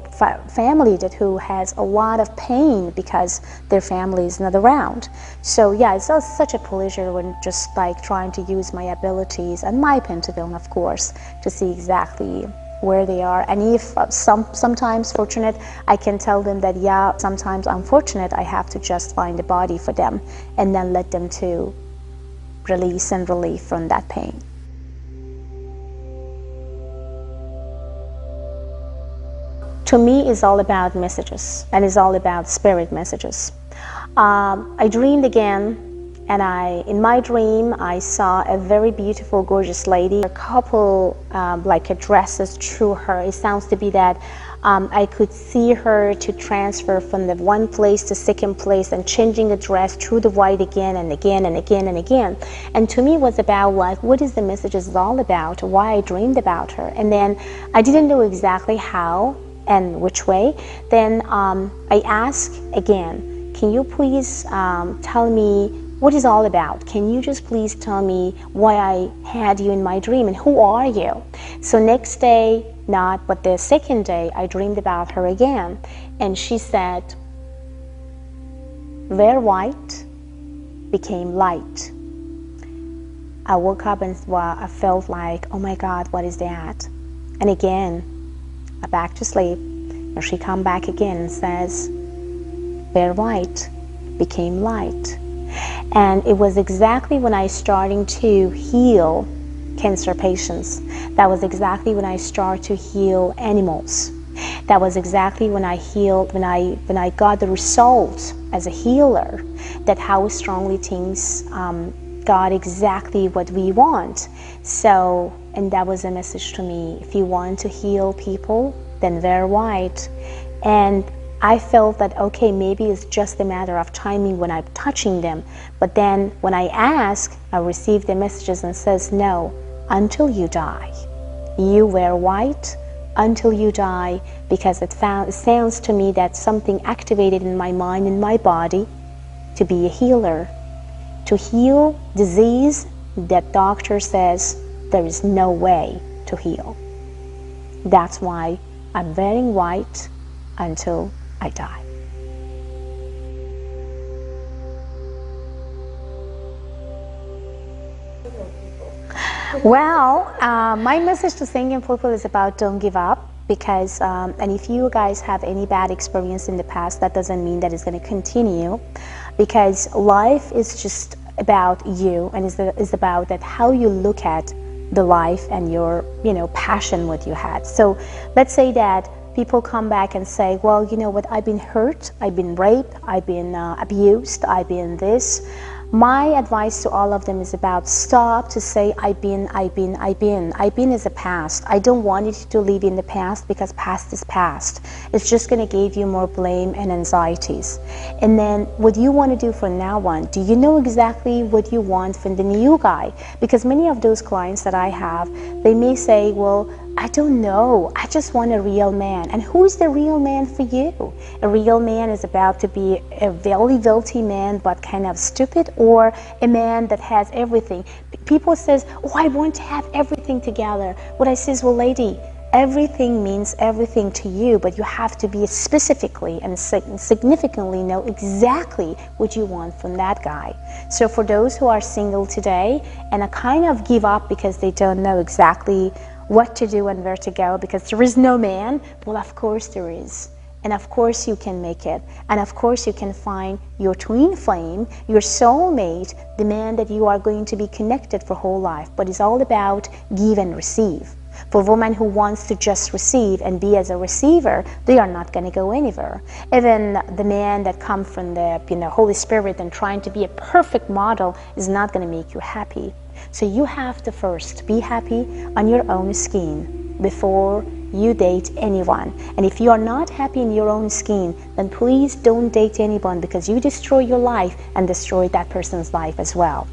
family that who has a lot of pain because their family is not around. So yeah, it's such a pleasure when just like trying to use my abilities and my Pentagon, of course, to see exactly where they are. And if sometimes fortunate, I can tell them that, yeah, sometimes unfortunate, I have to just find a body for them and then let them to release and relief from that pain. To me, it's all about messages, and it's all about spirit messages. I dreamed again, and in my dream, I saw a very beautiful, gorgeous lady. A couple, addresses through her. It sounds to be that I could see her to transfer from the one place to second place and changing the dress through the white again and again and again and again. And to me, it was about like, what is the message is all about? Why I dreamed about her, and then I didn't know exactly how and which way. Then I asked again, can you please tell me what is all about? Can you just please tell me why I had you in my dream and who are you? So next day, not, but the second day, I dreamed about her again, and she said, "Where white became light." I woke up and I felt like, oh my God, what is that? And again, I back to sleep, and she come back again and says, "Where white became light." And it was exactly when I starting to heal cancer patients. That was exactly when I started to heal animals. That was exactly when I healed, when I got the result as a healer, that how strongly things got exactly what we want. So, and that was a message to me. If you want to heal people, then wear white. And I felt that, okay, maybe it's just a matter of timing when I'm touching them. But then when I ask, I receive the messages and says, no, until you die. You wear white until you die, because it sounds to me that something activated in my mind and my body to be a healer, to heal disease that doctor says there is no way to heal. That's why I'm wearing white until I die. Well, my message to singing people is about don't give up, because, and if you guys have any bad experience in the past, that doesn't mean that it's going to continue, because life is just about you, and is about that how you look at the life and your, passion what you had. So let's say that people come back and say, well, you know what, I've been hurt, I've been raped, I've been abused, I've been this. My advice to all of them is about stop to say, I've been is a past. I don't want you to live in the past because past is past. It's just going to give you more blame and anxieties. And then what you want to do from now on, do you know exactly what you want from the new guy? Because many of those clients that I have, they may say, well, I don't know, I just want a real man. And who's the real man for you? A real man is about to be a very wealthy man but kind of stupid, or a man that has everything. People says, oh, I want to have everything together. What I say is, well, lady, everything means everything to you, but you have to be specifically and significantly know exactly what you want from that guy. So for those who are single today and kind of give up because they don't know exactly what to do and where to go because there is no man, well, of course there is. And of course you can make it. And of course you can find your twin flame, your soulmate, the man that you are going to be connected for whole life. But it's all about give and receive. For a woman who wants to just receive and be as a receiver, they are not going to go anywhere. Even the man that comes from the Holy Spirit and trying to be a perfect model is not going to make you happy. So you have to first be happy on your own skin before you date anyone. And if you are not happy in your own skin, then please don't date anyone, because you destroy your life and destroy that person's life as well.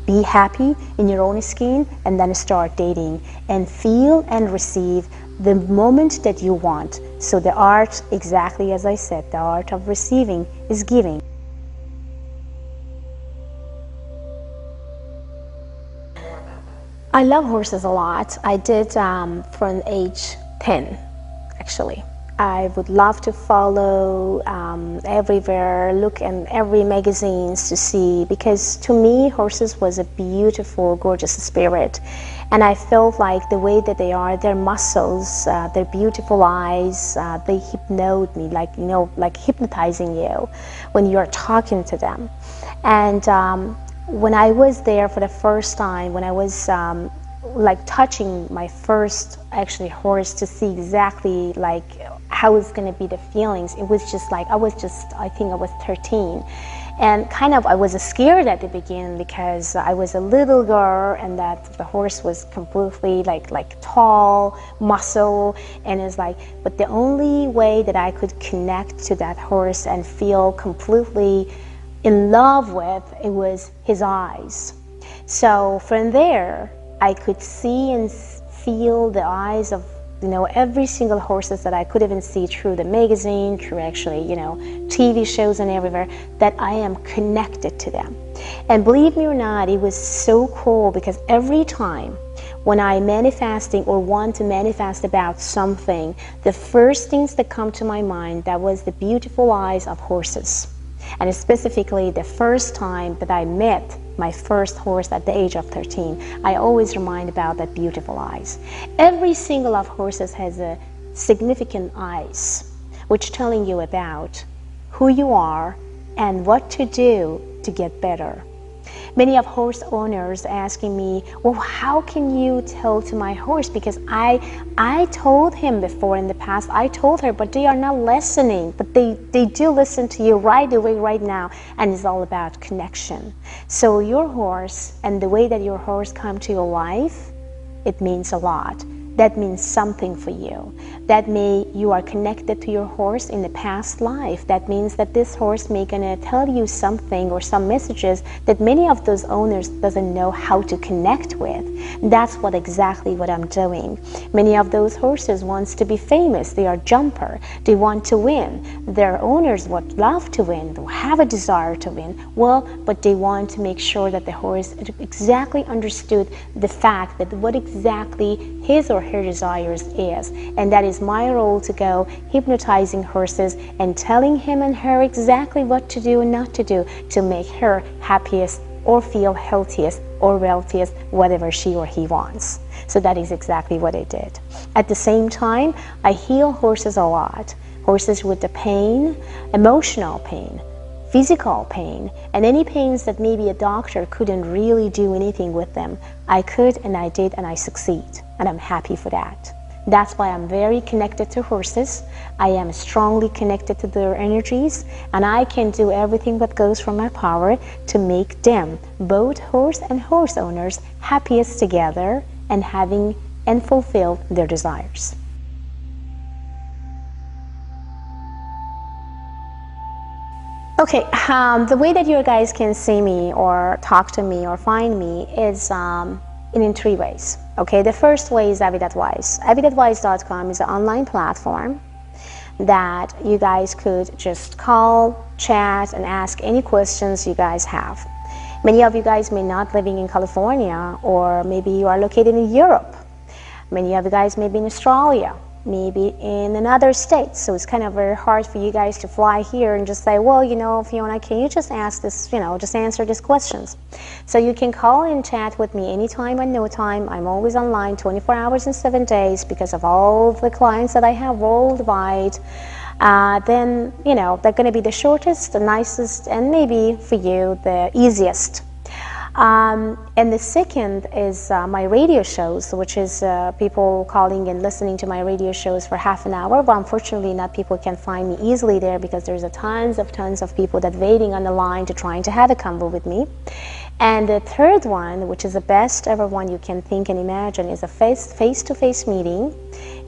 Be happy in your own skin and then start dating and feel and receive the moment that you want. So the art, exactly as I said, the art of receiving is giving. I love horses a lot. I did from age 10, actually. I would love to follow everywhere, look in every magazines to see, because to me horses was a beautiful, gorgeous spirit. And I felt like the way that they are, their muscles, their beautiful eyes, they hypnote me, like hypnotizing you when you're talking to them. And when I was there for the first time, when I was like touching my first actually horse to see exactly like how it's going to be the feelings, it was just like, I think I was 13. And kind of I was scared at the beginning because I was a little girl and that the horse was completely like tall, muscle, and it's like, but the only way that I could connect to that horse and feel completely in love with, it was his eyes. So from there, I could see and feel the eyes of every single horses that I could even see through the magazine, through actually TV shows and everywhere, that I am connected to them. And believe me or not, it was so cool, because every time when I manifesting or want to manifest about something, the first things that come to my mind, that was the beautiful eyes of horses. And specifically the first time that I met my first horse at the age of 13, I always remind about that beautiful eyes. Every single of horses has a significant eyes, which telling you about who you are and what to do to get better. Many of horse owners asking me, well, how can you tell to my horse? Because I told him before in the past, I told her, but they are not listening. But they do listen to you right away, right now, and it's all about connection. So your horse and the way that your horse come to your life, it means a lot. That means something for you. That you are connected to your horse in the past life. That means that this horse may gonna tell you something or some messages that many of those owners doesn't know how to connect with. That's exactly what I'm doing. Many of those horses wants to be famous. They are jumper. They want to win. Their owners would love to win. They have a desire to win. Well, but they want to make sure that the horse exactly understood the fact that what exactly his or her desires is, and that is my role to go hypnotizing horses and telling him and her exactly what to do and not to do to make her happiest or feel healthiest or wealthiest, whatever she or he wants. So that is exactly what I did. At the same time, I heal horses a lot. Horses with the pain, emotional pain, physical pain, and any pains that maybe a doctor couldn't really do anything with them. I could, and I did, and I succeed, and I'm happy for that. That's why I'm very connected to horses. I am strongly connected to their energies, and I can do everything that goes from my power to make them, both horse and horse owners, happiest together and having and fulfill their desires. Okay, the way that you guys can see me or talk to me or find me is in 3 ways. Okay, the first way is Avid Advice. AvidAdvice.com is an online platform that you guys could just call, chat, and ask any questions you guys have. Many of you guys may not living in California, or maybe you are located in Europe. Many of you guys may be in Australia, maybe in another state. So it's kind of very hard for you guys to fly here and just say, well, you know, Fiona, can you just ask this, you know, just answer these questions. So you can call and chat with me anytime and no time. I'm always online 24 hours and 7 days because of all the clients that I have worldwide. Then, you know, they're going to be the shortest, the nicest, and maybe for you, the easiest. And the second is my radio shows, which is people calling and listening to my radio shows for half an hour. But unfortunately, not people can find me easily there because there's tons of people that waiting on the line to trying to have a convo with me. And the third one, which is the best ever one you can think and imagine, is a face-to-face meeting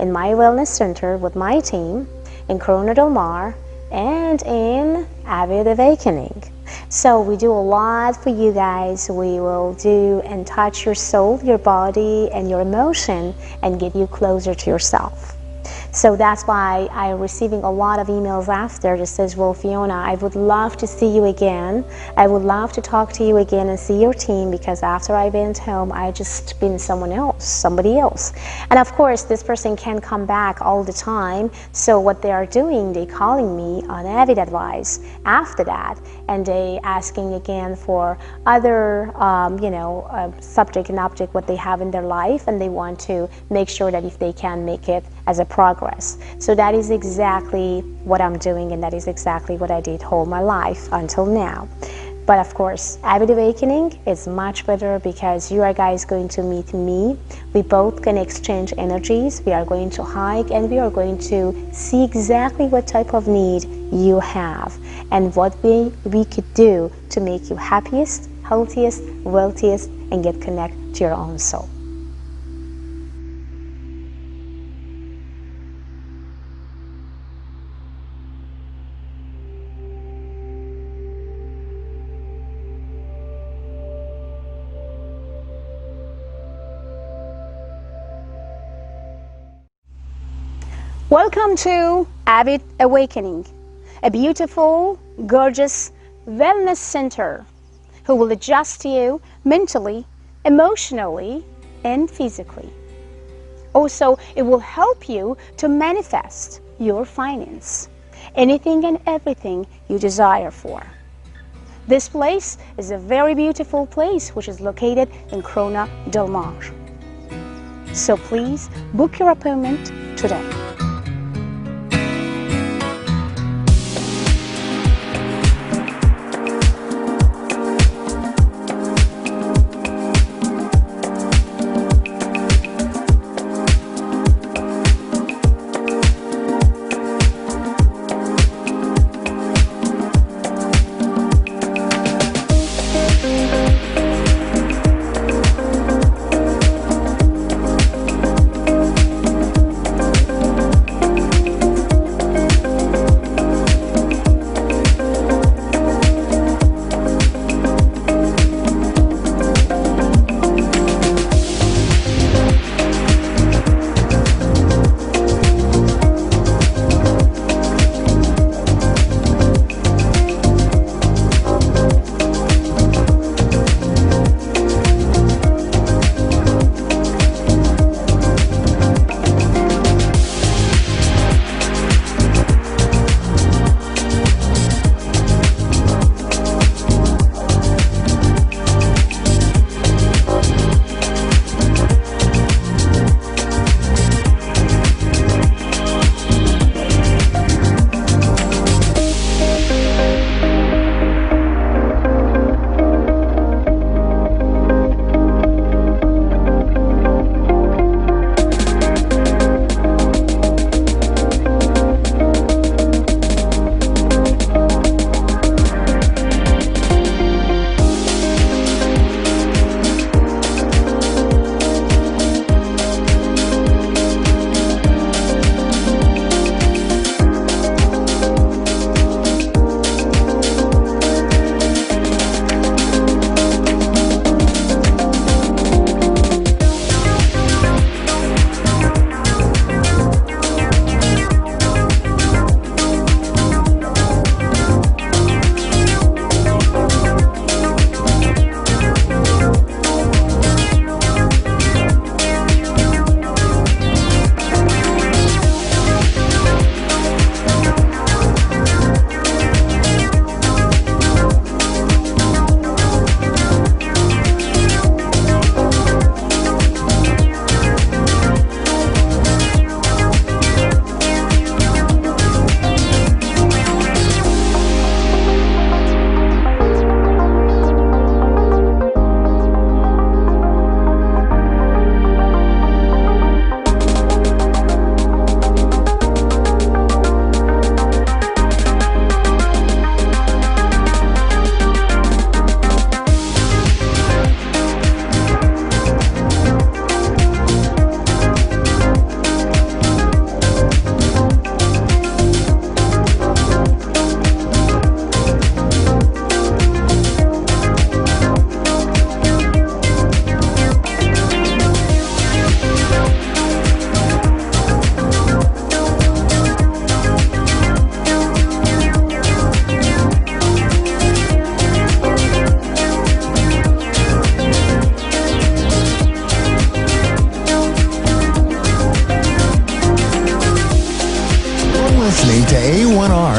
in my wellness center with my team in Corona Del Mar and in Avid Awakening. So we do a lot for you guys. We will do and touch your soul, your body, and your emotion and get you closer to yourself. So that's why I'm receiving a lot of emails after that says, well, Fiona, I would love to see you again. I would love to talk to you again and see your team, because after I went home, I just been somebody else. And of course, this person can't come back all the time. So what they are doing, they calling me on Avid Advice after that, and they asking again for other, subject and object what they have in their life, and they want to make sure that if they can make it as a progress. So that is exactly what I'm doing, and that is exactly what I did all my life until now. But of course, Avid Awakening is much better because you are guys going to meet me. We both can exchange energies. We are going to hike, and we are going to see exactly what type of need you have and what we could do to make you happiest, healthiest, wealthiest, and get connected to your own soul. Welcome to Avid Awakening, a beautiful, gorgeous wellness center who will adjust you mentally, emotionally, and physically. Also, it will help you to manifest your finance, anything and everything you desire for. This place is a very beautiful place which is located in Corona Del Mar. So please book your appointment today.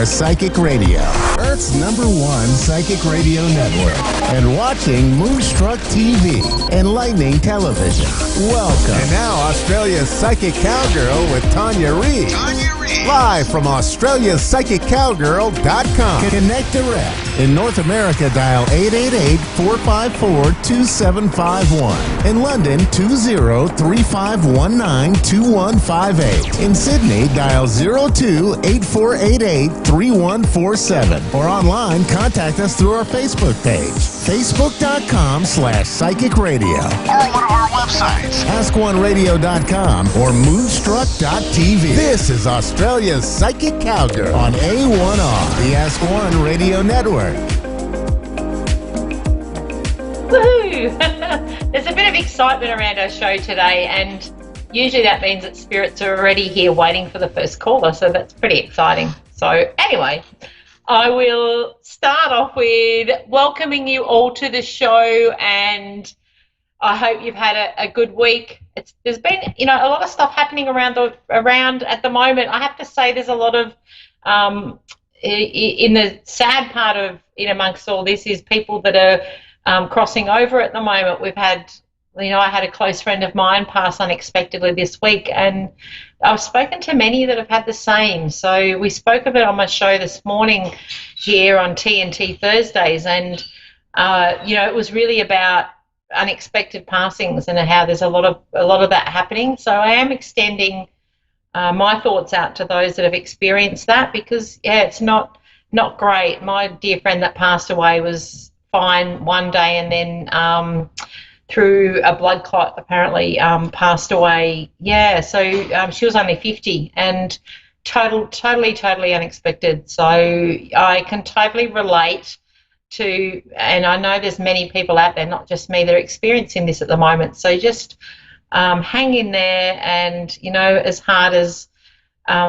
A1R Psychic Radio, Earth's #1 psychic radio network, and watching Moonstruck TV, enlightening television. Welcome. And now Australia's Psychic Cowgirl with Tanya Reid. Live from AustraliaPsychicCowgirl.com. Connect direct. In North America, dial 888-454-2751. In London, 20-3519-2158. In Sydney, dial 02-8488-3147. Or online, contact us through our Facebook page, facebook.com/Psychic Radio. Or one of our websites, AskOneRadio.com or Moonstruck.tv. This is Australia's Psychic Cowgirl on A1R, the Ask One Radio Network. Woohoo! There's a bit of excitement around our show today, and usually that means that spirits are already here waiting for the first caller, so that's pretty exciting. So anyway, I will start off with welcoming you all to the show, and I hope you've had a good week. There's been, a lot of stuff happening around at the moment. I have to say there's a lot of, in the sad part of amongst all this is people that are crossing over at the moment. We've had, I had a close friend of mine pass unexpectedly this week, and I've spoken to many that have had the same. So we spoke of it on my show this morning here on TNT Thursdays, and, it was really about unexpected passings and how there's a lot of that happening. So I am extending my thoughts out to those that have experienced that, because it's not great. My dear friend that passed away was fine one day, and then through a blood clot apparently passed away. So she was only 50, and totally unexpected. So I can totally relate to, and I know there's many people out there, not just me, that are experiencing this at the moment. So just hang in there, and as hard as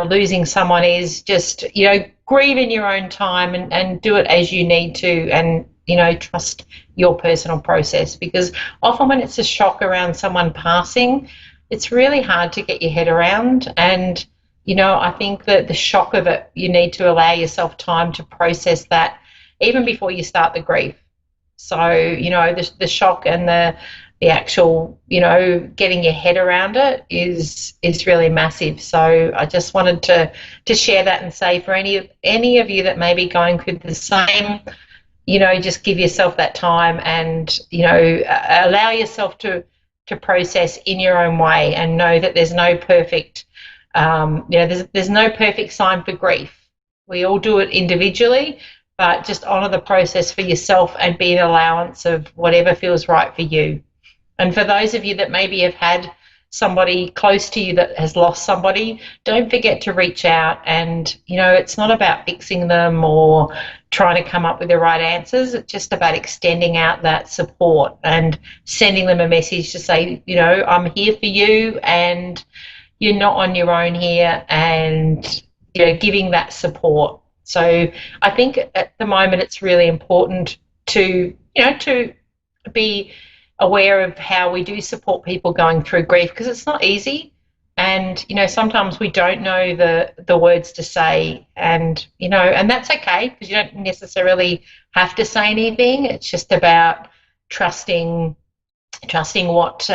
losing someone is, just grieve in your own time, and do it as you need to, and trust your personal process, because often when it's a shock around someone passing, it's really hard to get your head around. And I think that the shock of it, you need to allow yourself time to process that even before you start the grief. So, the shock and the actual, getting your head around it is really massive. So I just wanted to share that and say, for any of you that may be going through the same, just give yourself that time, and, allow yourself to process in your own way, and know that there's no perfect, there's no perfect sign for grief. We all do it individually, but just honour the process for yourself and be an allowance of whatever feels right for you. And for those of you that maybe have had somebody close to you that has lost somebody, don't forget to reach out. And, it's not about fixing them or trying to come up with the right answers. It's just about extending out that support and sending them a message to say, I'm here for you, and you're not on your own here, and, giving that support. So I think at the moment it's really important to be aware of how we do support people going through grief, because it's not easy, and sometimes we don't know the words to say, and and that's okay, because you don't necessarily have to say anything. It's just about trusting what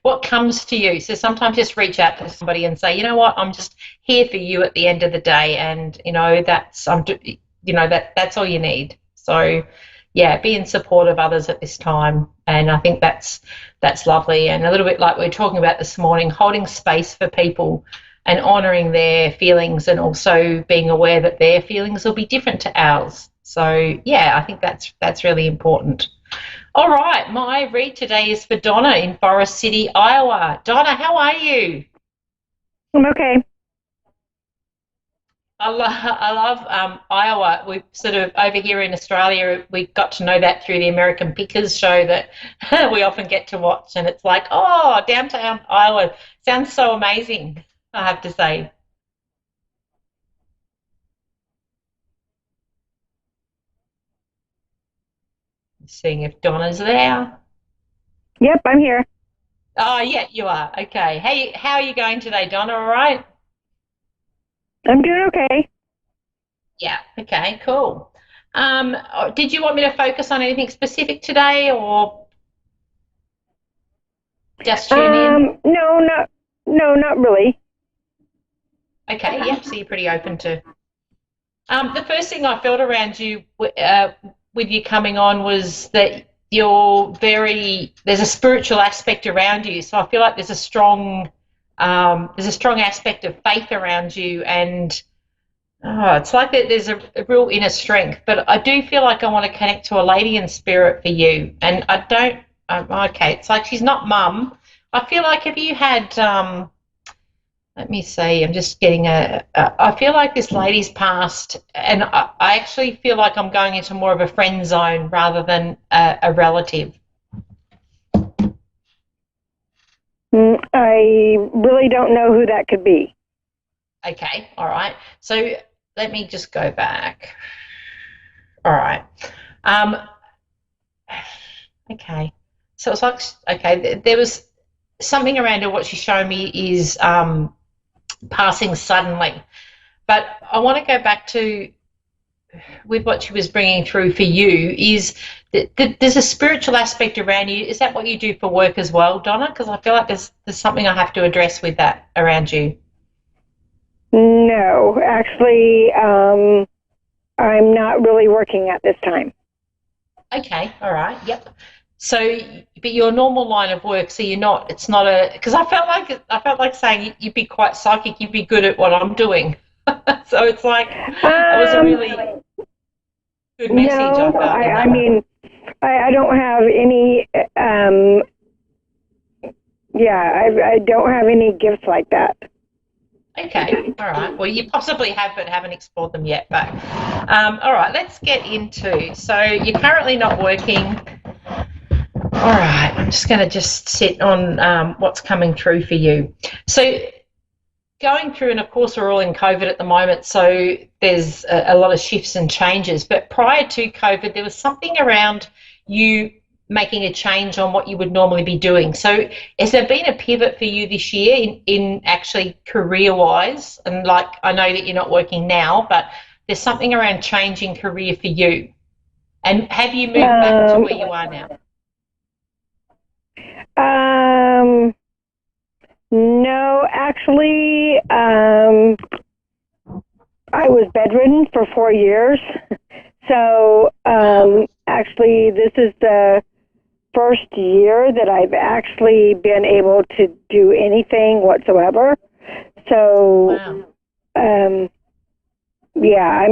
what comes to you. So sometimes just reach out to somebody and say, what, I'm just here for you at the end of the day, and that's that's all you need. So be in support of others at this time, and I think that's lovely. And a little bit like we were talking about this morning, holding space for people and honouring their feelings, and also being aware that their feelings will be different to ours. So I think that's really important. All right, my read today is for Donna in Forest City, Iowa. Donna, how are you? I'm okay. I love Iowa. We sort of, over here in Australia, we got to know that through the American Pickers show that we often get to watch, and it's like, oh, downtown Iowa sounds so amazing, I have to say. Seeing if Donna's there. Yep, I'm here. Oh, yeah, you are. Okay. Hey, how are you going today, Donna? All right? I'm doing okay. Yeah. Okay. Cool. Did you want me to focus on anything specific today, or just tune in? No, not really. Okay. Yep. So you're pretty open to. The first thing I felt around you with you coming on was that there's a spiritual aspect around you. So I feel like there's a strong aspect of faith around you, and it's like there's a real inner strength. But I do feel like I want to connect to a lady in spirit for you, and I don't. Okay, it's like she's not mum. I feel like have you had let me see. I'm just getting I feel like this lady's passed, and I actually feel like I'm going into more of a friend zone rather than a relative. I really don't know who that could be. Okay, all right. So let me just go back. All right. Okay. So it's like, okay, there was something around her. What she's showing me is passing suddenly. But I want to go back to with what she was bringing through for you is that there's a spiritual aspect around you. Is that what you do for work as well, Donna? Because I feel like there's something I have to address with that around you. No, actually, I'm not really working at this time. Okay, all right, yep. So, but your normal line of work, so you're not. It's not because I felt like saying you'd be quite psychic. You'd be good at what I'm doing. So it's like it was a really good message. No, I mean, I don't have any. I don't have any gifts like that. Okay, all right. Well, you possibly have, but haven't explored them yet. But all right, let's get into. So you're currently not working. All right, I'm just going to sit on what's coming through for you. So going through, and of course we're all in COVID at the moment, so there's a lot of shifts and changes. But prior to COVID, there was something around you making a change on what you would normally be doing. So has there been a pivot for you this year in actually career-wise? And like I know that you're not working now, but there's something around changing career for you. And have you moved back to where you are now? No, actually, I was bedridden for 4 years. So actually, this is the first year that I've actually been able to do anything whatsoever. So, I'm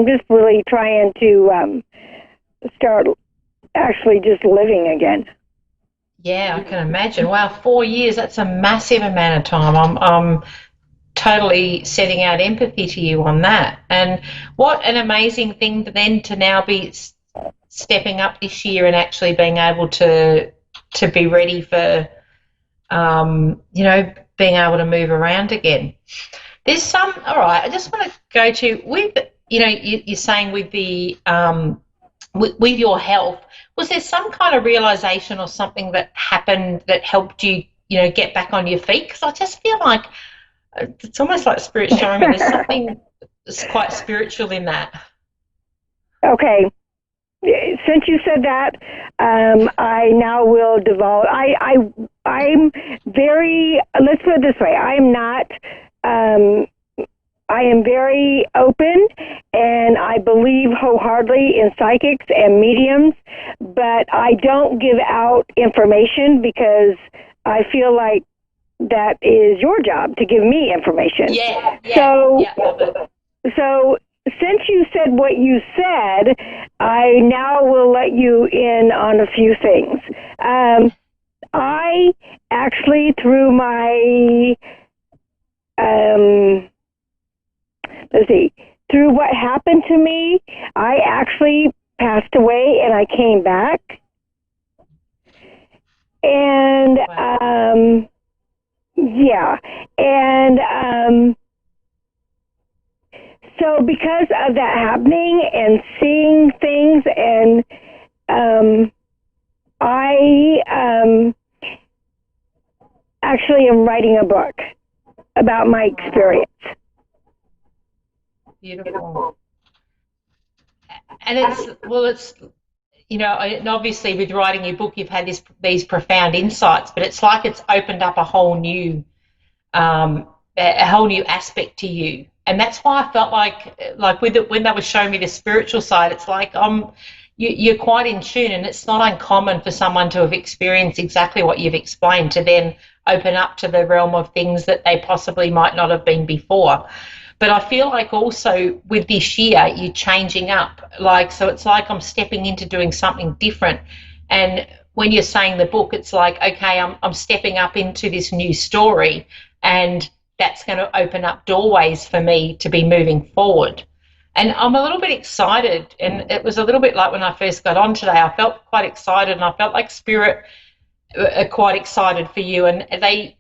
just really trying to start actually just living again. Yeah, I can imagine. Wow, 4 years, that's a massive amount of time. I'm totally setting out empathy to you on that. And what an amazing thing then to now be stepping up this year and actually being able to be ready for, being able to move around again. There's all right, I just want to go to, with, you're saying with the, with your health, was there some kind of realization or something that happened that helped you, get back on your feet? Because I just feel like it's almost like Spirit showing me there's something that's quite spiritual in that. Okay. Since you said that, I now will divulge. I'm very, let's put it this way, I am very open, and I believe wholeheartedly in psychics and mediums, but I don't give out information because I feel like that is your job to give me information. So since you said what you said, I now will let you in on a few things. I actually, through my through what happened to me, I actually passed away and I came back. And, so because of that happening and seeing things, and I actually am writing a book about my experience. Beautiful. And it's and obviously with writing your book, you've had these profound insights, but it's like it's opened up a whole new aspect to you. And that's why I felt like with it, when they were showing me the spiritual side, it's like you're quite in tune, and it's not uncommon for someone to have experienced exactly what you've explained to then open up to the realm of things that they possibly might not have been before. But I feel like also with this year, you're changing up. So it's like I'm stepping into doing something different. And when you're saying the book, it's like, okay, I'm stepping up into this new story, and that's going to open up doorways for me to be moving forward. And I'm a little bit excited, and it was a little bit like when I first got on today. I felt quite excited, and I felt like Spirit are quite excited for you. And I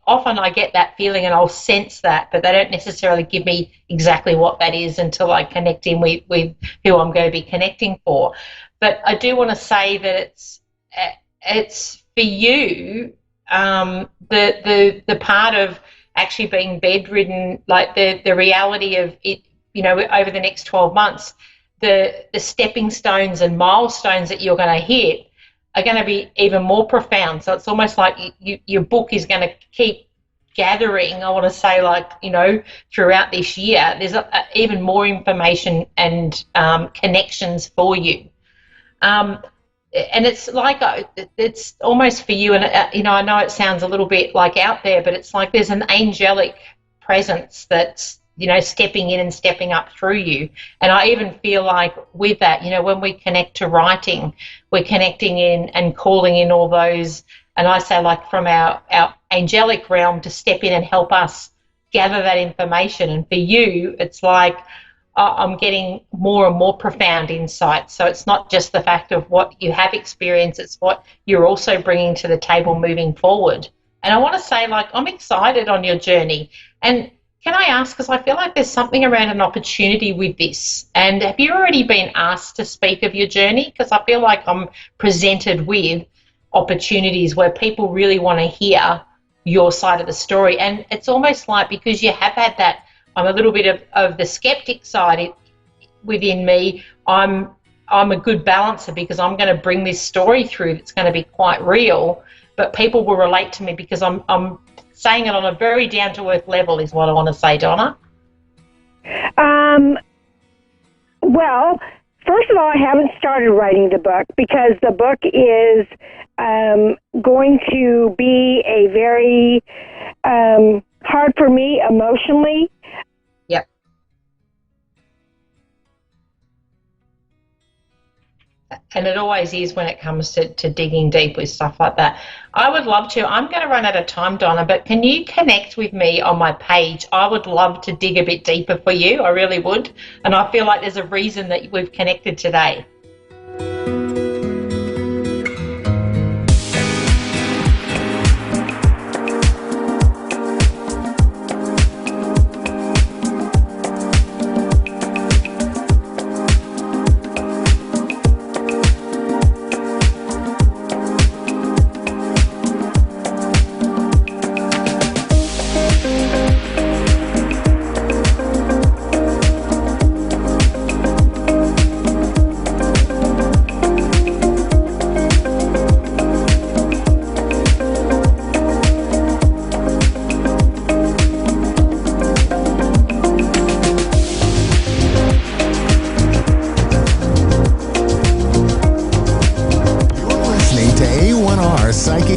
get that feeling, and I'll sense that, but they don't necessarily give me exactly what that is until I connect in with who I'm going to be connecting for. But I do want to say that it's for you, the part of actually being bedridden, like the reality of it, over the next 12 months, the stepping stones and milestones that you're going to hit are going to be even more profound. So it's almost like your book is going to keep gathering, I want to say, throughout this year. There's even more information and connections for you. And it's like it's almost for you, and I know it sounds a little bit like out there, but it's like there's an angelic presence that's stepping in and stepping up through you. And I even feel like with that, when we connect to writing, we're connecting in and calling in all those, and I say like from our angelic realm to step in and help us gather that information. And for you, it's like I'm getting more and more profound insights. So it's not just the fact of what you have experienced, it's what you're also bringing to the table moving forward. And I want to say, I'm excited on your journey. And can I ask, because I feel like there's something around an opportunity with this, and have you already been asked to speak of your journey? Because I feel like I'm presented with opportunities where people really want to hear your side of the story. And it's almost like, because you have had that, I'm a little bit of the skeptic side within me, I'm a good balancer, because I'm going to bring this story through that's going to be quite real, but people will relate to me because I'm saying it on a very down-to-earth level is what I want to say, Donna. Well, first of all, I haven't started writing the book because the book is going to be a very hard for me emotionally. Yep. And it always is when it comes to digging deep with stuff like that. I would love to. I'm going to run out of time, Donna, but can you connect with me on my page? I would love to dig a bit deeper for you. I really would. And I feel like there's a reason that we've connected today.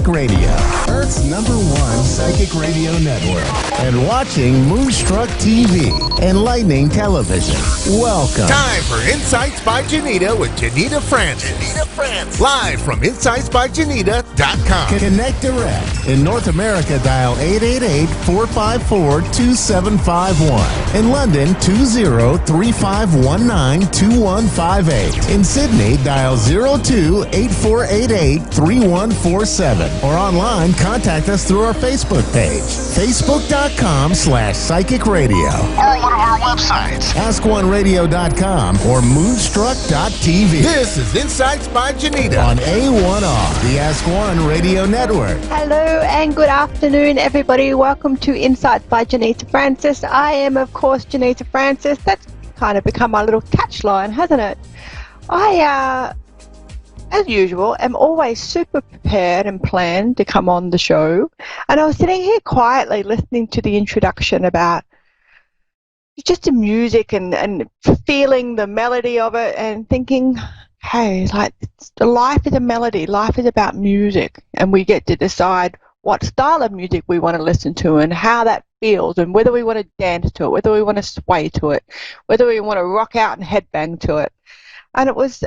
Radio, Earth's #1 psychic radio network, and watching Moonstruck TV and Lightning Television. Welcome. Time for Insights by Janita with Janita Francis. Live from insightsbyjanita.com. Connect direct. In North America, dial 888-454-2751. In London, 20-3519-2158. In Sydney, dial 02-8488-3147. Or online, contact us through our Facebook page, facebook.com/psychic radio. Or one of our websites, askoneradio.com or moonstruck.tv. This is Insights by Janita on A1R, the Ask One Radio Network. Hello and good afternoon, everybody. Welcome to Insights by Janita Francis. I am, of course, Janita Francis. That's kind of become my little catchline, hasn't it? I, as usual, am always super prepared and planned to come on the show. And I was sitting here quietly listening to the introduction about just the music and feeling the melody of it and thinking, hey, like life is a melody. Life is about music, and we get to decide what style of music we want to listen to and how that feels, and whether we want to dance to it, whether we want to sway to it, whether we want to rock out and headbang to it. And it was,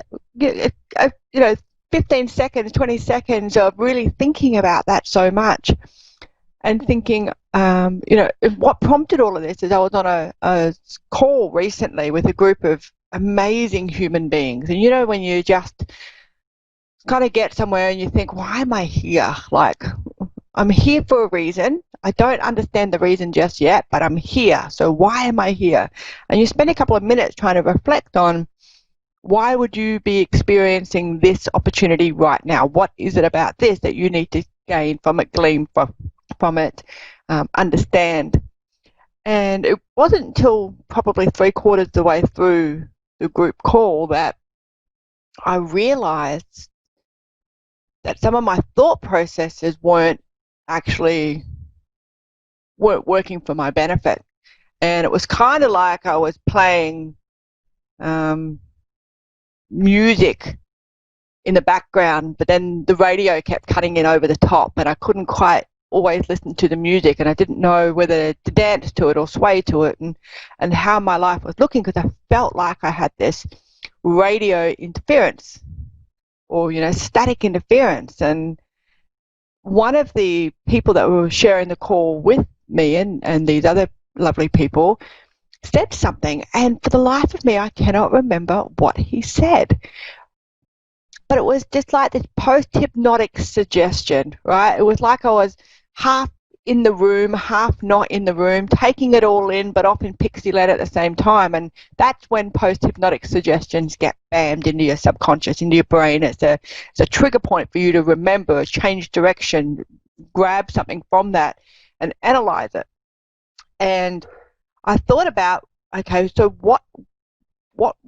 15 seconds, 20 seconds of really thinking about that so much, and thinking, what prompted all of this is I was on a call recently with a group of amazing human beings. And when you just kind of get somewhere and you think, why am I here? Like, I'm here for a reason. I don't understand the reason just yet, but I'm here. So why am I here? And you spend a couple of minutes trying to reflect on, why would you be experiencing this opportunity right now? What is it about this that you need to gain from it, glean from it, understand? And it wasn't until probably 3/4 of the way through the group call that I realized that some of my thought processes weren't working for my benefit. And it was kind of like I was playing music in the background, but then the radio kept cutting in over the top, and I couldn't quite always listen to the music, and I didn't know whether to dance to it or sway to it, and how my life was looking, because I felt like I had this radio interference or static interference. And one of the people that were sharing the call with me and these other lovely people said something, and for the life of me I cannot remember what he said, but it was just like this post-hypnotic suggestion, right? It was like I was half in the room, half not in the room, taking it all in, but off in pixie land at the same time. And that's when post-hypnotic suggestions get bammed into your subconscious, into your brain. It's a trigger point for you to remember, change direction, grab something from that and analyze it. And I thought about, okay, so what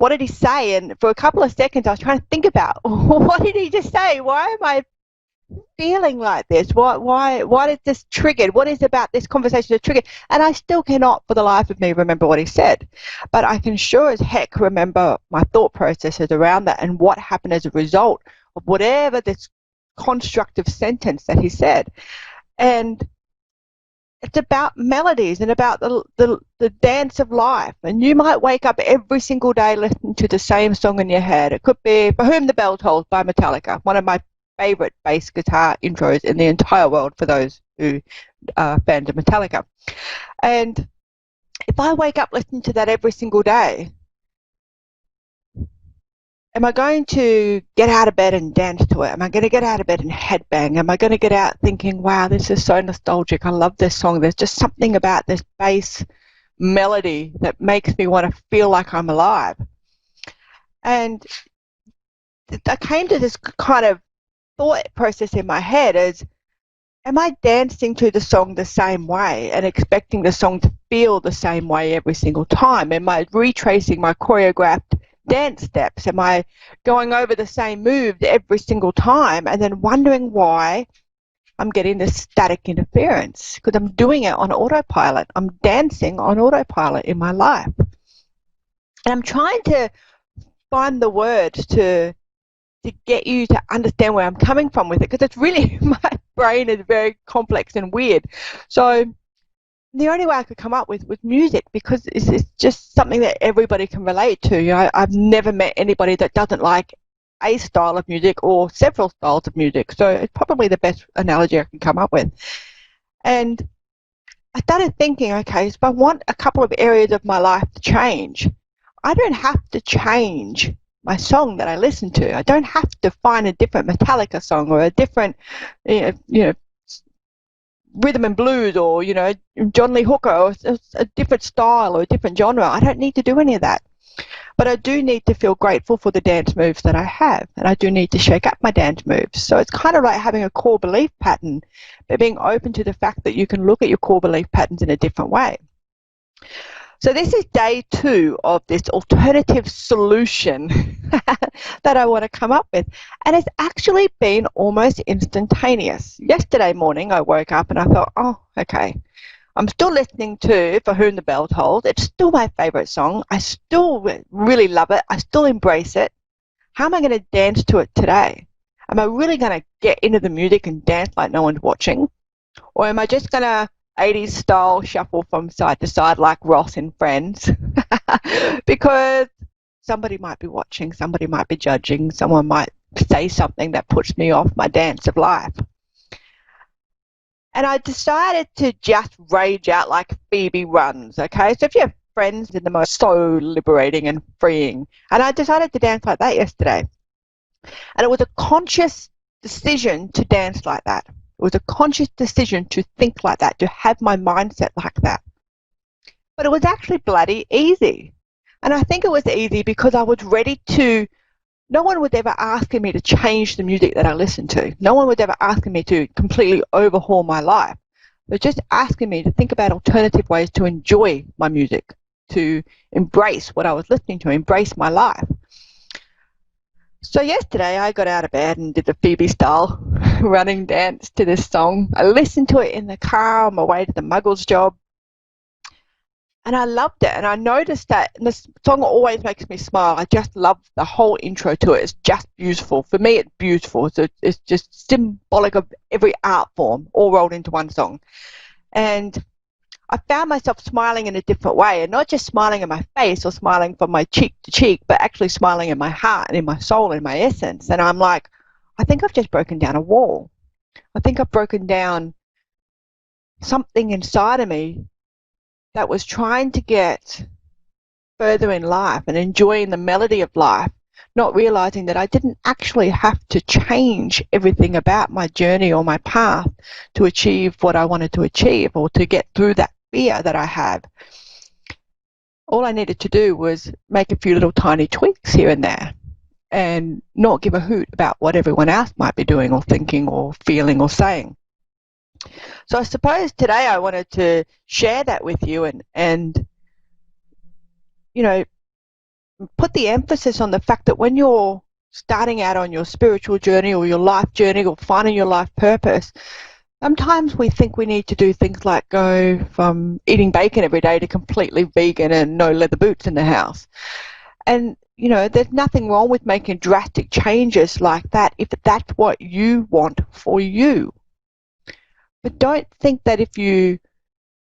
did he say? And for a couple of seconds I was trying to think about, what did he just say? Why am I feeling like this? Why did this trigger? What is about this conversation that triggered? And I still cannot for the life of me remember what he said, but I can sure as heck remember my thought processes around that and what happened as a result of whatever this constructive sentence that he said. And it's about melodies and about the dance of life. And you might wake up every single day listening to the same song in your head. It could be For Whom the Bell Tolls by Metallica, one of my favorite bass guitar intros in the entire world for those who are fans of Metallica. And if I wake up listening to that every single day, am I going to get out of bed and dance to it? Am I going to get out of bed and headbang? Am I going to get out thinking, wow, this is so nostalgic. I love this song. There's just something about this bass melody that makes me want to feel like I'm alive. And I came to this kind of thought process in my head as, am I dancing to the song the same way and expecting the song to feel the same way every single time? Am I retracing my choreographed dance steps? Am I going over the same moves every single time and then wondering why I'm getting this static interference? Because I'm doing it on autopilot. I'm dancing on autopilot in my life. And I'm trying to find the words to get you to understand where I'm coming from with it, because it's really, my brain is very complex and weird. So the only way I could come up with was music, because it's just something that everybody can relate to. I've never met anybody that doesn't like a style of music or several styles of music. So it's probably the best analogy I can come up with. And I started thinking, okay, so if I want a couple of areas of my life to change, I don't have to change my song that I listen to. I don't have to find a different Metallica song or a different, rhythm and blues, or John Lee Hooker, or a different style or a different genre. I don't need to do any of that. But I do need to feel grateful for the dance moves that I have, and I do need to shake up my dance moves. So it's kind of like having a core belief pattern, but being open to the fact that you can look at your core belief patterns in a different way. So this is day 2 of this alternative solution that I want to come up with. And it's actually been almost instantaneous. Yesterday morning I woke up and I thought, oh, okay. I'm still listening to For Whom the Bell Tolls. It's still my favourite song. I still really love it. I still embrace it. How am I going to dance to it today? Am I really going to get into the music and dance like no one's watching? Or am I just going to 80s style shuffle from side to side like Ross in Friends? Because somebody might be watching, somebody might be judging, someone might say something that puts me off my dance of life. And I decided to just rage out like Phoebe runs, okay? So if you have friends in the most, so liberating and freeing. And I decided to dance like that yesterday. And it was a conscious decision to dance like that. It was a conscious decision to think like that, to have my mindset like that. But it was actually bloody easy. And I think it was easy because I was ready to. No one was ever asking me to change the music that I listened to. No one was ever asking me to completely overhaul my life. They're just asking me to think about alternative ways to enjoy my music, to embrace what I was listening to, embrace my life. So yesterday I got out of bed and did the Phoebe style running dance to this song. I listened to it in the car on my way to the Muggles job. And I loved it, and I noticed that this song always makes me smile. I just love the whole intro to it. It's just beautiful. For me, it's beautiful. So it's just symbolic of every art form, all rolled into one song. And I found myself smiling in a different way, and not just smiling in my face or smiling from my cheek to cheek, but actually smiling in my heart and in my soul and my essence. And I'm like, I think I've just broken down a wall. I think I've broken down something inside of me that was trying to get further in life and enjoying the melody of life, not realizing that I didn't actually have to change everything about my journey or my path to achieve what I wanted to achieve or to get through that fear that I have. All I needed to do was make a few little tiny tweaks here and there and not give a hoot about what everyone else might be doing or thinking or feeling or saying. So I suppose today I wanted to share that with you and you know, put the emphasis on the fact that when you're starting out on your spiritual journey or your life journey or finding your life purpose, sometimes we think we need to do things like go from eating bacon every day to completely vegan and no leather boots in the house. And, you know, there's nothing wrong with making drastic changes like that if that's what you want for you. But don't think that if you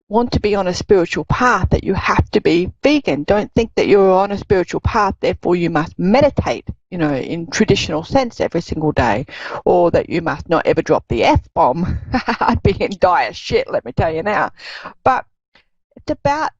want to be on a spiritual path that you have to be vegan. Don't think that you're on a spiritual path, therefore you must meditate, you know, in traditional sense every single day, or that you must not ever drop the F-bomb. I'd be in dire shit, let me tell you now. But it's about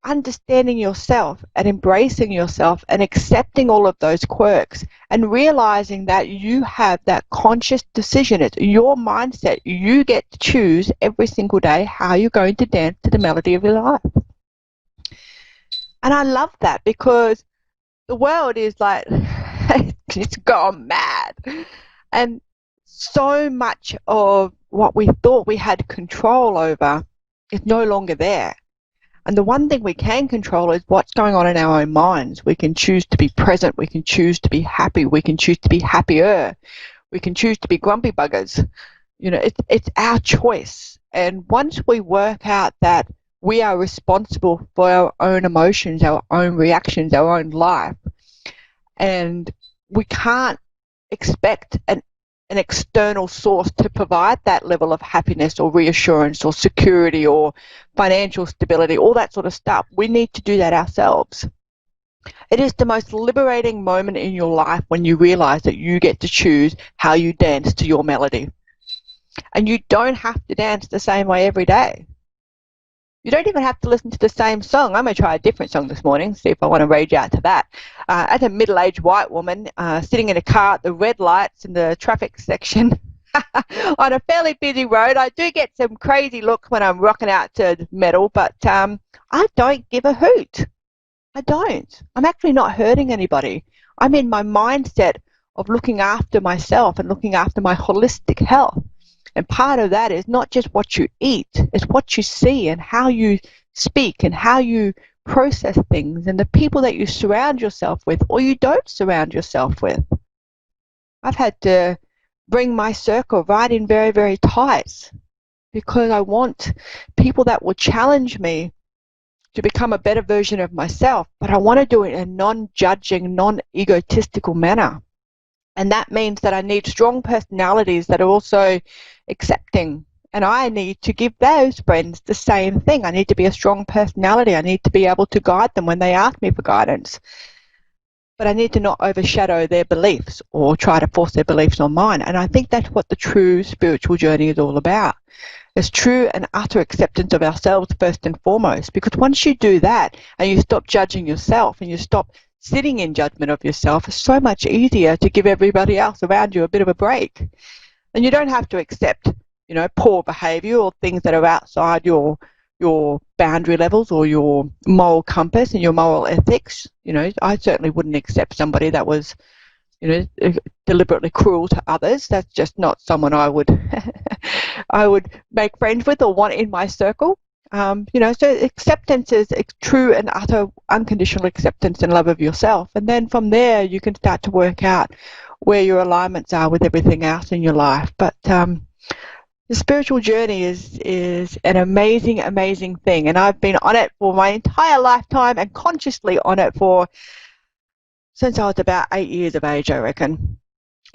understanding yourself and embracing yourself and accepting all of those quirks and realizing that you have that conscious decision. It's your mindset. You get to choose every single day how you're going to dance to the melody of your life. And I love that because the world is like, it's gone mad. And so much of what we thought we had control over is no longer there. And the one thing we can control is what's going on in our own minds. We can choose to be present. We can choose to be happy. We can choose to be happier. We can choose to be grumpy buggers. You know, it's our choice. And once we work out that we are responsible for our own emotions, our own reactions, our own life, and we can't expect an external source to provide that level of happiness or reassurance or security or financial stability, all that sort of stuff. We need to do that ourselves. It is the most liberating moment in your life when you realize that you get to choose how you dance to your melody. And you don't have to dance the same way every day. You don't even have to listen to the same song. I'm going to try a different song this morning, see if I want to rage out to that. As a middle-aged white woman sitting in a car at the red lights in the traffic section on a fairly busy road, I do get some crazy looks when I'm rocking out to metal, but I don't give a hoot. I don't. I'm actually not hurting anybody. I'm in my mindset of looking after myself and looking after my holistic health. And part of that is not just what you eat, it's what you see and how you speak and how you process things and the people that you surround yourself with or you don't surround yourself with. I've had to bring my circle right in very, very tight because I want people that will challenge me to become a better version of myself, but I want to do it in a non-judging, non-egotistical manner. And that means that I need strong personalities that are also accepting. And I need to give those friends the same thing. I need to be a strong personality. I need to be able to guide them when they ask me for guidance. But I need to not overshadow their beliefs or try to force their beliefs on mine. And I think that's what the true spiritual journey is all about. It's true and utter acceptance of ourselves first and foremost. Because once you do that and you stop judging yourself and you stop sitting in judgment of yourself, it's so much easier to give everybody else around you a bit of a break. And you don't have to accept, you know, poor behavior or things that are outside your boundary levels or your moral compass and your moral ethics. You know, I certainly wouldn't accept somebody that was, you know, deliberately cruel to others. That's just not someone I would I would make friends with or want in my circle. You know, so acceptance is true and utter unconditional acceptance and love of yourself. And then from there, you can start to work out where your alignments are with everything else in your life. But the spiritual journey is an amazing, amazing thing. And I've been on it for my entire lifetime and consciously on it since I was about 8 years of age, I reckon.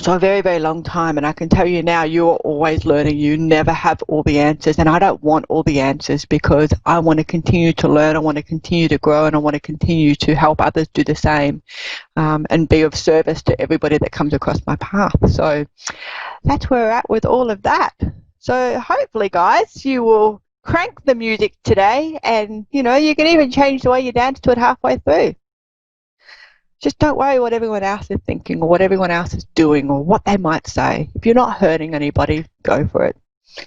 So a very, very long time. And I can tell you now, you're always learning. You never have all the answers. And I don't want all the answers because I want to continue to learn. I want to continue to grow and I want to continue to help others do the same and be of service to everybody that comes across my path. So that's where we're at with all of that. So hopefully, guys, you will crank the music today and, you know, you can even change the way you dance to it halfway through. Just don't worry what everyone else is thinking or what everyone else is doing or what they might say. If you're not hurting anybody, go for it.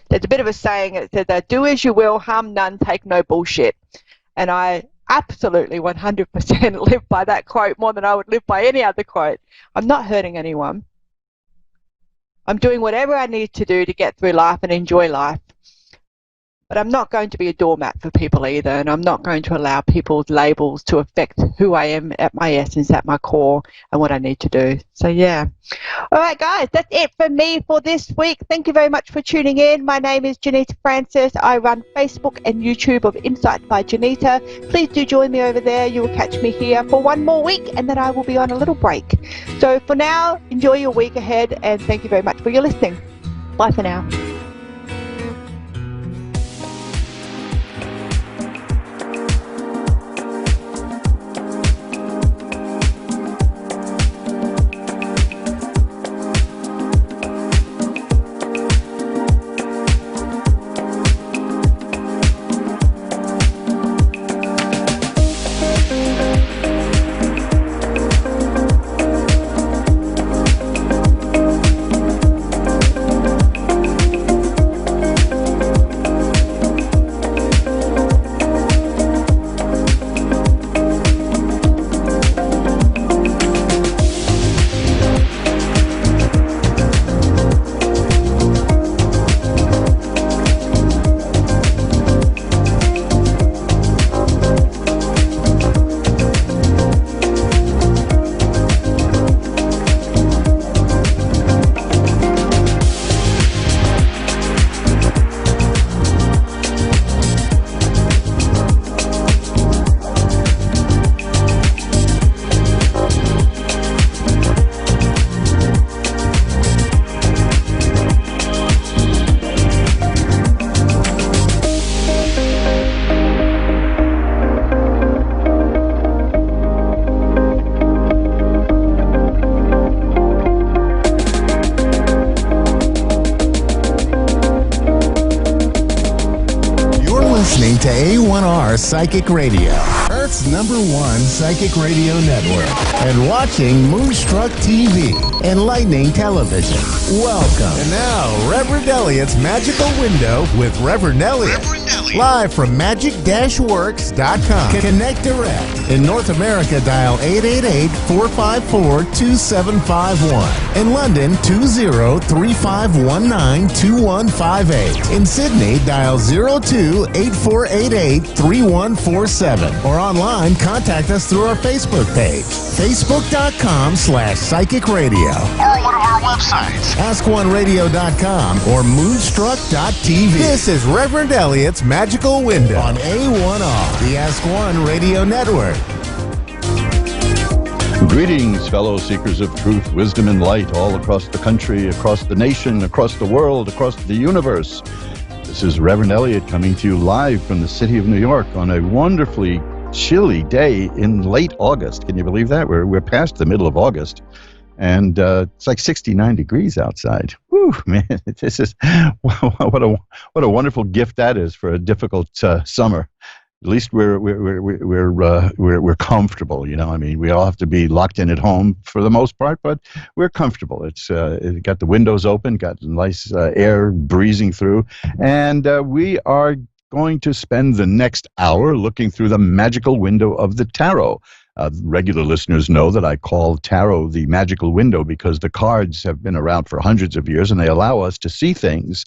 There's a bit of a saying that says, do as you will, harm none, take no bullshit. And I absolutely 100% live by that quote more than I would live by any other quote. I'm not hurting anyone. I'm doing whatever I need to do to get through life and enjoy life. But I'm not going to be a doormat for people either, and I'm not going to allow people's labels to affect who I am at my essence, at my core, and what I need to do. So, yeah. All right, guys, that's it for me for this week. Thank you very much for tuning in. My name is Janita Francis. I run Facebook and YouTube of Insights by Janita. Please do join me over there. You will catch me here for one more week, and then I will be on a little break. So, for now, enjoy your week ahead, and thank you very much for your listening. Bye for now. To A1R Psychic Radio, Earth's #1 psychic radio network, and watching Moonstruck TV, enlightening television. Welcome. And now, Reverend Elliot's Magical Window with Reverend Elliot. Live from magic-works.com. Connect direct. In North America, dial 888-454-2751. In London, 20-3519-2158. In Sydney, dial 02-8488-3147. Or online, contact us through our Facebook page, facebook.com/psychic radio. Or one of our websites, AskOneRadio.com or Moonstruck.tv. This is Reverend Elliot's Magical Window on A1R, the Ask One Radio Network. Greetings, fellow seekers of truth, wisdom, and light all across the country, across the nation, across the world, across the universe. This is Reverend Elliot coming to you live from the city of New York on a wonderfully chilly day in late August. Can you believe that? We're past the middle of August. And it's like 69 degrees outside. Whew, man! This is what a wonderful gift that is for a difficult summer. At least we're comfortable. You know, I mean, we all have to be locked in at home for the most part, but we're comfortable. It's got the windows open, got nice air breezing through, and we are going to spend the next hour looking through the magical window of the tarot. Regular listeners know that I call tarot the magical window because the cards have been around for hundreds of years and they allow us to see things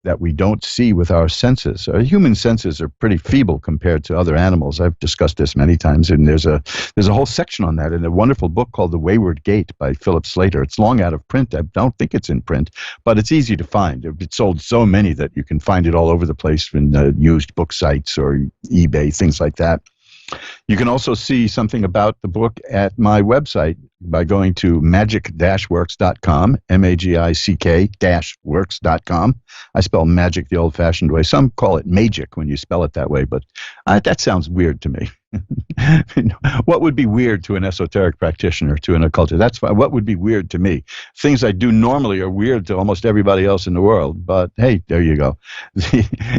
that we don't see with our senses. Our human senses are pretty feeble compared to other animals. I've discussed this many times, and there's a whole section on that in a wonderful book called The Wayward Gate by Philip Slater. It's long out of print. I don't think it's in print, but it's easy to find. It's sold so many that you can find it all over the place in used book sites or eBay, things like that. You can also see something about the book at my website by going to magic-works.com, magic-works.com. I spell magic the old-fashioned way. Some call it magic when you spell it that way, but that sounds weird to me. What would be weird to an esoteric practitioner, to an occultist? That's fine. What would be weird to me? Things I do normally are weird to almost everybody else in the world, but hey, there you go.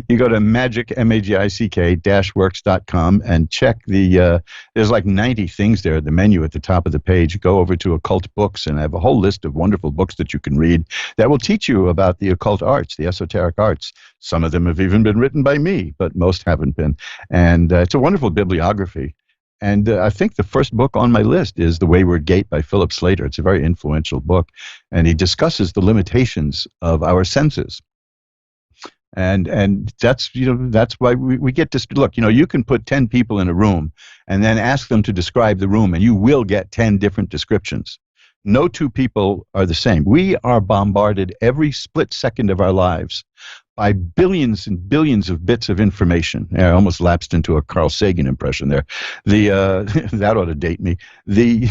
You go to magic-works.com and check there's like 90 things there, the menu at the top of the page. Go over to occult books and I have a whole list of wonderful books that you can read that will teach you about the occult arts, the esoteric arts. Some of them have even been written by me, but most haven't been. And it's a wonderful bibliography. And I think the first book on my list is The Wayward Gate by Philip Slater. It's a very influential book. And he discusses the limitations of our senses. And that's why we get to look. You can put 10 people in a room and then ask them to describe the room, and you will get 10 different descriptions. No two people are the same. We are bombarded every split second of our lives by billions and billions of bits of information. I almost lapsed into a Carl Sagan impression there. That ought to date me. We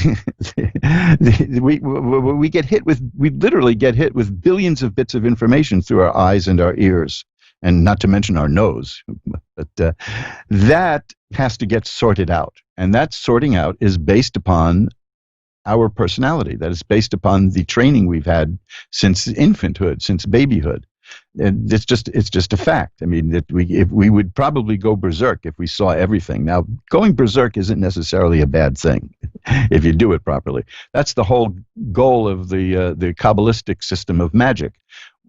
literally get hit with billions of bits of information through our eyes and our ears, and not to mention our nose. But that has to get sorted out, and that sorting out is based upon our personality. That is based upon the training we've had since infanthood, since babyhood. And it's just a fact. I mean, we would probably go berserk if we saw everything. Now, going berserk isn't necessarily a bad thing if you do it properly. That's the whole goal of the Kabbalistic system of magic,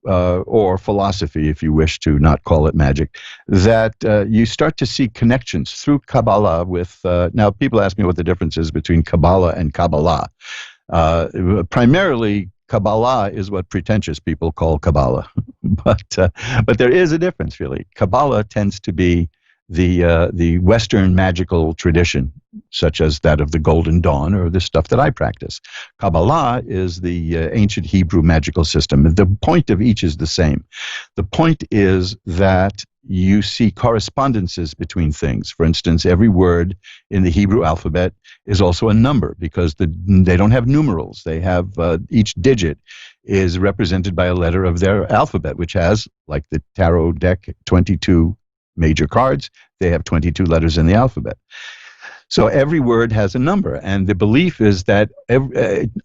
or philosophy, if you wish to not call it magic, that you start to see connections through Kabbalah with, now people ask me what the difference is between Kabbalah and Kabbalah. Primarily, Kabbalah is what pretentious people call Kabbalah, but there is a difference, really. Kabbalah tends to be the Western magical tradition, such as that of the Golden Dawn or the stuff that I practice. Kabbalah is the ancient Hebrew magical system. The point of each is the same. The point is that you see correspondences between things. For instance, every word in the Hebrew alphabet is also a number because they don't have numerals. They have each digit is represented by a letter of their alphabet, which has, like the tarot deck, 22 major cards. They have 22 letters in the alphabet. So every word has a number, and the belief is that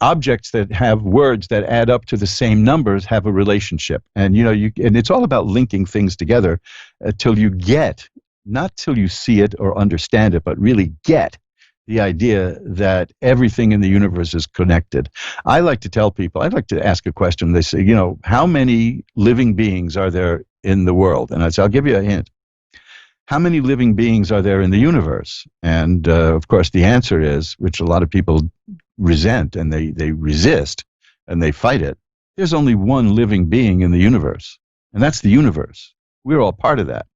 objects that have words that add up to the same numbers have a relationship. And and it's all about linking things together till you get, not till you see it or understand it, but really get the idea that everything in the universe is connected. I like to tell people, I'd like to ask a question. They say, how many living beings are there in the world? And I say, I'll give you a hint. how many living beings are there in the universe? And of course, the answer is, which a lot of people resent and they resist and they fight it, there's only one living being in the universe, and that's the universe. We're all part of that.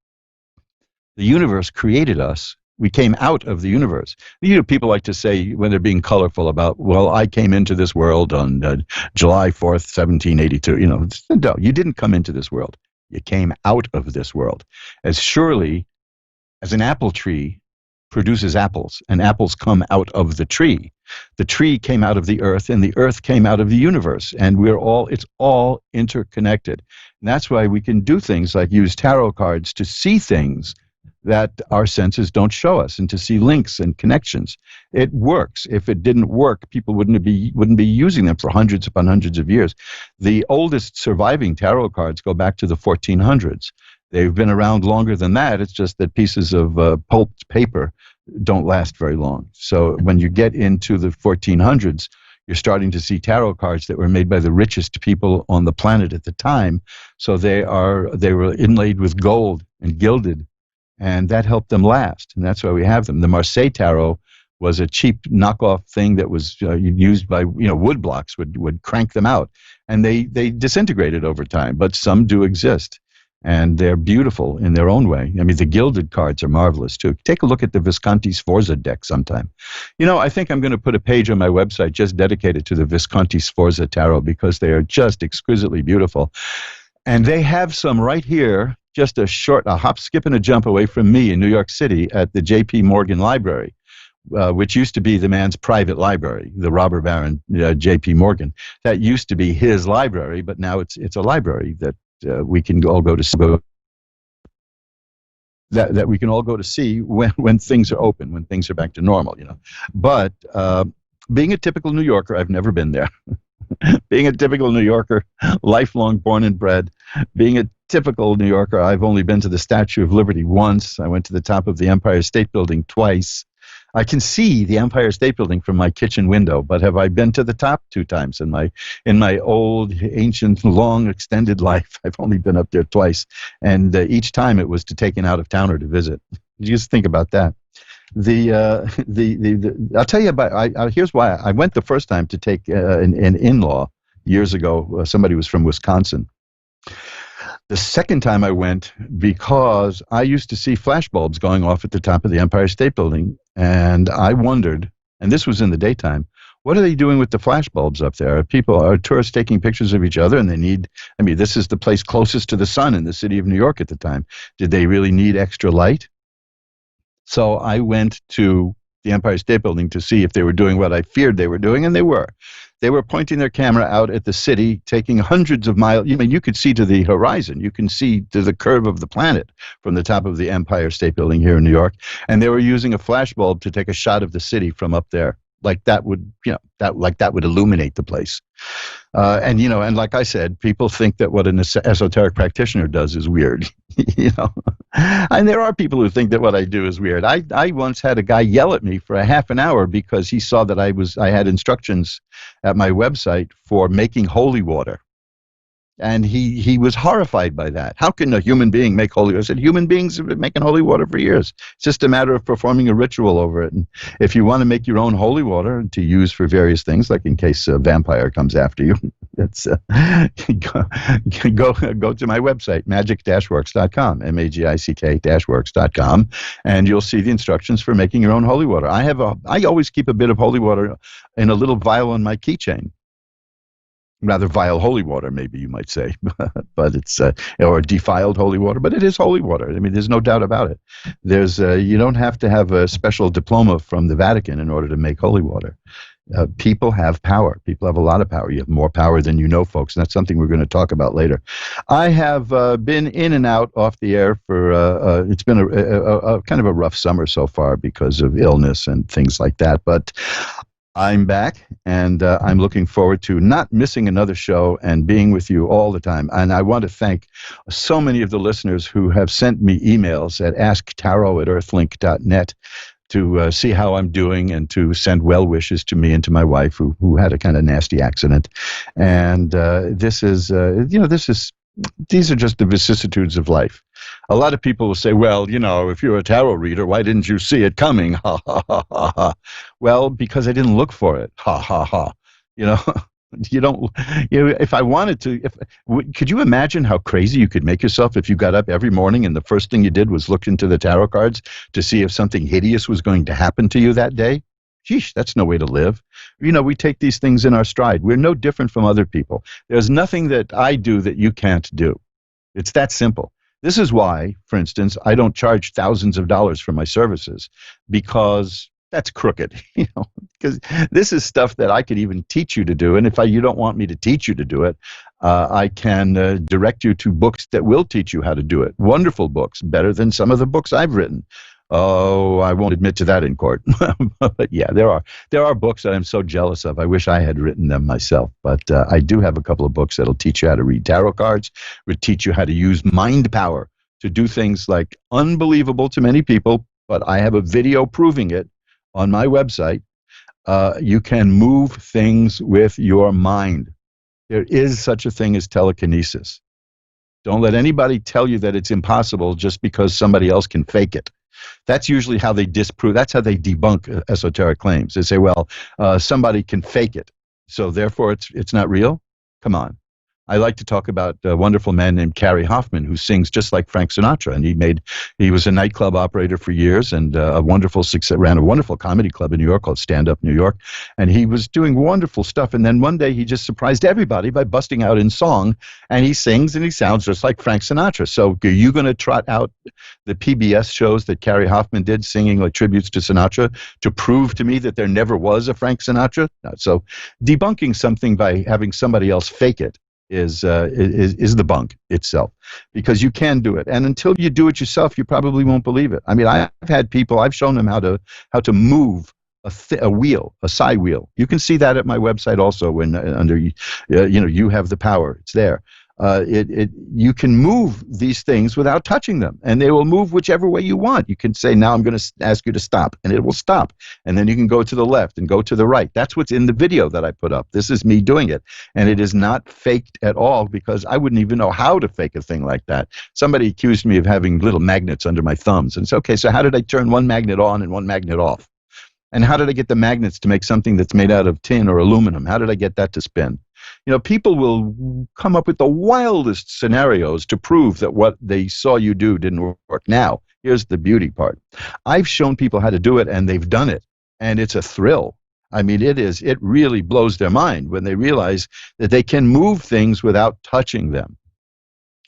The universe created us. We came out of the universe. You know, people like to say when they're being colorful about, well, I came into this world on July 4th, 1782. You know, no, you didn't come into this world. You came out of this world. As surely as an apple tree produces apples, and apples come out of the tree came out of the earth, and the earth came out of the universe, and it's all interconnected. And that's why we can do things like use tarot cards to see things that our senses don't show us, and to see links and connections. It works. If it didn't work, people wouldn't be using them for hundreds upon hundreds of years. The oldest surviving tarot cards go back to the 1400s. They've been around longer than that. It's just that pieces of pulped paper don't last very long. So when you get into the 1400s, you're starting to see tarot cards that were made by the richest people on the planet at the time. So they were inlaid with gold and gilded, and that helped them last. And that's why we have them. The Marseille tarot was a cheap knockoff thing that was used by, wood blocks would crank them out, and they disintegrated over time. But some do exist, and they're beautiful in their own way. I mean, the gilded cards are marvelous too. Take a look at the Visconti Sforza deck sometime. I think I'm going to put a page on my website just dedicated to the Visconti Sforza tarot, because they are just exquisitely beautiful. And they have some right here, just a hop, skip, and a jump away from me in New York City at the J.P. Morgan Library, which used to be the man's private library, the robber baron J.P. Morgan. That used to be his library, but now it's a library that we can all go to see. That we can all go to see when things are open, when things are back to normal, But being a typical New Yorker, I've never been there. Being a typical New Yorker, lifelong born and bred, being a typical New Yorker, I've only been to the Statue of Liberty once. I went to the top of the Empire State Building twice. I can see the Empire State Building from my kitchen window, but have I been to the top 2 times in my old, ancient, long, extended life? I've only been up there twice, and each time it was to take an out-of-towner to visit. Just think about that. I'll tell you about. Here's why I went the first time to take an in-law years ago. Somebody was from Wisconsin. The second time I went because I used to see flashbulbs going off at the top of the Empire State Building, and I wondered, and this was in the daytime, what are they doing with the flashbulbs up there? Are tourists taking pictures of each other, and this is the place closest to the sun in the city of New York at the time. Did they really need extra light? So I went to the Empire State Building to see if they were doing what I feared they were doing, and they were. They were pointing their camera out at the city, taking hundreds of miles. You could see to the horizon. You can see to the curve of the planet from the top of the Empire State Building here in New York. And they were using a flashbulb to take a shot of the city from up there. Like that would illuminate the place. And like I said, people think that what an esoteric practitioner does is weird, And there are people who think that what I do is weird. I once had a guy yell at me for a half an hour because he saw that I had instructions at my website for making holy water. And he was horrified by that. How can a human being make holy water? I said, human beings have been making holy water for years. It's just a matter of performing a ritual over it. And if you want to make your own holy water to use for various things, like in case a vampire comes after you, that's go to my website, magic-works.com, magic-works.com, and you'll see the instructions for making your own holy water. I always keep a bit of holy water in a little vial on my keychain. Rather vile holy water, maybe you might say, but it's or defiled holy water, but it is holy water. I mean, there's no doubt about it. You don't have to have a special diploma from the Vatican in order to make holy water. People have power. People have a lot of power. You have more power than you know, folks, and that's something we're going to talk about later. I have been in and out off the air for, it's been a kind of a rough summer so far because of illness and things like that, but I'm back, and I'm looking forward to not missing another show and being with you all the time. And I want to thank so many of the listeners who have sent me emails at asktarot@earthlink.net to see how I'm doing and to send well wishes to me and to my wife, who had a kind of nasty accident. And this is these are just the vicissitudes of life. A lot of people will say, well, if you're a tarot reader, why didn't you see it coming? Ha, ha, ha, ha, ha. Well, because I didn't look for it. Ha, ha, ha. You don't, if I wanted to, could you imagine how crazy you could make yourself if you got up every morning and the first thing you did was look into the tarot cards to see if something hideous was going to happen to you that day? Sheesh, that's no way to live. We take these things in our stride. We're no different from other people. There's nothing that I do that you can't do. It's that simple. This is why, for instance, I don't charge thousands of dollars for my services, because that's crooked, because this is stuff that I could even teach you to do. And if you don't want me to teach you to do it, I can direct you to books that will teach you how to do it. Wonderful books, better than some of the books I've written. Oh, I won't admit to that in court. But yeah, there are books that I'm so jealous of. I wish I had written them myself. But I do have a couple of books that'll teach you how to read tarot cards, will teach you how to use mind power to do things like unbelievable to many people, but I have a video proving it on my website. You can move things with your mind. There is such a thing as telekinesis. Don't let anybody tell you that it's impossible just because somebody else can fake it. That's usually how they disprove. That's how they debunk esoteric claims. They say, well, somebody can fake it, so therefore it's not real. Come on. I like to talk about a wonderful man named Cary Hoffman, who sings just like Frank Sinatra, and he was a nightclub operator for years, and ran a wonderful comedy club in New York called Stand Up New York, and he was doing wonderful stuff. And then one day he just surprised everybody by busting out in song, and he sings and he sounds just like Frank Sinatra. So are you going to trot out the PBS shows that Cary Hoffman did, singing like tributes to Sinatra, to prove to me that there never was a Frank Sinatra? No. So debunking something by having somebody else fake it is the bunk itself, because you can do it, and until you do it yourself, you probably won't believe it. I mean, I've had people, I've shown them how to move a wheel, a side wheel. You can see that at my website also. When under you have the power, it's there. You can move these things without touching them, and they will move whichever way you want. You can say, now I'm going to ask you to stop, and it will stop. And then you can go to the left and go to the right. That's what's in the video that I put up. This is me doing it, and it is not faked at all, because I wouldn't even know how to fake a thing like that. Somebody accused me of having little magnets under my thumbs, and it's okay, so how did I turn one magnet on and one magnet off? And how did I get the magnets to make something that's made out of tin or aluminum? How did I get that to spin? People will come up with the wildest scenarios to prove that what they saw you do didn't work. Now, here's the beauty part. I've shown people how to do it, and they've done it, and it's a thrill. I mean, it really blows their mind when they realize that they can move things without touching them.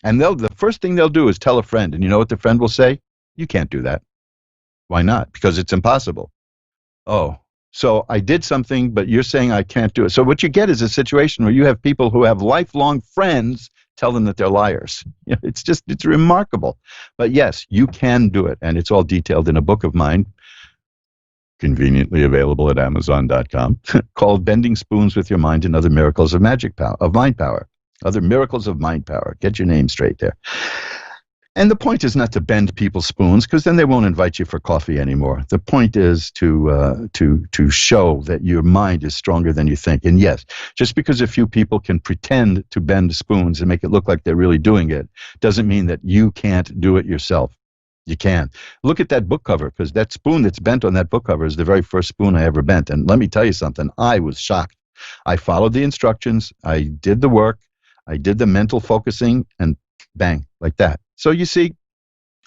And the first thing they'll do is tell a friend, and you know what the friend will say? You can't do that. Why not? Because it's impossible. Oh, so I did something, but you're saying I can't do it. So what you get is a situation where you have people who have lifelong friends tell them that they're liars. It's remarkable. But yes, you can do it, and it's all detailed in a book of mine, conveniently available at Amazon.com, called Bending Spoons with Your Mind and Other Miracles of Mind Power. Other Miracles of Mind Power. Get your name straight there. And the point is not to bend people's spoons, because then they won't invite you for coffee anymore. The point is to show that your mind is stronger than you think. And yes, just because a few people can pretend to bend spoons and make it look like they're really doing it, doesn't mean that you can't do it yourself. You can. Look at that book cover, because that spoon that's bent on that book cover is the very first spoon I ever bent. And let me tell you something, I was shocked. I followed the instructions, I did the work, I did the mental focusing, and bang, like that. So you see,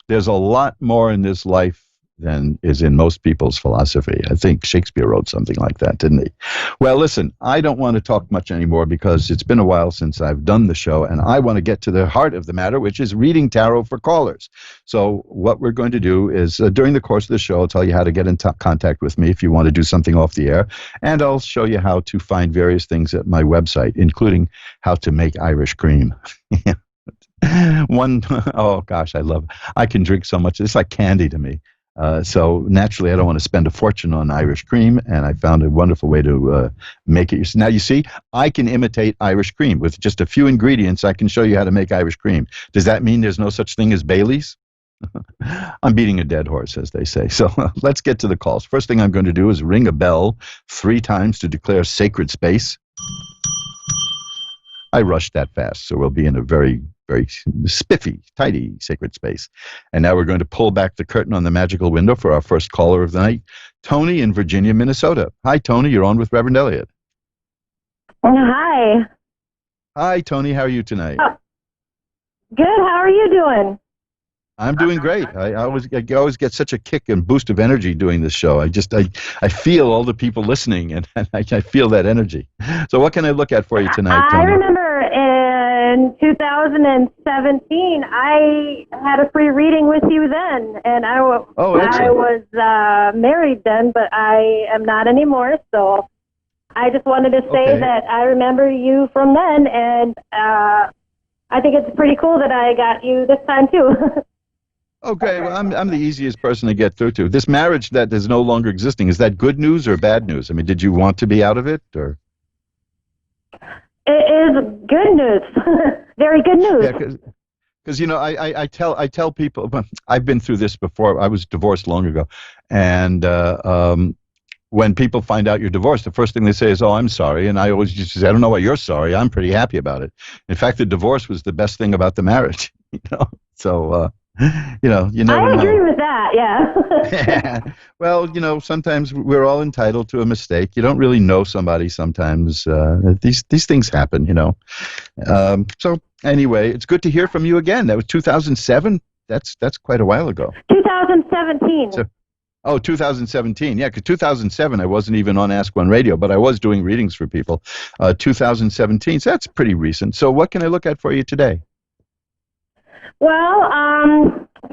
there's a lot more in this life than is in most people's philosophy. I think Shakespeare wrote something like that, didn't he? Well, listen, I don't want to talk much anymore, because it's been a while since I've done the show, and I want to get to the heart of the matter, which is reading tarot for callers. So what we're going to do is, during the course of the show, I'll tell you how to get in contact with me if you want to do something off the air, and I'll show you how to find various things at my website, including how to make Irish cream. Oh gosh, I can drink so much. It's like candy to me. So naturally, I don't want to spend a fortune on Irish cream, and I found a wonderful way to make it. Now, you see, I can imitate Irish cream. With just a few ingredients, I can show you how to make Irish cream. Does that mean there's no such thing as Bailey's? I'm beating a dead horse, as they say. So let's get to the calls. First thing I'm going to do is ring a bell 3 times to declare sacred space. I rushed that fast, so we'll be in a very very spiffy, tidy sacred space. And now we're going to pull back the curtain on the magical window for our first caller of the night, Tony in Virginia, Minnesota. Hi, Tony. You're on with Reverend Elliot. Hi. Hi, Tony. How are you tonight? Good. How are you doing? I'm doing great. I always get such a kick and boost of energy doing this show. I feel all the people listening, and I feel that energy. So what can I look at for you tonight, Tony? I remember in 2017, I had a free reading with you then, and I was married then, but I am not anymore. So I just wanted to say that I remember you from then, and I think it's pretty cool that I got you this time too. Okay, well, I'm the easiest person to get through to. This marriage that is no longer existing, is that good news or bad news? I mean, did you want to be out of it, or? It is good news. Very good news. Yeah, because I tell people, I've been through this before. I was divorced long ago, and when people find out you're divorced, the first thing they say is, "Oh, I'm sorry," and I always just say, "I don't know why you're sorry. I'm pretty happy about it." In fact, the divorce was the best thing about the marriage. So. You never know. I agree with that, yeah. Well, sometimes we're all entitled to a mistake. You don't really know somebody sometimes. These things happen, So anyway, it's good to hear from you again. That was 2007? That's quite a while ago. 2017. 2017. Yeah, because 2007 I wasn't even on Ask One Radio, but I was doing readings for people. 2017, so that's pretty recent. So what can I look at for you today? Well,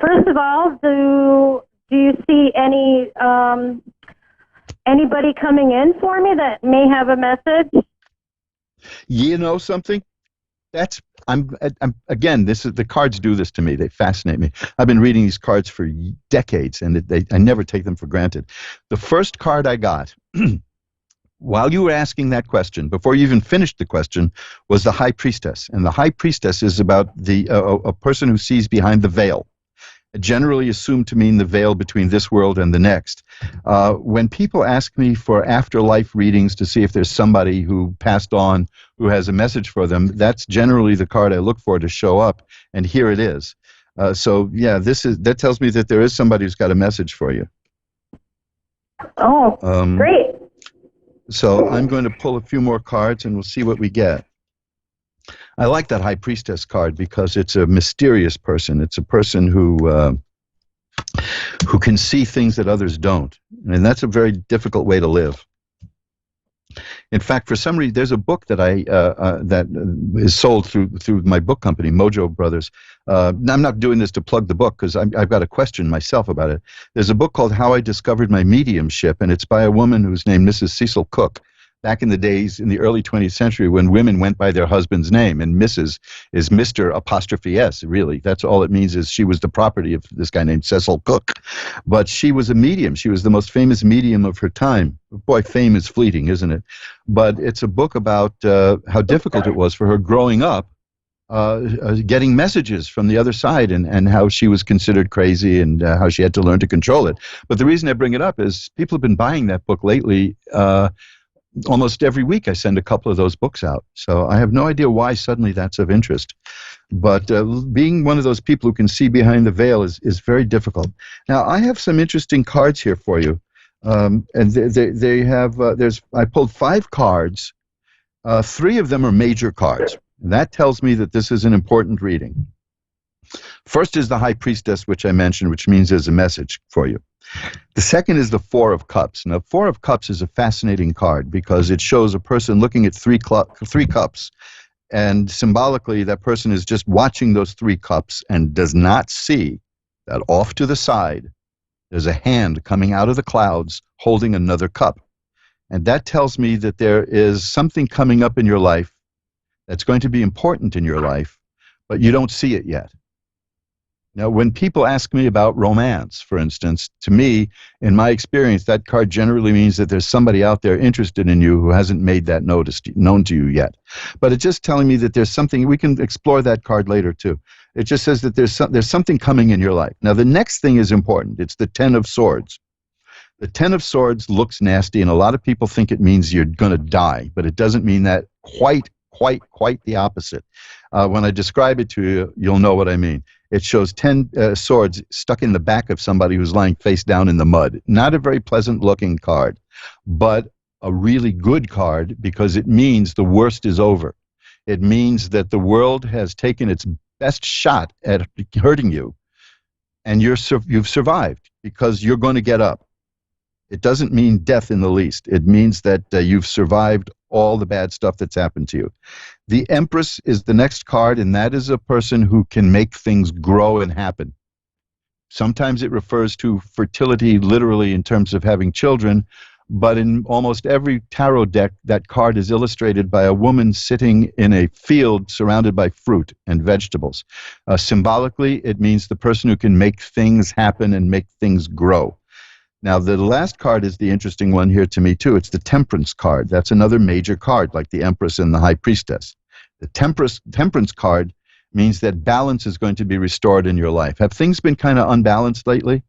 first of all, do you see anybody coming in for me that may have a message? You know something? I'm again. This is the cards do this to me. They fascinate me. I've been reading these cards for decades, and I never take them for granted. The first card I got. While you were asking that question, before you even finished the question, was the High Priestess. And the High Priestess is about a person who sees behind the veil, generally assumed to mean the veil between this world and the next. When people ask me for afterlife readings to see if there's somebody who passed on who has a message for them, that's generally the card I look for to show up, and here it is. So, yeah, that tells me that there is somebody who's got a message for you. Oh, great. So I'm going to pull a few more cards, and we'll see what we get. I like that High Priestess card because it's a mysterious person. It's a person who can see things that others don't, and that's a very difficult way to live. In fact, for some reason, there's a book that that is sold through my book company, Mojo Brothers. I'm not doing this to plug the book because I've got a question myself about it. There's a book called How I Discovered My Mediumship, and it's by a woman who's named Mrs. Cecil Cook. Back in the days, in the early 20th century, when women went by their husband's name, and Mrs. is Mr. apostrophe S, really. That's all it means, is she was the property of this guy named Cecil Cook. But she was a medium. She was the most famous medium of her time. Boy, fame is fleeting, isn't it? But it's a book about how difficult it was for her growing up, getting messages from the other side, and how she was considered crazy, and how she had to learn to control it. But the reason I bring it up is people have been buying that book lately. Almost every week I send a couple of those books out. So I have no idea why suddenly that's of interest. But being one of those people who can see behind the veil is very difficult. Now, I have some interesting cards here for you. And they have, I pulled 5 cards. 3 of them are major cards. That tells me that this is an important reading. First is the High Priestess, which I mentioned, which means there's a message for you. The second is the Four of Cups. Now, Four of Cups is a fascinating card because it shows a person looking at 3 cups, and symbolically that person is just watching those 3 cups and does not see that off to the side there's a hand coming out of the clouds holding another cup. And that tells me that there is something coming up in your life that's going to be important in your life, but you don't see it yet. Now, when people ask me about romance, for instance, to me, in my experience, that card generally means that there's somebody out there interested in you who hasn't made that known to you yet. But it's just telling me that there's something. We can explore that card later, too. It just says that there's something coming in your life. Now, the next thing is important. It's the Ten of Swords. The Ten of Swords looks nasty, and a lot of people think it means you're going to die, but it doesn't mean that quite quite the opposite. When I describe it to you, you'll know what I mean. It shows 10 swords stuck in the back of somebody who's lying face down in the mud. Not a very pleasant looking card, but a really good card because it means the worst is over. It means that the world has taken its best shot at hurting you, and you've survived because you're going to get up. It doesn't mean death in the least. It means that you've survived all the bad stuff that's happened to you. The Empress is the next card, and that is a person who can make things grow and happen. Sometimes it refers to fertility literally in terms of having children, but in almost every tarot deck, that card is illustrated by a woman sitting in a field surrounded by fruit and vegetables. Symbolically, it means the person who can make things happen and make things grow. Now, the last card is the interesting one here to me, too. It's the Temperance card. That's another major card, like the Empress and the High Priestess. The Temperance card means that balance is going to be restored in your life. Have things been kind of unbalanced lately?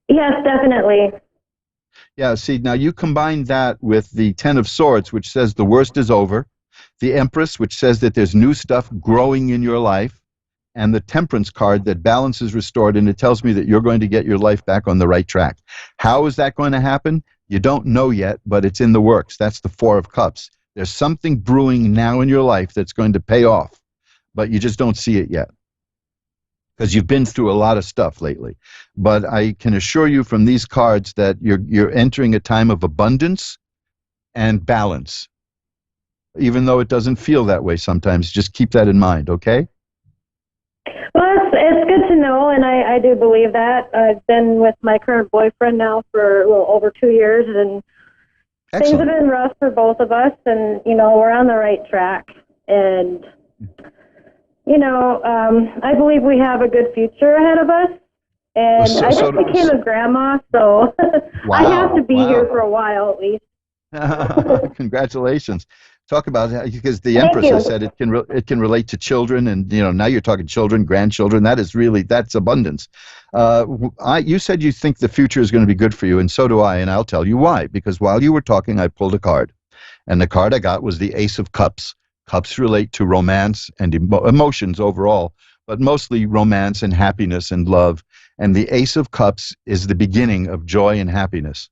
Yes, definitely. Yeah, see, now you combine that with the Ten of Swords, which says the worst is over, the Empress, which says that there's new stuff growing in your life, and the Temperance card that balance is restored, and it tells me that you're going to get your life back on the right track. How is that going to happen? You don't know yet, but it's in the works. That's the Four of Cups. There's something brewing now in your life that's going to pay off, but you just don't see it yet because you've been through a lot of stuff lately. But I can assure you from these cards that you're entering a time of abundance and balance. Even though it doesn't feel that way sometimes, just keep that in mind, okay? Well, it's good to know, and I do believe that. I've been with my current boyfriend now for a little over 2 years, and Excellent. Things have been rough for both of us, and, we're on the right track. And, I believe we have a good future ahead of us. And I just became a grandma, so I have to be here for a while at least. Congratulations. Talk about that, because the Empress has said it can relate to children, and now you're talking children, grandchildren. That's abundance. You said you think the future is going to be good for you, and so do I, and I'll tell you why. Because while you were talking, I pulled a card, and the card I got was the Ace of Cups. Cups relate to romance and emotions overall, but mostly romance and happiness and love. And the Ace of Cups is the beginning of joy and happiness.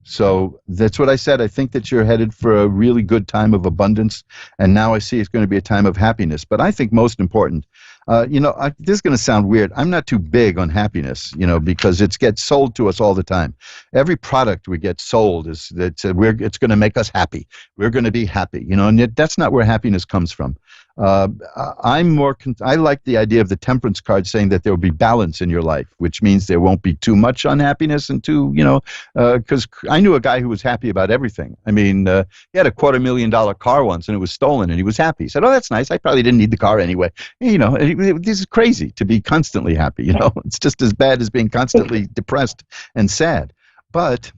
So that's what I said. I think that you're headed for a really good time of abundance, and now I see it's going to be a time of happiness. But I think most important, this is going to sound weird. I'm not too big on happiness, because it gets sold to us all the time. Every product we get sold is that it's going to make us happy. We're going to be happy, and yet that's not where happiness comes from. I like the idea of the Temperance card saying that there will be balance in your life, which means there won't be too much unhappiness and because I knew a guy who was happy about everything. I mean, he had a $250,000 car once and it was stolen and he was happy. He said, "Oh, that's nice. I probably didn't need the car anyway." This is crazy to be constantly happy. It's just as bad as being constantly depressed and sad. But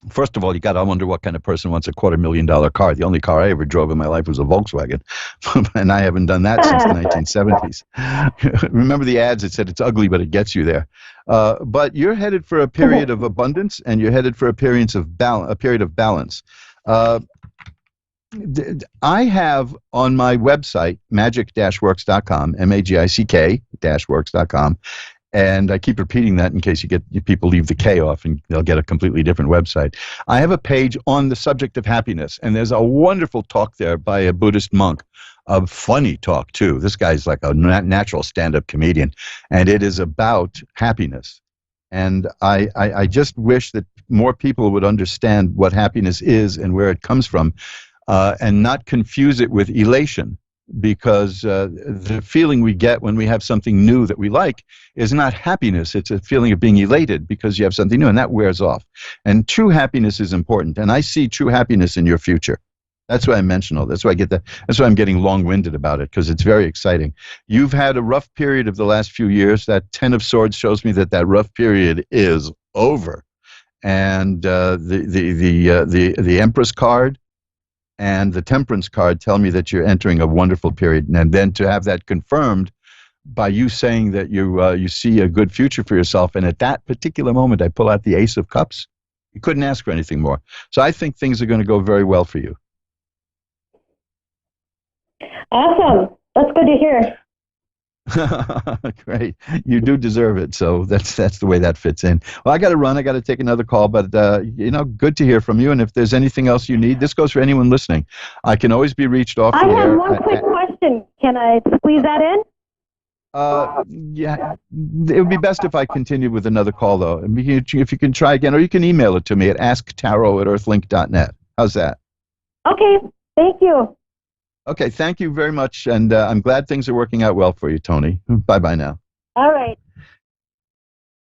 first of all, you got to wonder what kind of person wants a $250,000 car. The only car I ever drove in my life was a Volkswagen, and I haven't done that since the 1970s. Remember the ads that said it's ugly, but it gets you there. But you're headed for a period of abundance, and you're headed for a period of balance. I have on my website, magic-works.com, magick-works.com, and I keep repeating that in case people leave the K off and they'll get a completely different website. I have a page on the subject of happiness, and there's a wonderful talk there by a Buddhist monk, a funny talk too. This guy's like a natural stand-up comedian, and it is about happiness. And I just wish that more people would understand what happiness is and where it comes from, and not confuse it with elation. Because the feeling we get when we have something new that we like is not happiness. It's a feeling of being elated because you have something new, and that wears off. And true happiness is important, and I see true happiness in your future. That's why I mention all this. That's why I'm getting long-winded about it, because it's very exciting. You've had a rough period of the last few years. That Ten of Swords shows me that rough period is over. And the Empress card and the Temperance card tell me that you're entering a wonderful period. And then to have that confirmed by you saying that you see a good future for yourself, and at that particular moment I pull out the Ace of Cups, you couldn't ask for anything more. So I think things are going to go very well for you. Awesome. That's good to hear. Great. You do deserve it. So that's the way that fits in. Well, I got to run. I got to take another call, but good to hear from you. And if there's anything else you need, this goes for anyone listening. I can always be reached off the air. I have one quick question. Can I squeeze that in? Yeah, it would be best if I continued with another call, though. If you can try again, or you can email it to me at asktaro@earthlink.net. How's that? Okay. Thank you. Okay, thank you very much, and I'm glad things are working out well for you, Tony. Bye-bye now. All right.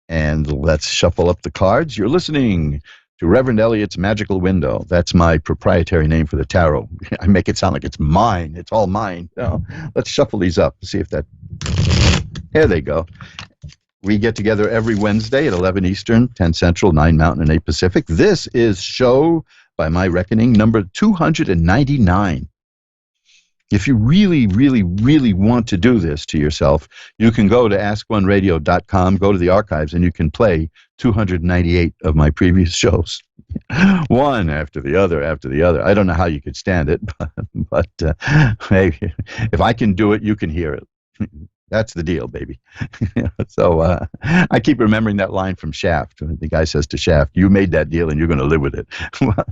And let's shuffle up the cards. You're listening to Reverend Elliot's Magical Window. That's my proprietary name for the tarot. I make it sound like it's mine. It's all mine. No, let's shuffle these up and see if that... There they go. We get together every Wednesday at 11 Eastern, 10 Central, 9 Mountain, and 8 Pacific. This is show, by my reckoning, number 299. If you really, really, really want to do this to yourself, you can go to askoneradio.com, go to the archives, and you can play 298 of my previous shows. One after the other after the other. I don't know how you could stand it, but hey, if I can do it, you can hear it. That's the deal, baby. So I keep remembering that line from Shaft. The guy says to Shaft, "You made that deal and you're going to live with it." Well,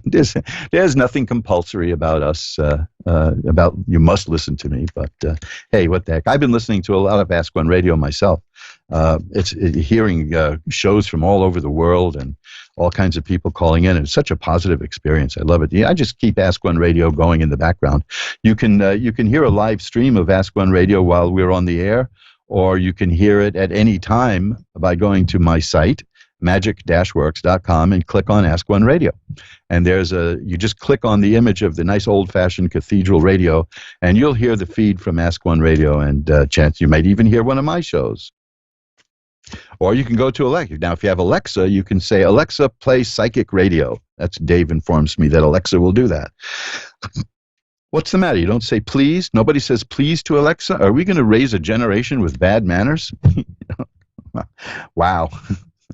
there's nothing compulsory about us, about you must listen to me. But hey, what the heck? I've been listening to a lot of Ask One Radio myself. It's hearing shows from all over the world and all kinds of people calling in. It's such a positive experience. I love it. Yeah, I just keep Ask One Radio going in the background. You can hear a live stream of Ask One Radio while we're on the air, or you can hear it at any time by going to my site, magic-works.com, and click on Ask One Radio. And you just click on the image of the nice old-fashioned cathedral radio, and you'll hear the feed from Ask One Radio, and chance you might even hear one of my shows. Or you can go to Alexa. Now, if you have Alexa, you can say, "Alexa, play Psychic Radio." That's Dave informs me that Alexa will do that. What's the matter? You don't say please? Nobody says please to Alexa? Are we going to raise a generation with bad manners? Wow.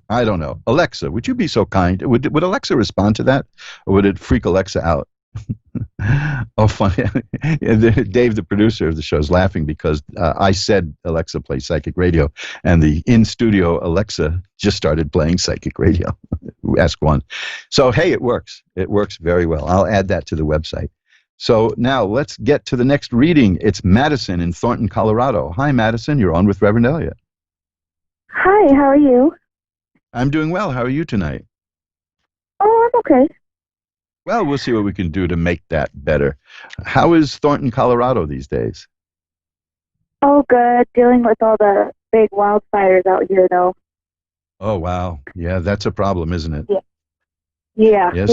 I don't know. Alexa, would you be so kind? Would Alexa respond to that? Or would it freak Alexa out? Oh, funny. Dave, the producer of the show, is laughing because I said Alexa play Psychic Radio, and the in-studio Alexa just started playing Psychic Radio. Ask One. So, hey, it works. It works very well. I'll add that to the website. So now let's get to the next reading. It's Madison in Thornton, Colorado. Hi, Madison. You're on with Reverend Elliot. Hi, how are you? I'm doing well. How are you tonight? Oh, I'm okay. Well, we'll see what we can do to make that better. How is Thornton, Colorado these days? Oh, good. Dealing with all the big wildfires out here, though. Oh, wow. Yeah, that's a problem, isn't it? Yeah. Yeah,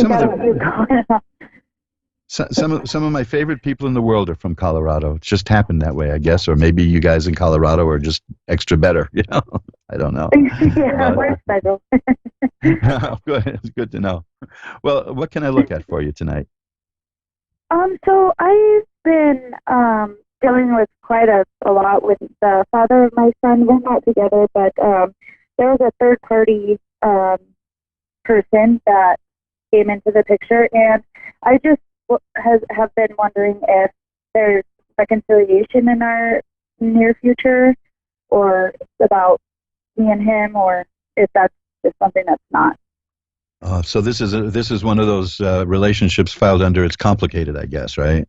some of my favorite people in the world are from Colorado. It's just happened that way, I guess. Or maybe you guys in Colorado are just extra better. You know, I don't know. Yeah, we're special. Good. It's good to know. Well, what can I look at for you tonight? So I've been dealing with quite a lot with the father of my son. We're not together, but there was a third party person that came into the picture, and I just have been wondering if there's reconciliation in our near future, or about me and him, or if that's just something that's not. So this is one of those relationships filed under "it's complicated," I guess, right?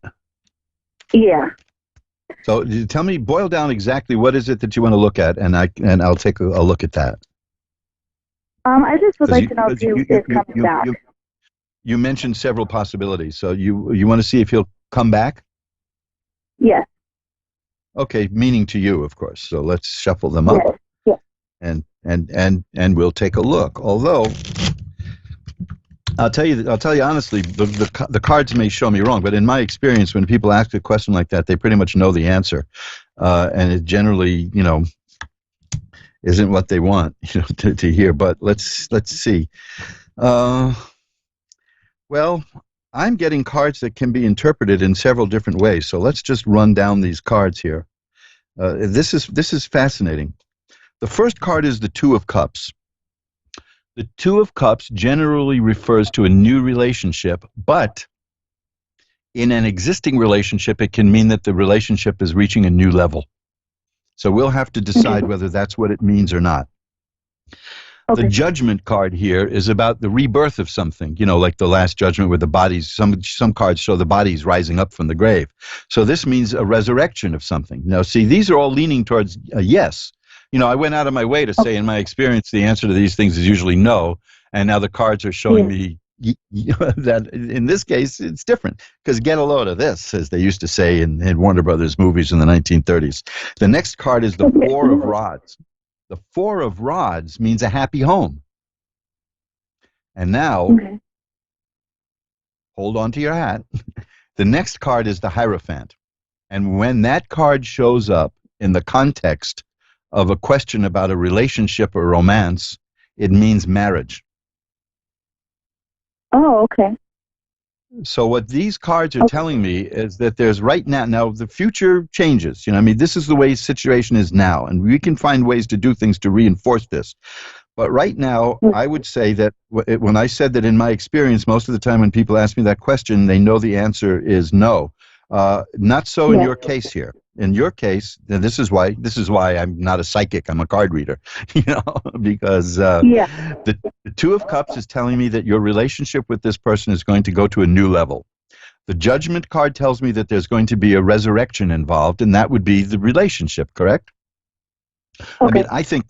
Yeah. So tell me, boil down exactly what is it that you want to look at, and I'll take a look at that. I just would like to know if he is coming back. You mentioned several possibilities, so you want to see if he'll come back? Yes. Okay, meaning to you, of course. So let's shuffle them up. Yes. And we'll take a look. Although I'll tell you honestly, the cards may show me wrong, but in my experience, when people ask a question like that, they pretty much know the answer, and it generally, isn't what they want, to hear. But let's see. Well, I'm getting cards that can be interpreted in several different ways. So let's just run down these cards here. This is fascinating. The first card is the Two of Cups. The Two of Cups generally refers to a new relationship, but In an existing relationship, it can mean that the relationship is reaching a new level. So we'll have to decide whether that's what it means or not. The Judgment card here is about the rebirth of something, like the Last Judgment where the bodies, some cards show the bodies rising up from the grave. So this means a resurrection of something. Now, see, these are all leaning towards a yes. I went out of my way to say, in my experience, the answer to these things is usually no. And now the cards are showing me that in this case, it's different. Because get a load of this, as they used to say in Warner Brothers movies in the 1930s. The next card is the Four of Rods. The Four of Rods means a happy home. And now, hold on to your hat. The next card is the Hierophant. And when that card shows up in the context of a question about a relationship or romance, it means marriage. Oh, okay. So what these cards are telling me is that there's right now the future changes. This is the way the situation is now, and we can find ways to do things to reinforce this. But right now, I would say that when I said that in my experience, most of the time when people ask me that question, they know the answer is no. Not so in your case here. In your case, and this is why I'm not a psychic. I'm a card reader, because the Two of Cups is telling me that your relationship with this person is going to go to a new level. The Judgment card tells me that there's going to be a resurrection involved, and that would be the relationship, correct? Okay. I think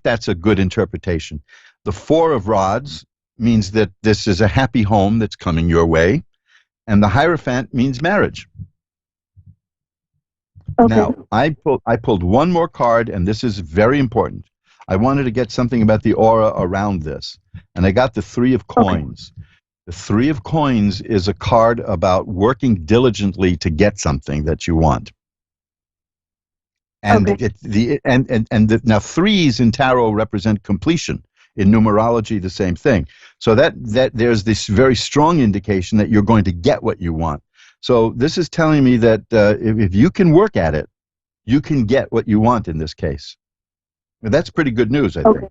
that's a good interpretation. The Four of Rods means that this is a happy home that's coming your way, and the Hierophant means marriage. Okay. Now, I pulled one more card, and this is very important. I wanted to get something about the aura around this, and I got the Three of Coins. Okay. The Three of Coins is a card about working diligently to get something that you want. And now threes in tarot represent completion. In numerology, the same thing. So that there's this very strong indication that you're going to get what you want. So this is telling me that if you can work at it, you can get what you want in this case. And that's pretty good news, I think.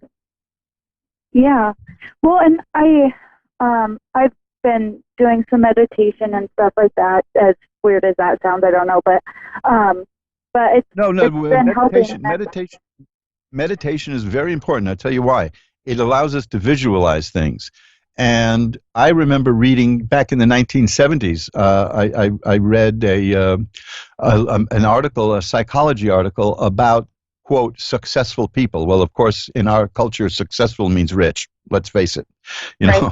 Yeah. Well, and I've been doing some meditation and stuff like that. As weird as that sounds, I don't know, but it's meditation is very important. I'll tell you why. It allows us to visualize things. And I remember reading back in the 1970s, I read an article, a psychology article about, quote, successful people. Well, of course, in our culture, successful means rich. Let's face it.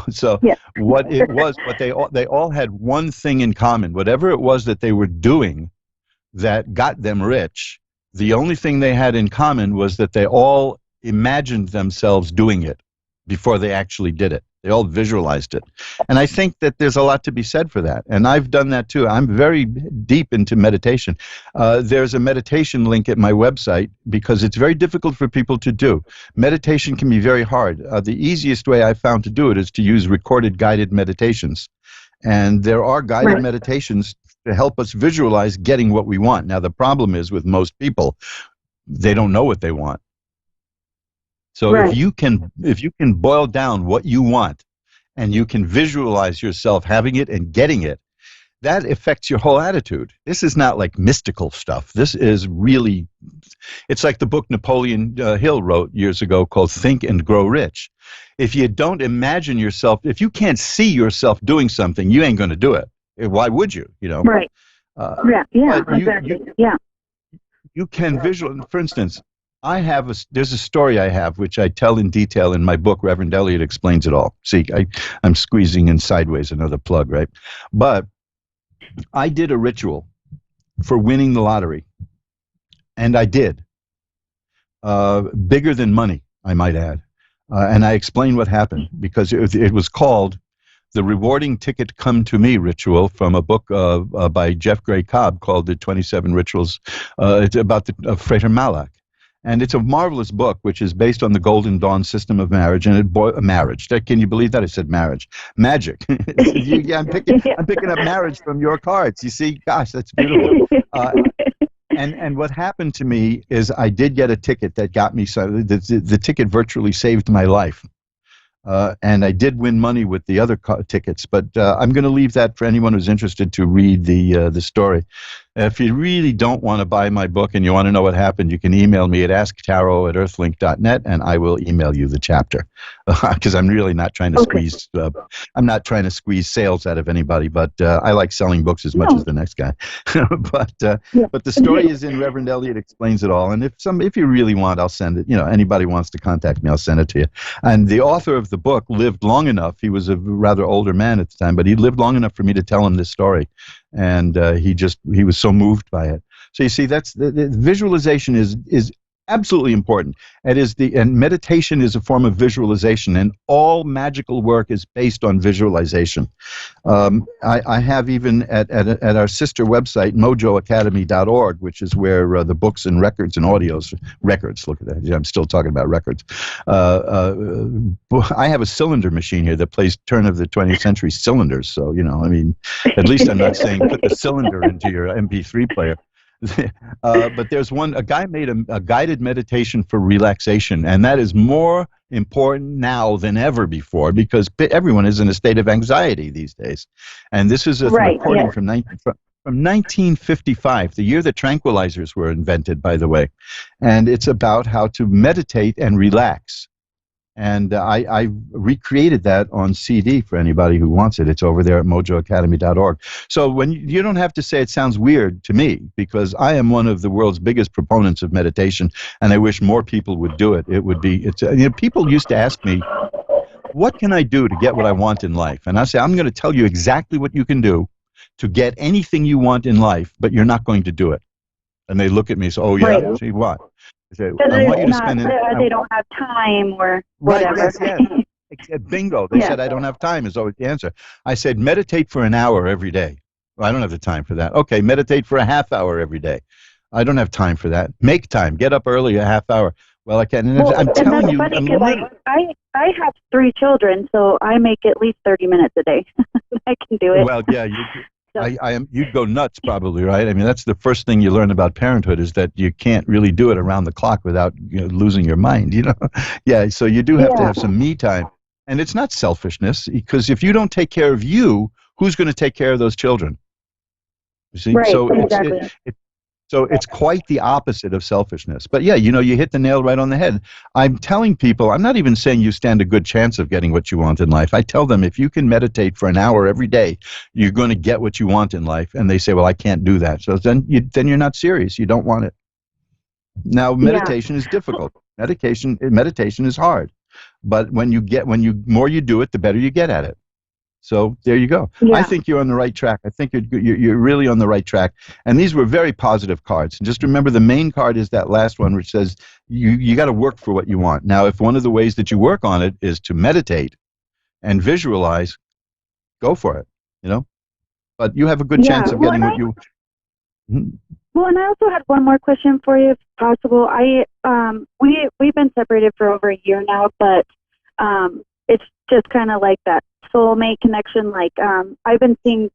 So what it was, but they all had one thing in common. Whatever it was that they were doing that got them rich, the only thing they had in common was that they all imagined themselves doing it before they actually did it. They all visualized it. And I think that there's a lot to be said for that. And I've done that too. I'm very deep into meditation. There's a meditation link at my website because it's very difficult for people to do. Meditation can be very hard. The easiest way I've found to do it is to use recorded guided meditations. And there are guided meditations to help us visualize getting what we want. Now, the problem is with most people, they don't know what they want. So if you can boil down what you want and you can visualize yourself having it and getting it, that affects your whole attitude. This is not like mystical stuff. This is really, it's like the book Napoleon Hill wrote years ago called Think and Grow Rich. If you don't imagine yourself, if you can't see yourself doing something, you ain't going to do it. Why would you? Right. Exactly. You can visualize, for instance, there's a story I have which I tell in detail in my book. Reverend Elliot Explains It All. See, I'm squeezing in sideways another plug, right? But I did a ritual for winning the lottery, and I did. Bigger than money, I might add. And I explained what happened because it was called The Rewarding Ticket Come to Me Ritual from a book by Jeff Gray Cobb called The 27 Rituals. It's about the Frater Malak. And it's a marvelous book, which is based on the Golden Dawn system of marriage. And marriage. Can you believe that? I said marriage. Magic. I'm picking up marriage from your cards. You see, gosh, that's beautiful. And what happened to me is I did get a ticket that got me. The ticket virtually saved my life. And I did win money with the other tickets, but I'm going to leave that for anyone who's interested to read the story. If you really don't want to buy my book and you want to know what happened, you can email me at asktarot@earthlink.net, and I will email you the chapter. Because I'm really not trying to squeeze. I'm not trying to squeeze sales out of anybody, but I like selling books as much as the next guy. But the story is in Reverend Elliott Explains It All, and if you really want, I'll send it. Anybody wants to contact me, I'll send it to you. And the author of the book lived long enough. He was a rather older man at the time, but he lived long enough for me to tell him this story. And he was so moved by it. So you see, that's the visualization is absolutely important. And meditation is a form of visualization, and all magical work is based on visualization. I have even at our sister website, mojoacademy.org, which is where the books and records and records, look at that, I'm still talking about records. I have a cylinder machine here that plays turn of the 20th century cylinders, so, at least I'm not saying put the cylinder into your MP3 player. But there's a guy made a guided meditation for relaxation, and that is more important now than ever before because everyone is in a state of anxiety these days. And this is a recording from 1955, the year that tranquilizers were invented, by the way. And it's about how to meditate and relax. And I recreated that on CD for anybody who wants it. It's over there at mojoacademy.org. So when you don't have to say it sounds weird to me, because I am one of the world's biggest proponents of meditation, and I wish more people would do it. People used to ask me, what can I do to get what I want in life? And I say, I'm going to tell you exactly what you can do to get anything you want in life, but you're not going to do it. And they look at me and say, oh, yeah, see what? They don't have time or whatever. Bingo. They said, I don't have time is always the answer. I said, meditate for an hour every day. Well, I don't have the time for that. Okay, meditate for a half hour every day. I don't have time for that. Make time. Get up early a half hour. Well, I can. I'm telling you. I have 3 children, so I make at least 30 minutes a day. I can do it. Well, yeah, you'd go nuts probably, right? I mean, that's the first thing you learn about parenthood is that you can't really do it around the clock without losing your mind, Yeah, so you do have to have some me time. And it's not selfishness, because if you don't take care of you, who's going to take care of those children? You see? Right, so exactly. It's quite the opposite of selfishness. But yeah, you hit the nail right on the head. I'm telling people, I'm not even saying you stand a good chance of getting what you want in life. I tell them if you can meditate for an hour every day, you're going to get what you want in life. And they say, well, I can't do that. So then you're not serious. You don't want it. Now, meditation is difficult. Meditation is hard. But when more you do it, the better you get at it. So there you go. Yeah. I think you're on the right track. I think you're really on the right track. And these were very positive cards. And just remember, the main card is that last one, which says you got to work for what you want. Now, if one of the ways that you work on it is to meditate and visualize, go for it. But you have a good chance of getting what you. Well, and I also had one more question for you, if possible. We've been separated for over a year now, but it's just kind of like that soulmate connection. Like I've been seeing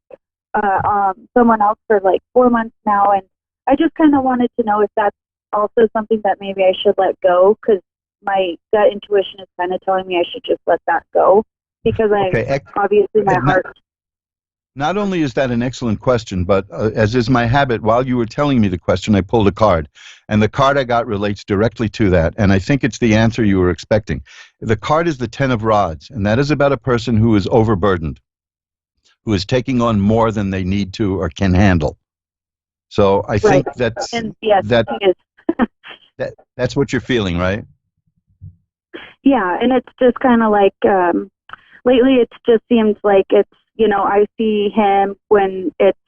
someone else for like 4 months now, and I just kind of wanted to know if that's also something that maybe I should let go, because my gut intuition is kind of telling me I should just let that go, because obviously my heart. Not only is that an excellent question, but as is my habit, while you were telling me the question, I pulled a card. And the card I got relates directly to that. And I think it's the answer you were expecting. The card is the 10 of Rods, and that is about a person who is overburdened, who is taking on more than they need to or can handle. So I think that's what you're feeling, right? Yeah, and it's just kind of like lately it just seems like it's, I see him when it's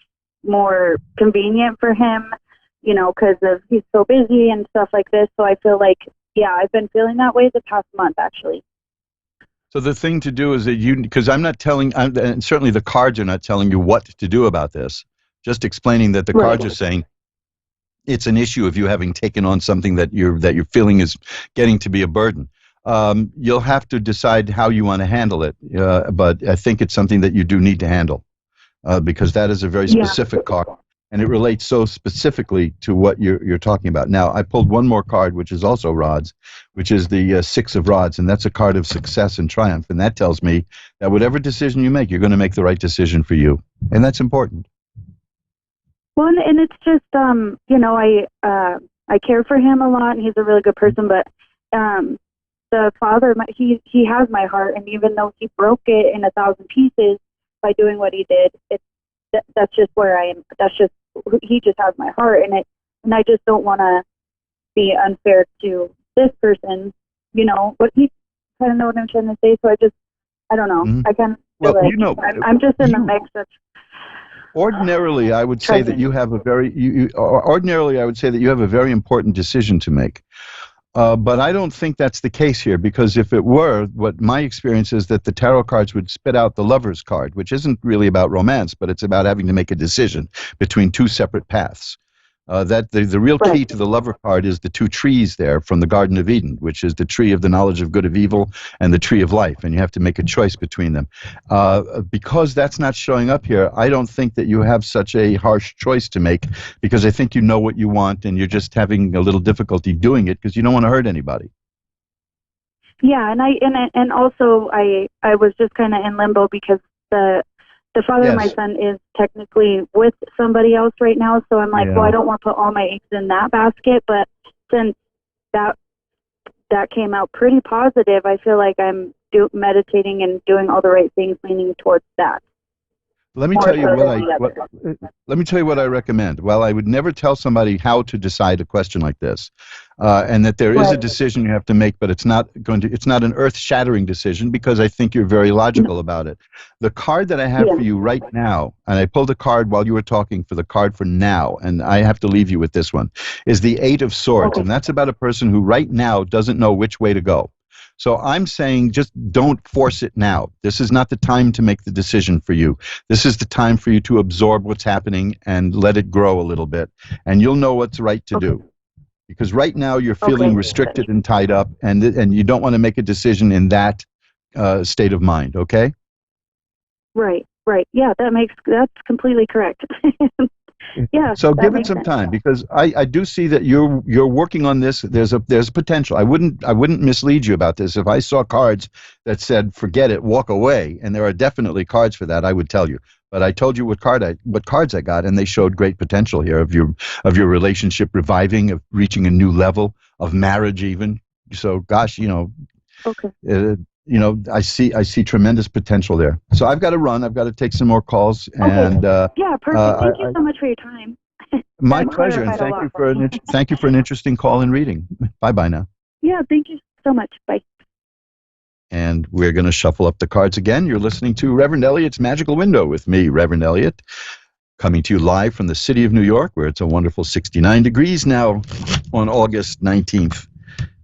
more convenient for him, because he's so busy and stuff like this. So I feel like, I've been feeling that way the past month, actually. So the thing to do is that because I'm not telling, and certainly the cards are not telling you what to do about this, just explaining that the cards are saying it's an issue of you having taken on something that you're feeling is getting to be a burden. You'll have to decide how you want to handle it, but I think it's something that you do need to handle, because that is a very specific card. and it relates so specifically to what you're talking about. Now, I pulled one more card, which is also rods, which is the Six of Rods, and that's a card of success and triumph, and that tells me that whatever decision you make, you're going to make the right decision for you, and that's important. Well, and it's just, you know, I care for him a lot, and he's a really good person, but the father, he has my heart, and even though he broke it in 1,000 pieces by doing what he did, that's just where I am. That's just, he just has my heart, and I just don't want to be unfair to this person, you know, but he kind of know what I'm trying to say, so I don't know. I kind of feel like, you know, I'm just in the mix of. Ordinarily, I would say that you have a ordinarily, I would say that you have a very important decision to make. But I don't think that's the case here, because if it were, what my experience is that the tarot cards would spit out the Lover's card, which isn't really about romance, but it's about having to make a decision between two separate paths. That the real key to the Lover card is the two trees there from the Garden of Eden, which is the tree of the knowledge of good and evil and the tree of life, and you have to make a choice between them. Because that's not showing up here, I don't think that you have such a harsh choice to make, because I think you know what you want, and you're just having a little difficulty doing it because you don't want to hurt anybody. Yeah, and also I was just kind of in limbo because the father of my son is technically with somebody else right now, so I'm like, well, I don't want to put all my eggs in that basket, but since that came out pretty positive, I feel like I'm meditating and doing all the right things, leaning towards that. Let me tell you let me tell you what I recommend. Well, I would never tell somebody how to decide a question like this, and that there is a decision you have to make, but it's not an earth-shattering decision, because I think you're very logical about it. The card that I have for you right now, and I pulled a card while you were talking for the card for now, and I have to leave you with this one, is the Eight of Swords, and that's about a person who right now doesn't know which way to go. So I'm saying just don't force it now. This is not the time to make the decision for you. This is the time for you to absorb what's happening and let it grow a little bit. And you'll know what's right to do. Because right now you're feeling restricted and tied up, and you don't want to make a decision in that state of mind, okay? Right. Yeah, that's completely correct. Yeah. So give it some time, because I do see that you're working on this. There's potential. I wouldn't mislead you about this. If I saw cards that said forget it, walk away, and there are definitely cards for that, I would tell you. But I told you what cards I got, and they showed great potential here of your relationship reviving, of reaching a new level, of marriage even. So gosh, you know. Okay. You know, I see tremendous potential there. So I've got to run. I've got to take some more calls. And yeah, perfect. Thank you so much for your time. My pleasure, and thank you for an interesting call and reading. Bye now. Yeah, thank you so much. Bye. And we're going to shuffle up the cards again. You're listening to Reverend Elliot's Magical Window with me, Reverend Elliot, coming to you live from the city of New York, where it's a wonderful 69 degrees now on August 19th.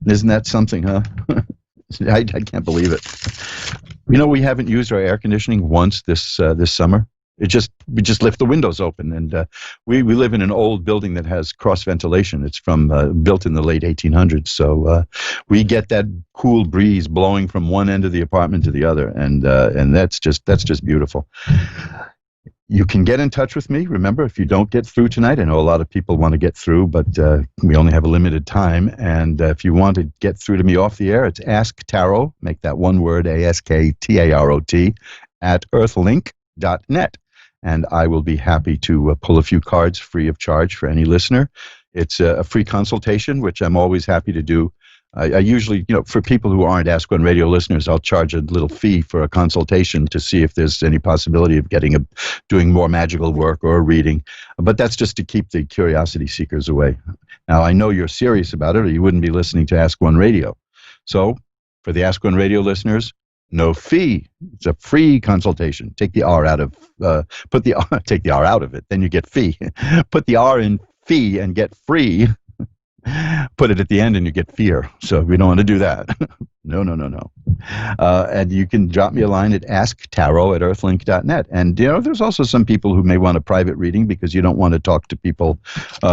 Isn't that something, huh? I can't believe it. You know, we haven't used our air conditioning once this summer. We just left the windows open, and we live in an old building that has cross ventilation. It's from built in the late 1800s, so we get that cool breeze blowing from one end of the apartment to the other, and that's just beautiful. You can get in touch with me. Remember, if you don't get through tonight, I know a lot of people want to get through, but we only have a limited time. And if you want to get through to me off the air, it's Ask Tarot, make that one word, ASKTAROT, at earthlink.net. And I will be happy to pull a few cards free of charge for any listener. It's a free consultation, which I'm always happy to do. I usually, you know, for people who aren't Ask One Radio listeners, I'll charge a little fee for a consultation to see if there's any possibility of doing more magical work or a reading. But that's just to keep the curiosity seekers away. Now, I know you're serious about it, or you wouldn't be listening to Ask One Radio. So, for the Ask One Radio listeners, no fee. It's a free consultation. Take the R out of take the R out of it, then you get fee. Put the R in fee and get free. Put it at the end and you get fear. So we don't want to do that. No. And you can drop me a line at asktarot@earthlink.net. And, you know, there's also some people who may want a private reading because you don't want to talk to people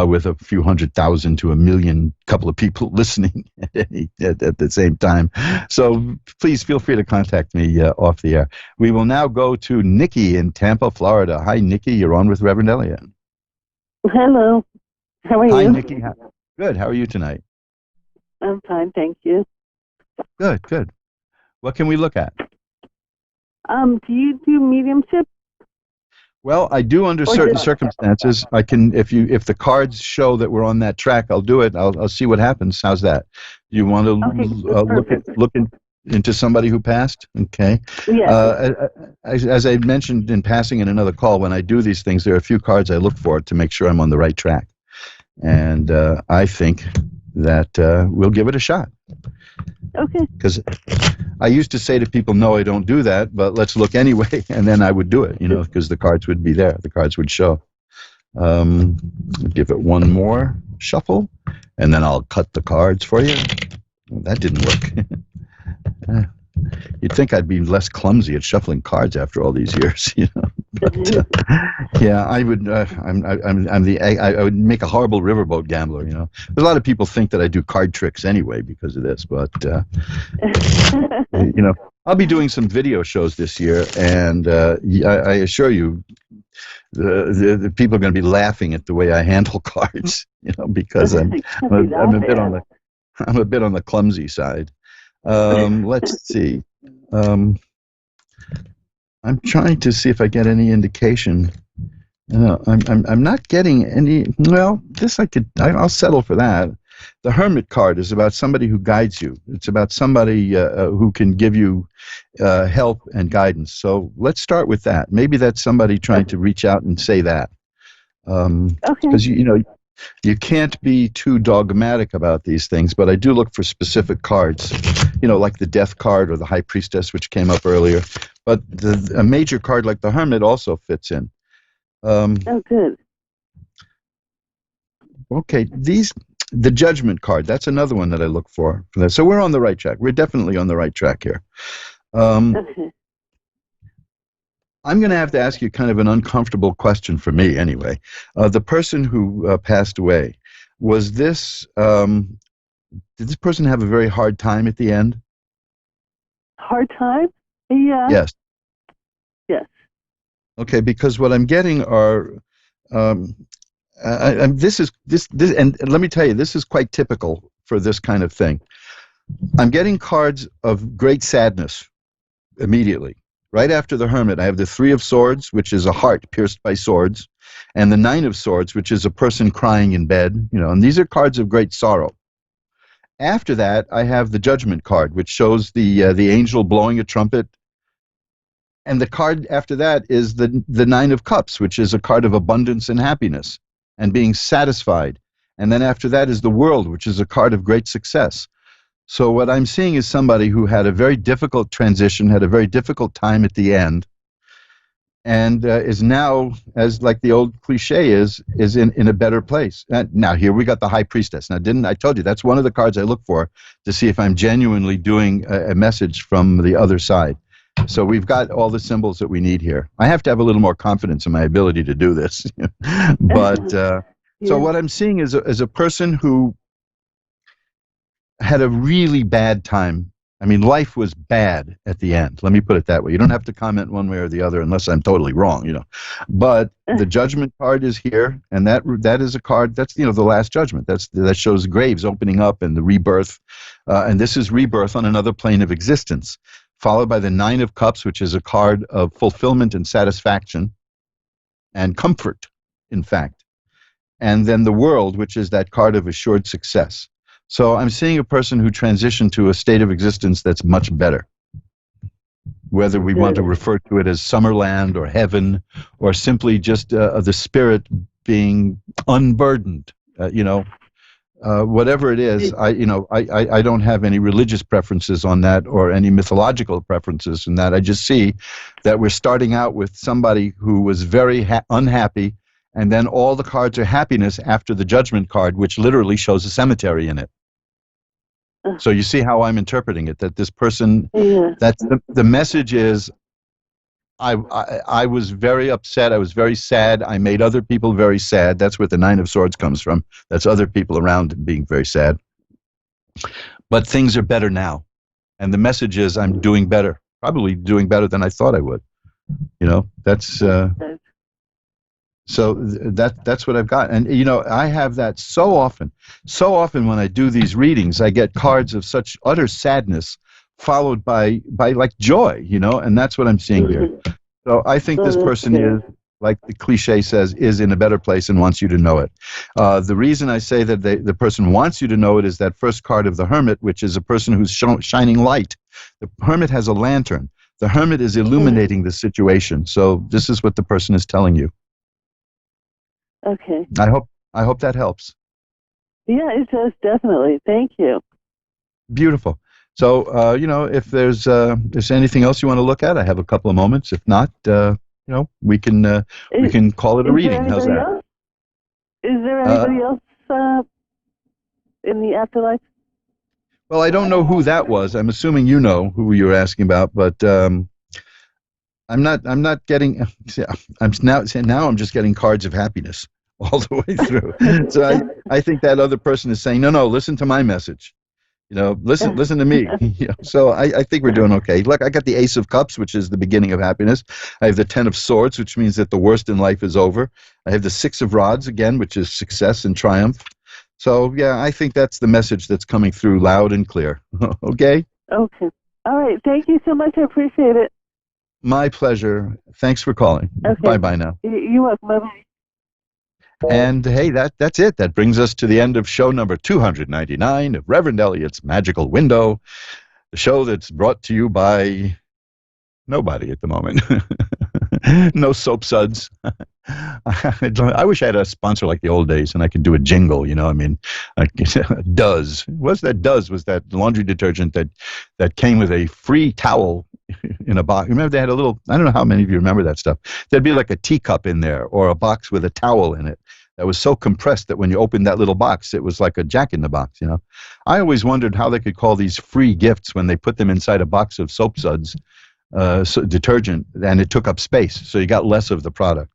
with a few 100,000 to 1 million couple of people listening at the same time. So please feel free to contact me off the air. We will now go to Nikki in Tampa, Florida. Hi, Nikki. You're on with Reverend Elliot. Hello. How are Hi, you? Nikki. Good. How are you tonight? I'm fine, thank you. Good, good. What can we look at? Do you do mediumship? Well, I do under Or certain just- circumstances. I can, if the cards show that we're on that track, I'll do it. I'll see what happens. How's that? You want to look into somebody who passed? Okay. Yeah. As I mentioned in passing in another call, when I do these things, there are a few cards I look for to make sure I'm on the right track, and I think that we'll give it a shot. Okay. Because I used to say to people, no, I don't do that, but let's look anyway, and then I would do it, because the cards would be there. The cards would show. Give it one more shuffle, and then I'll cut the cards for you. Well, that didn't work. You'd think I'd be less clumsy at shuffling cards after all these years, But yeah, I would. I would make a horrible riverboat gambler. There's a lot of people think that I do card tricks anyway because of this, but I'll be doing some video shows this year, and I assure you, the people are going to be laughing at the way I handle cards, because I'm a bit on the clumsy side. Let's see. I'm trying to see if I get any indication. I'm not getting any. Well, I'll settle for that. The Hermit card is about somebody who guides you. It's about somebody who can give you help and guidance. So let's start with that. Maybe that's somebody trying to reach out and say that. Because you can't be too dogmatic about these things, but I do look for specific cards, like the Death card or the High Priestess, which came up earlier. But a major card like the Hermit also fits in. Good. Okay, the Judgment card, that's another one that I look for that. So we're on the right track. We're definitely on the right track here. Okay. I'm going to have to ask you kind of an uncomfortable question for me anyway. The person who passed away, did this person have a very hard time at the end? Hard time? Yeah. Yes. Yes. Okay, because what I'm getting are, this, and let me tell you, this is quite typical for this kind of thing. I'm getting cards of great sadness immediately. Right after the Hermit, I have the Three of Swords, which is a heart pierced by swords, and the Nine of Swords, which is a person crying in bed. And these are cards of great sorrow. After that, I have the Judgment card, which shows the angel blowing a trumpet. And the card after that is the Nine of Cups, which is a card of abundance and happiness and being satisfied. And then after that is the World, which is a card of great success. So what I'm seeing is somebody who had a very difficult transition, had a very difficult time at the end, and is now, as like the old cliche is in a better place. Now here we got the High Priestess. Now I told you that's one of the cards I look for to see if I'm genuinely doing a message from the other side. So we've got all the symbols that we need here. I have to have a little more confidence in my ability to do this. But so what I'm seeing is a person who had a really bad time. I mean, life was bad at the end. Let me put it that way. You don't have to comment one way or the other unless I'm totally wrong, But the Judgment card is here, and that is a card that's the Last Judgment. That shows graves opening up and the rebirth, and this is rebirth on another plane of existence. Followed by the Nine of Cups, which is a card of fulfillment and satisfaction, and comfort, in fact, and then the World, which is that card of assured success. So I'm seeing a person who transitioned to a state of existence that's much better. Whether we want to refer to it as Summerland or heaven, or simply just the spirit being unburdened, whatever it is, I don't have any religious preferences on that or any mythological preferences in that. I just see that we're starting out with somebody who was very unhappy, and then all the cards are happiness after the Judgment card, which literally shows a cemetery in it. So you see how I'm interpreting it, that this person, that the message is, I was very upset, I was very sad, I made other people very sad. That's where the Nine of Swords comes from. That's other people around being very sad. But things are better now. And the message is I'm doing better, probably doing better than I thought I would. That's So that's what I've got. And, I have that so often. So often when I do these readings, I get cards of such utter sadness followed by like joy, and that's what I'm seeing here. So I think this person is, like the cliche says, is in a better place and wants you to know it. The reason I say that the person wants you to know it is that first card of the Hermit, which is a person who's shining light. The Hermit has a lantern. The Hermit is illuminating the situation. So this is what the person is telling you. Okay. I hope that helps. Yeah, it does, definitely. Thank you. Beautiful. So, if there's anything else you want to look at, I have a couple of moments. If not, we can call it a reading. How's that? Else? Is there anybody else in the afterlife? Well, I don't know who that was. I'm assuming you know who you were asking about, but I'm not getting. Now I'm just getting cards of happiness all the way through. So I think that other person is saying, no, listen to my message. Listen to me. So I think we're doing okay. Look, I got the Ace of Cups, which is the beginning of happiness. I have the Ten of Swords, which means that the worst in life is over. I have the Six of Rods, again, which is success and triumph. So, yeah, I think that's the message that's coming through loud and clear. Okay? Okay. All right. Thank you so much. I appreciate it. My pleasure. Thanks for calling. Okay. Bye-bye now. You're welcome. Bye-bye. And hey, that's it. That brings us to the end of show number 299 of Reverend Elliot's Magical Window, the show that's brought to you by nobody at the moment. No soap suds. I wish I had a sponsor like the old days and I could do a jingle, Does. Was that laundry detergent that came with a free towel in a box. Remember they had a little, I don't know how many of you remember that stuff. There'd be like a teacup in there or a box with a towel in it that was so compressed that when you opened that little box, it was like a jack-in-the-box, I always wondered how they could call these free gifts when they put them inside a box of soap suds, detergent, and it took up space, so you got less of the product.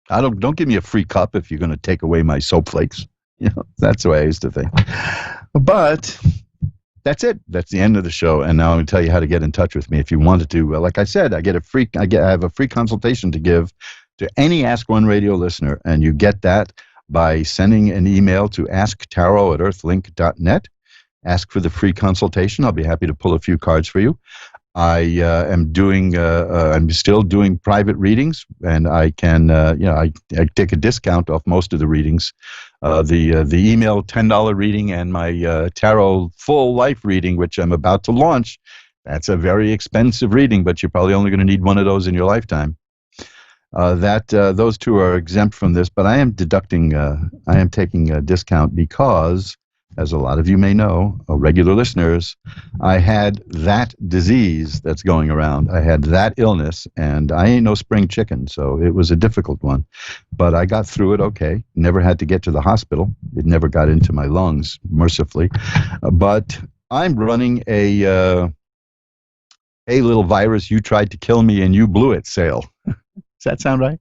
Don't give me a free cup if you're going to take away my soap flakes. That's the way I used to think. But that's it. That's the end of the show. And now I'm going to tell you how to get in touch with me if you wanted to. Like I said, I have a free consultation to give to any Ask One Radio listener, and you get that by sending an email to asktarot@earthlink.net. Ask for the free consultation. I'll be happy to pull a few cards for you. I'm still doing private readings, and I can, I take a discount off most of the readings. The email $10 reading and my tarot full life reading, which I'm about to launch, that's a very expensive reading, but you're probably only going to need one of those in your lifetime. Those two are exempt from this, but I am taking a discount because, as a lot of you may know, regular listeners, I had that disease that's going around. I had that illness, and I ain't no spring chicken, so it was a difficult one. But I got through it okay. Never had to get to the hospital. It never got into my lungs, mercifully. But I'm running a "Hey, little virus, you tried to kill me and you blew it" sale. Does that sound right?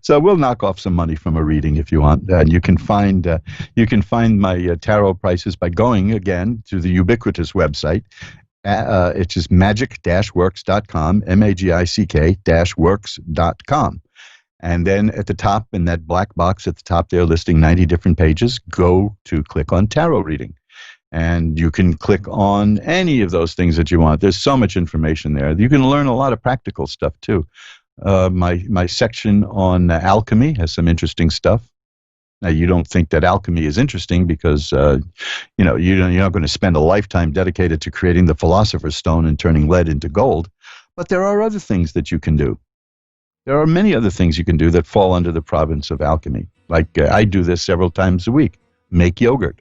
So we'll knock off some money from a reading if you want. And you can find my tarot prices by going again to the ubiquitous website. It's just magic-works.com, magic-works.com. And then at the top, in that black box at the top there listing 90 different pages, go to click on tarot reading. And you can click on any of those things that you want. There's so much information there. You can learn a lot of practical stuff too. My section on alchemy has some interesting stuff. Now, you don't think that alchemy is interesting because you're not going to spend a lifetime dedicated to creating the Philosopher's Stone and turning lead into gold. But there are other things that you can do. There are many other things you can do that fall under the province of alchemy. Like I do this several times a week. Make yogurt.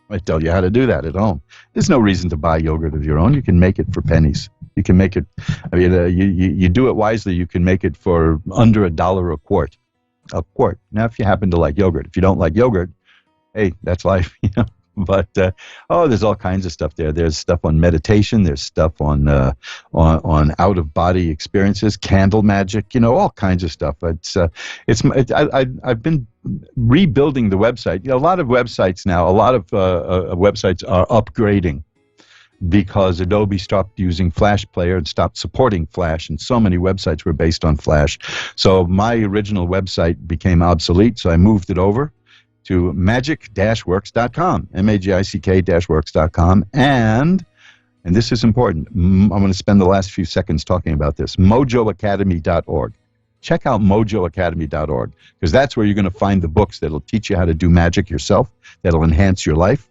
I tell you how to do that at home. There's no reason to buy yogurt of your own. You can make it for pennies. You can make it, you do it wisely, you can make it for under $1 a quart. Now, if you happen to like yogurt. If you don't like yogurt, hey, that's life, But, there's all kinds of stuff there. There's stuff on meditation. There's stuff on out-of-body experiences, candle magic, all kinds of stuff. I've been rebuilding the website. A lot of websites now, websites are upgrading. because Adobe stopped using Flash Player and stopped supporting Flash, and so many websites were based on Flash. So my original website became obsolete, so I moved it over to magic-works.com, magic-works.com, and this is important, I'm going to spend the last few seconds talking about this, mojoacademy.org. Check out mojoacademy.org, because that's where you're going to find the books that'll teach you how to do magic yourself, that'll enhance your life.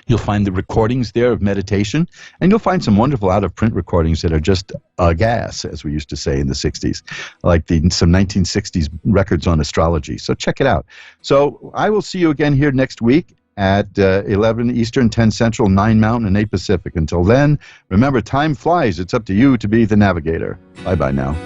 You'll find the recordings there of meditation, and you'll find some wonderful out-of-print recordings that are just gas, as we used to say in the 60s, like some 1960s records on astrology. So check it out. So I will see you again here next week at 11 Eastern, 10 Central, 9 Mountain, and 8 Pacific. Until then, remember, time flies. It's up to you to be the navigator. Bye-bye now.